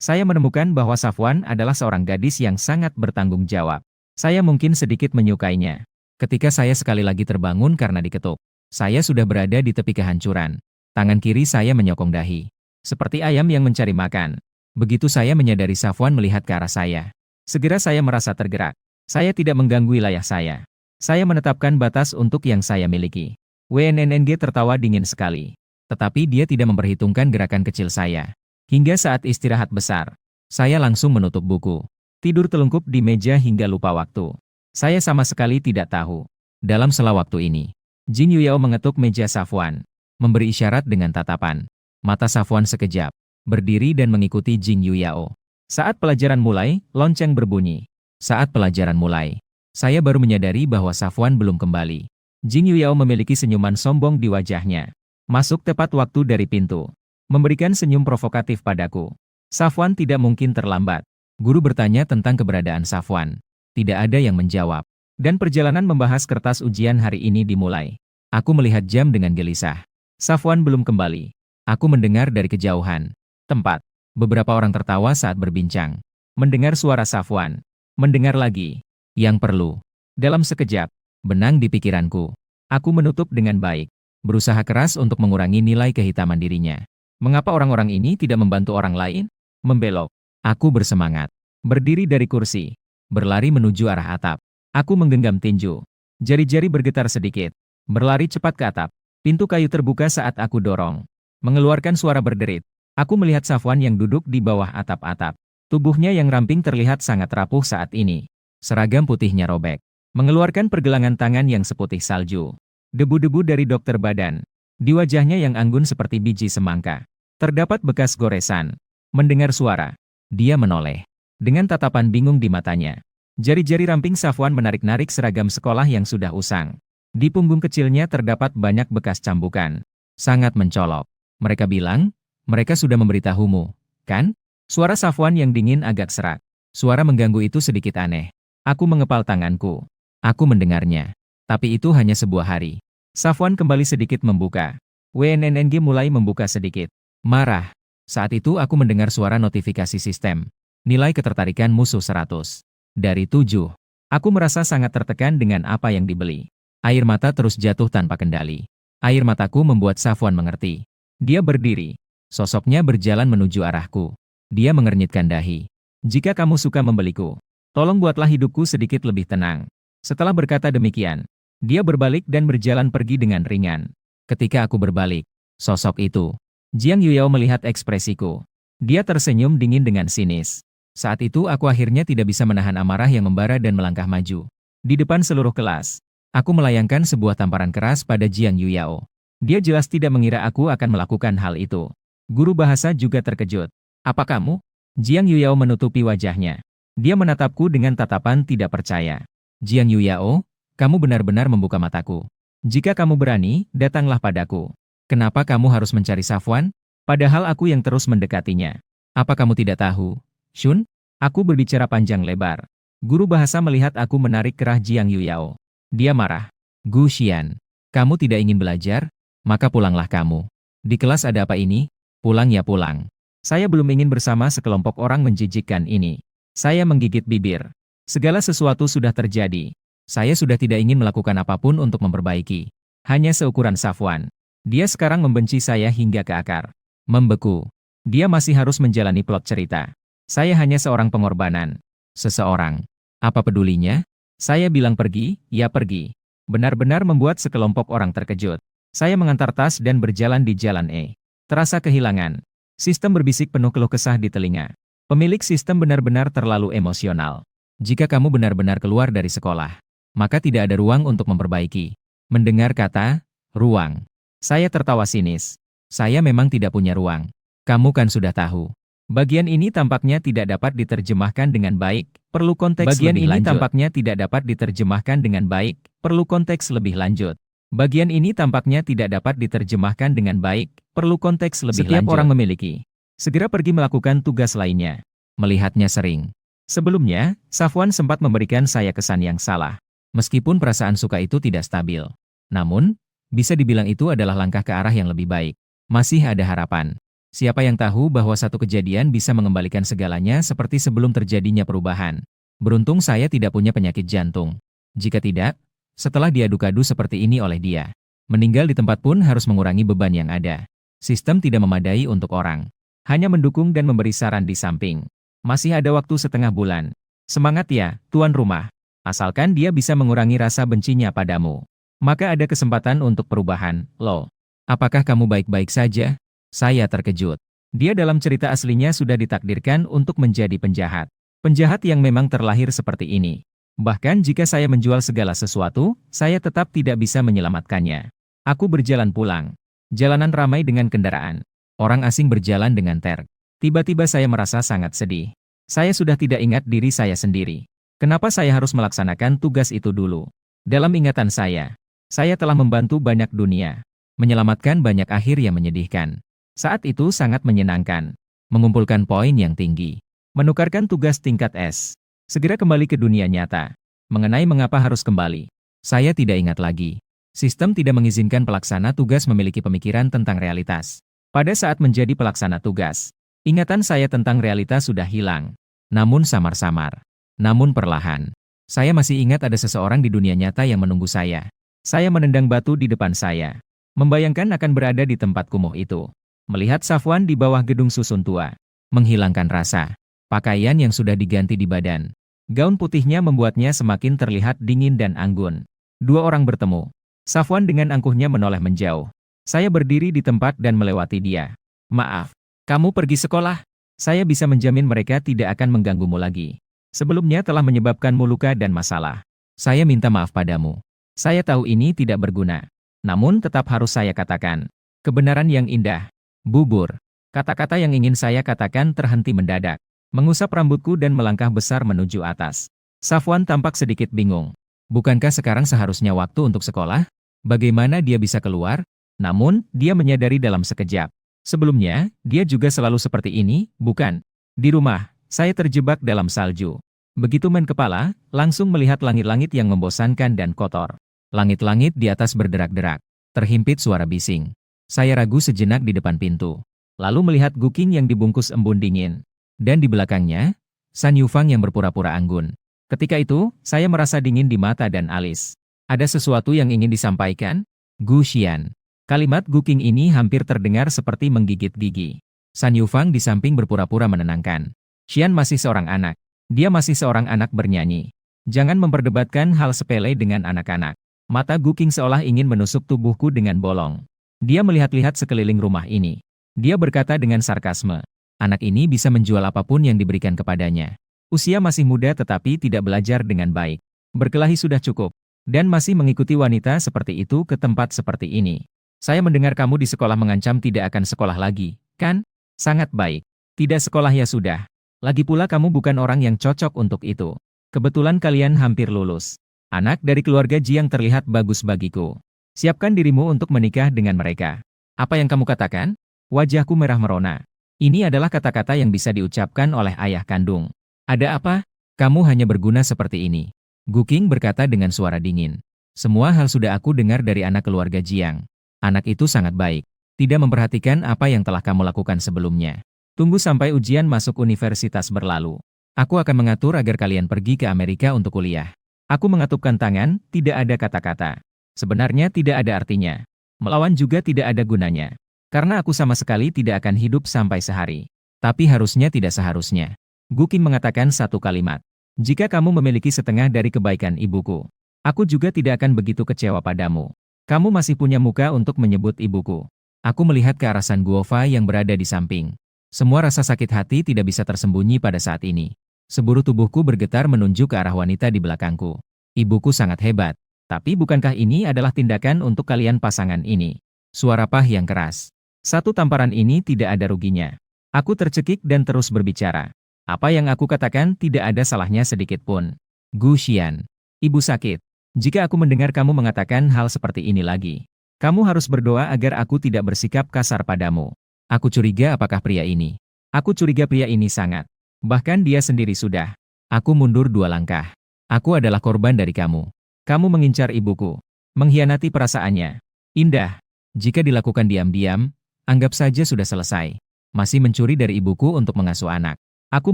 Saya menemukan bahwa Safwan adalah seorang gadis yang sangat bertanggung jawab. Saya mungkin sedikit menyukainya. Ketika saya sekali lagi terbangun karena diketuk, saya sudah berada di tepi kehancuran. Tangan kiri saya menyokong dahi. Seperti ayam yang mencari makan. Begitu saya menyadari Safwan melihat ke arah saya. Segera saya merasa tergerak. Saya tidak mengganggu wilayah saya. Saya menetapkan batas untuk yang saya miliki. WNNNG tertawa dingin sekali. Tetapi dia tidak memperhitungkan gerakan kecil saya. Hingga saat istirahat besar, saya langsung menutup buku. Tidur telungkup di meja hingga lupa waktu. Saya sama sekali tidak tahu. Dalam sela waktu ini, Jin Yuyao mengetuk meja Safwan. Memberi isyarat dengan tatapan. Mata Safwan sekejap. Berdiri dan mengikuti Jin Yuyao. Saat pelajaran mulai, lonceng berbunyi. Saat pelajaran mulai, saya baru menyadari bahwa Safwan belum kembali. Jin Yuyao memiliki senyuman sombong di wajahnya. Masuk tepat waktu dari pintu. Memberikan senyum provokatif padaku. Safwan tidak mungkin terlambat. Guru bertanya tentang keberadaan Safwan. Tidak ada yang menjawab. Dan perjalanan membahas kertas ujian hari ini dimulai. Aku melihat jam dengan gelisah. Safwan belum kembali. Aku mendengar dari kejauhan. Tempat. Beberapa orang tertawa saat berbincang. Mendengar suara Safwan. Mendengar lagi. Yang perlu. Dalam sekejap. Benang di pikiranku. Aku menutup dengan baik. Berusaha keras untuk mengurangi nilai kehitaman dirinya. Mengapa orang-orang ini tidak membantu orang lain? Membelok. Aku bersemangat. Berdiri dari kursi. Berlari menuju arah atap. Aku menggenggam tinju. Jari-jari bergetar sedikit. Berlari cepat ke atap. Pintu kayu terbuka saat aku dorong. Mengeluarkan suara berderit. Aku melihat Safwan yang duduk di bawah atap-atap. Tubuhnya yang ramping terlihat sangat rapuh saat ini. Seragam putihnya robek. Mengeluarkan pergelangan tangan yang seputih salju. Debu-debu dari dokter badan. Di wajahnya yang anggun seperti biji semangka. Terdapat bekas goresan. Mendengar suara. Dia menoleh. Dengan tatapan bingung di matanya. Jari-jari ramping Safwan menarik-narik seragam sekolah yang sudah usang. Di punggung kecilnya terdapat banyak bekas cambukan. Sangat mencolok. Mereka bilang, mereka sudah memberitahumu, kan? Suara Safwan yang dingin agak serak. Suara mengganggu itu sedikit aneh. Aku mengepal tanganku. Aku mendengarnya. Tapi itu hanya sebuah hari. Safwan kembali sedikit membuka. WNNNG mulai membuka sedikit. Marah. Saat itu aku mendengar suara notifikasi sistem. Nilai ketertarikan musuh 100. Dari 7. Aku merasa sangat tertekan dengan apa yang dibeli. Air mata terus jatuh tanpa kendali. Air mataku membuat Safwan mengerti. Dia berdiri. Sosoknya berjalan menuju arahku. Dia mengernyitkan dahi. Jika kamu suka membeliku, tolong buatlah hidupku sedikit lebih tenang. Setelah berkata demikian, dia berbalik dan berjalan pergi dengan ringan. Ketika aku berbalik, sosok itu, Jiang Yuyao melihat ekspresiku. Dia tersenyum dingin dengan sinis. Saat itu aku akhirnya tidak bisa menahan amarah yang membara dan melangkah maju. Di depan seluruh kelas, aku melayangkan sebuah tamparan keras pada Jiang Yuyao. Dia jelas tidak mengira aku akan melakukan hal itu. Guru bahasa juga terkejut. Apa kamu? Jiang Yuyao menutupi wajahnya. Dia menatapku dengan tatapan tidak percaya. Jiang Yuyao, kamu benar-benar membuka mataku. Jika kamu berani, datanglah padaku. Kenapa kamu harus mencari Safwan? Padahal aku yang terus mendekatinya. Apa kamu tidak tahu? Shun? Aku berbicara panjang lebar. Guru bahasa melihat aku menarik kerah Jiang Yuyao. Dia marah. Gu Xian, kamu tidak ingin belajar? Maka pulanglah kamu. Di kelas ada apa ini? Pulang ya pulang. Saya belum ingin bersama sekelompok orang menjijikkan ini. Saya menggigit bibir. Segala sesuatu sudah terjadi. Saya sudah tidak ingin melakukan apapun untuk memperbaiki. Hanya seukuran Safwan. Dia sekarang membenci saya hingga ke akar. Membeku. Dia masih harus menjalani plot cerita. Saya hanya seorang pengorbanan. Seseorang. Apa pedulinya? Saya bilang pergi, ya pergi. Benar-benar membuat sekelompok orang terkejut. Saya mengantar tas dan berjalan di jalan E. Terasa kehilangan. Sistem berbisik penuh keluh kesah di telinga. Pemilik sistem benar-benar terlalu emosional. Jika kamu benar-benar keluar dari sekolah, maka tidak ada ruang untuk memperbaiki. Mendengar kata, ruang. Saya tertawa sinis. Saya memang tidak punya ruang. Kamu kan sudah tahu. Bagian ini tampaknya tidak dapat diterjemahkan dengan baik, perlu konteks lebih lanjut. Bagian ini tampaknya tidak dapat diterjemahkan dengan baik, perlu konteks lebih lanjut. Bagian ini tampaknya tidak dapat diterjemahkan dengan baik, perlu konteks lebih lanjut. Setiap orang memiliki. Segera pergi melakukan tugas lainnya. Melihatnya sering. Sebelumnya, Safwan sempat memberikan saya kesan yang salah. Meskipun perasaan suka itu tidak stabil. Namun, bisa dibilang itu adalah langkah ke arah yang lebih baik. Masih ada harapan. Siapa yang tahu bahwa satu kejadian bisa mengembalikan segalanya seperti sebelum terjadinya perubahan. Beruntung saya tidak punya penyakit jantung. Jika tidak, setelah diadu-adu seperti ini oleh dia, meninggal di tempat pun harus mengurangi beban yang ada. Sistem tidak memadai untuk orang. Hanya mendukung dan memberi saran di samping. Masih ada waktu setengah bulan. Semangat ya, tuan rumah. Asalkan dia bisa mengurangi rasa bencinya padamu. Maka ada kesempatan untuk perubahan, loh. Apakah kamu baik-baik saja? Saya terkejut. Dia dalam cerita aslinya sudah ditakdirkan untuk menjadi penjahat. Penjahat yang memang terlahir seperti ini. Bahkan jika saya menjual segala sesuatu, saya tetap tidak bisa menyelamatkannya. Aku berjalan pulang. Jalanan ramai dengan kendaraan. Orang asing berjalan dengan terk. Tiba-tiba saya merasa sangat sedih. Saya sudah tidak ingat diri saya sendiri. Kenapa saya harus melaksanakan tugas itu dulu? Dalam ingatan saya telah membantu banyak dunia. Menyelamatkan banyak akhir yang menyedihkan. Saat itu sangat menyenangkan. Mengumpulkan poin yang tinggi. Menukarkan tugas tingkat S. Segera kembali ke dunia nyata. Mengenai mengapa harus kembali, saya tidak ingat lagi. Sistem tidak mengizinkan pelaksana tugas memiliki pemikiran tentang realitas. Pada saat menjadi pelaksana tugas, ingatan saya tentang realitas sudah hilang. Namun samar-samar. Namun perlahan. Saya masih ingat ada seseorang di dunia nyata yang menunggu saya. Saya menendang batu di depan saya. Membayangkan akan berada di tempat kumuh itu. Melihat Safwan di bawah gedung susun tua. Menghilangkan rasa. Pakaian yang sudah diganti di badan. Gaun putihnya membuatnya semakin terlihat dingin dan anggun. Dua orang bertemu. Safwan dengan angkuhnya menoleh menjauh. Saya berdiri di tempat dan melewati dia. Maaf, kamu pergi sekolah? Saya bisa menjamin mereka tidak akan mengganggumu lagi. Sebelumnya telah menyebabkanmu luka dan masalah. Saya minta maaf padamu. Saya tahu ini tidak berguna. Namun tetap harus saya katakan. Kebenaran yang indah. Bubur. Kata-kata yang ingin saya katakan terhenti mendadak. Mengusap rambutku dan melangkah besar menuju atas. Safwan tampak sedikit bingung. Bukankah sekarang seharusnya waktu untuk sekolah? Bagaimana dia bisa keluar? Namun, dia menyadari dalam sekejap. Sebelumnya, dia juga selalu seperti ini, bukan? Di rumah, saya terjebak dalam salju. Begitu main kepala, langsung melihat langit-langit yang membosankan dan kotor. Langit-langit di atas berderak-derak. Terhimpit suara bising. Saya ragu sejenak di depan pintu. Lalu melihat Guking yang dibungkus embun dingin. Dan di belakangnya, San Yufang yang berpura-pura anggun. Ketika itu, saya merasa dingin di mata dan alis. Ada sesuatu yang ingin disampaikan? Gu Xian. Kalimat Guking ini hampir terdengar seperti menggigit gigi. San Yufang di samping berpura-pura menenangkan. Xian masih seorang anak. Dia masih seorang anak bernyanyi. Jangan memperdebatkan hal sepele dengan anak-anak. Mata Guking seolah ingin menusuk tubuhku dengan bolong. Dia melihat-lihat sekeliling rumah ini. Dia berkata dengan sarkasme. Anak ini bisa menjual apapun yang diberikan kepadanya. Usia masih muda tetapi tidak belajar dengan baik. Berkelahi sudah cukup. Dan masih mengikuti wanita seperti itu ke tempat seperti ini. Saya mendengar kamu di sekolah mengancam tidak akan sekolah lagi, kan? Sangat baik. Tidak sekolah ya sudah. Lagi pula kamu bukan orang yang cocok untuk itu. Kebetulan kalian hampir lulus. Anak dari keluarga Jiang terlihat bagus bagiku. Siapkan dirimu untuk menikah dengan mereka. Apa yang kamu katakan? Wajahku merah merona. Ini adalah kata-kata yang bisa diucapkan oleh ayah kandung. Ada apa? Kamu hanya berguna seperti ini. Guking berkata dengan suara dingin. Semua hal sudah aku dengar dari anak keluarga Jiang. Anak itu sangat baik. Tidak memperhatikan apa yang telah kamu lakukan sebelumnya. Tunggu sampai ujian masuk universitas berlalu. Aku akan mengatur agar kalian pergi ke Amerika untuk kuliah. Aku mengatupkan tangan, tidak ada kata-kata. Sebenarnya tidak ada artinya. Melawan juga tidak ada gunanya. Karena aku sama sekali tidak akan hidup sampai sehari. Tapi harusnya tidak seharusnya. Guking mengatakan satu kalimat. Jika kamu memiliki setengah dari kebaikan ibuku, aku juga tidak akan begitu kecewa padamu. Kamu masih punya muka untuk menyebut ibuku. Aku melihat ke arah San Guofa yang berada di samping. Semua rasa sakit hati tidak bisa tersembunyi pada saat ini. Seluruh tubuhku bergetar menunjuk ke arah wanita di belakangku. Ibuku sangat hebat. Tapi bukankah ini adalah tindakan untuk kalian pasangan ini? Suara Pah yang keras. Satu tamparan ini tidak ada ruginya. Aku tercekik dan terus berbicara. Apa yang aku katakan tidak ada salahnya sedikit pun. Gu Xian. Ibu sakit. Jika aku mendengar kamu mengatakan hal seperti ini lagi, kamu harus berdoa agar aku tidak bersikap kasar padamu. Aku curiga apakah pria ini. Aku curiga pria ini sangat. Bahkan dia sendiri sudah. Aku mundur 2 langkah. Aku adalah korban dari kamu. Kamu mengincar ibuku. Mengkhianati perasaannya. Indah. Jika dilakukan diam-diam, anggap saja sudah selesai. Masih mencuri dari ibuku untuk mengasuh anak. Aku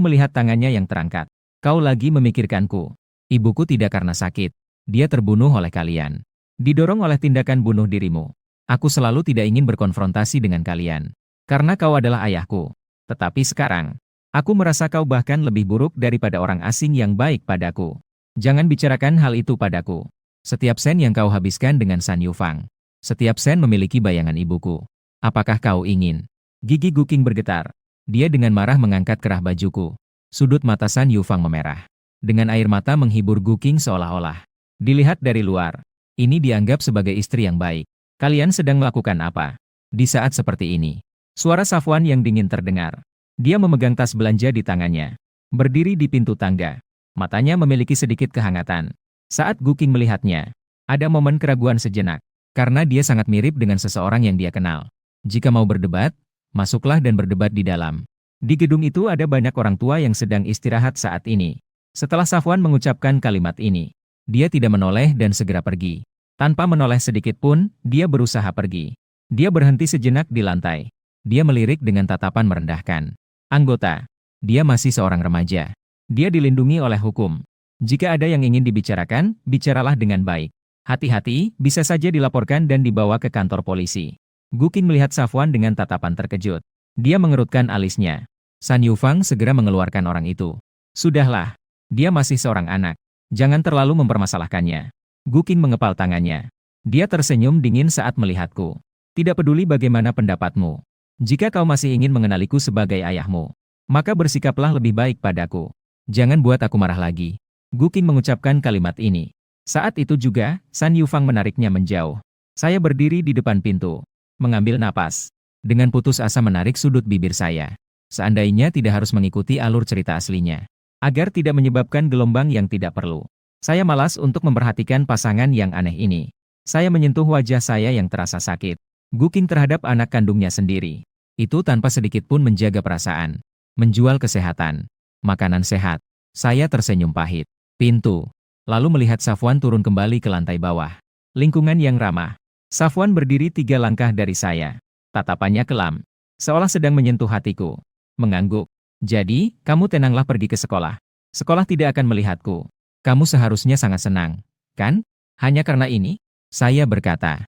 melihat tangannya yang terangkat. Kau lagi memikirkanku. Ibuku tidak karena sakit. Dia terbunuh oleh kalian. Didorong oleh tindakan bunuh dirimu. Aku selalu tidak ingin berkonfrontasi dengan kalian. Karena kau adalah ayahku. Tetapi sekarang, aku merasa kau bahkan lebih buruk daripada orang asing yang baik padaku. Jangan bicarakan hal itu padaku. Setiap sen yang kau habiskan dengan San Yufang. Setiap sen memiliki bayangan ibuku. Apakah kau ingin? Gigi Guking bergetar. Dia dengan marah mengangkat kerah bajuku. Sudut mata San Yufang memerah. Dengan air mata menghibur Guking seolah-olah. Dilihat dari luar. Ini dianggap sebagai istri yang baik. Kalian sedang melakukan apa? Di saat seperti ini. Suara Safwan yang dingin terdengar. Dia memegang tas belanja di tangannya. Berdiri di pintu tangga. Matanya memiliki sedikit kehangatan. Saat Guking melihatnya, ada momen keraguan sejenak. Karena dia sangat mirip dengan seseorang yang dia kenal. Jika mau berdebat, masuklah dan berdebat di dalam. Di gedung itu ada banyak orang tua yang sedang istirahat saat ini. Setelah Safwan mengucapkan kalimat ini, dia tidak menoleh dan segera pergi. Tanpa menoleh sedikit pun, dia berusaha pergi. Dia berhenti sejenak di lantai. Dia melirik dengan tatapan merendahkan. Anggota. Dia masih seorang remaja. Dia dilindungi oleh hukum. Jika ada yang ingin dibicarakan, bicaralah dengan baik. Hati-hati, bisa saja dilaporkan dan dibawa ke kantor polisi. Guking melihat Safwan dengan tatapan terkejut. Dia mengerutkan alisnya. San Yufang segera mengeluarkan orang itu. Sudahlah. Dia masih seorang anak. Jangan terlalu mempermasalahkannya. Guking mengepal tangannya. Dia tersenyum dingin saat melihatku. Tidak peduli bagaimana pendapatmu. Jika kau masih ingin mengenaliku sebagai ayahmu, maka bersikaplah lebih baik padaku. Jangan buat aku marah lagi. Guking mengucapkan kalimat ini. Saat itu juga, San Yufang menariknya menjauh. Saya berdiri di depan pintu. Mengambil napas. Dengan putus asa menarik sudut bibir saya. Seandainya tidak harus mengikuti alur cerita aslinya. Agar tidak menyebabkan gelombang yang tidak perlu. Saya malas untuk memperhatikan pasangan yang aneh ini. Saya menyentuh wajah saya yang terasa sakit. Guking terhadap anak kandungnya sendiri. Itu tanpa sedikit pun menjaga perasaan. Menjual kesehatan. Makanan sehat. Saya tersenyum pahit. Pintu. Lalu melihat Safwan turun kembali ke lantai bawah. Lingkungan yang ramah. Safwan berdiri 3 langkah dari saya. Tatapannya kelam, seolah sedang menyentuh hatiku. Mengangguk. Jadi, kamu tenanglah pergi ke sekolah. Sekolah tidak akan melihatku. Kamu seharusnya sangat senang, kan? Hanya karena ini? Saya berkata.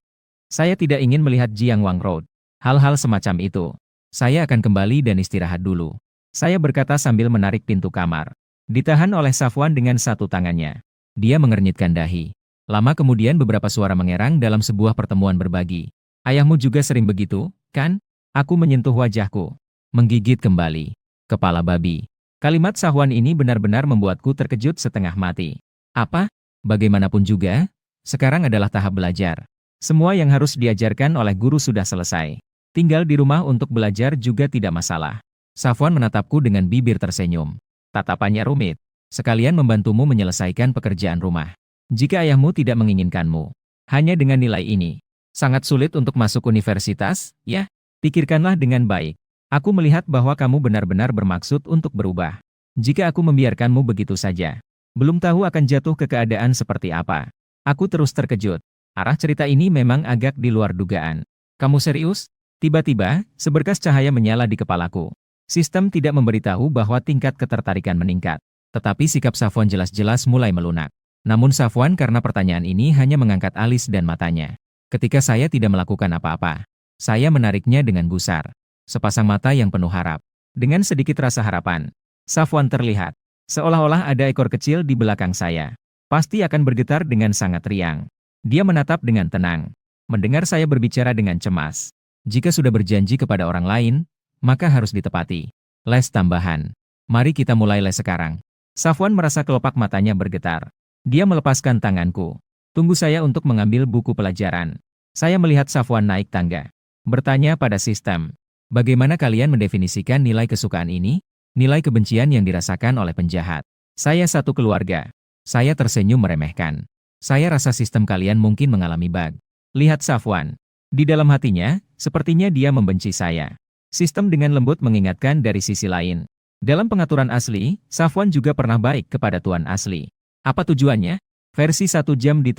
Saya tidak ingin melihat Jiangwang Road. Hal-hal semacam itu. Saya akan kembali dan istirahat dulu. Saya berkata sambil menarik pintu kamar. Ditahan oleh Safwan dengan satu tangannya. Dia mengernyitkan dahi. Lama kemudian beberapa suara mengerang dalam sebuah pertemuan berbagi. Ayahmu juga sering begitu, kan? Aku menyentuh wajahku. Menggigit kembali. Kepala babi. Kalimat Safwan ini benar-benar membuatku terkejut setengah mati. Apa? Bagaimanapun juga, sekarang adalah tahap belajar. Semua yang harus diajarkan oleh guru sudah selesai. Tinggal di rumah untuk belajar juga tidak masalah. Safwan menatapku dengan bibir tersenyum. Tatapannya rumit. Sekalian membantumu menyelesaikan pekerjaan rumah. Jika ayahmu tidak menginginkanmu, hanya dengan nilai ini, sangat sulit untuk masuk universitas, ya? Pikirkanlah dengan baik. Aku melihat bahwa kamu benar-benar bermaksud untuk berubah. Jika aku membiarkanmu begitu saja, belum tahu akan jatuh ke keadaan seperti apa. Aku terus terkejut. Arah cerita ini memang agak di luar dugaan. Kamu serius? Tiba-tiba, seberkas cahaya menyala di kepalaku. Sistem tidak memberitahu bahwa tingkat ketertarikan meningkat. Tetapi sikap Safwan jelas-jelas mulai melunak. Namun Safwan karena pertanyaan ini hanya mengangkat alis dan matanya. Ketika saya tidak melakukan apa-apa, saya menariknya dengan gusar. Sepasang mata yang penuh harap. Dengan sedikit rasa harapan, Safwan terlihat. Seolah-olah ada ekor kecil di belakang saya. Pasti akan bergetar dengan sangat riang. Dia menatap dengan tenang. Mendengar saya berbicara dengan cemas. Jika sudah berjanji kepada orang lain, maka harus ditepati. Les tambahan. Mari kita mulai les sekarang. Safwan merasa kelopak matanya bergetar. Dia melepaskan tanganku. Tunggu saya untuk mengambil buku pelajaran. Saya melihat Safwan naik tangga. Bertanya pada sistem. Bagaimana kalian mendefinisikan nilai kesukaan ini? Nilai kebencian yang dirasakan oleh penjahat. Saya satu keluarga. Saya tersenyum meremehkan. Saya rasa sistem kalian mungkin mengalami bug. Lihat Safwan. Di dalam hatinya, sepertinya dia membenci saya. Sistem dengan lembut mengingatkan dari sisi lain. Dalam pengaturan asli, Safwan juga pernah baik kepada tuan asli. Apa tujuannya? Versi 1 jam di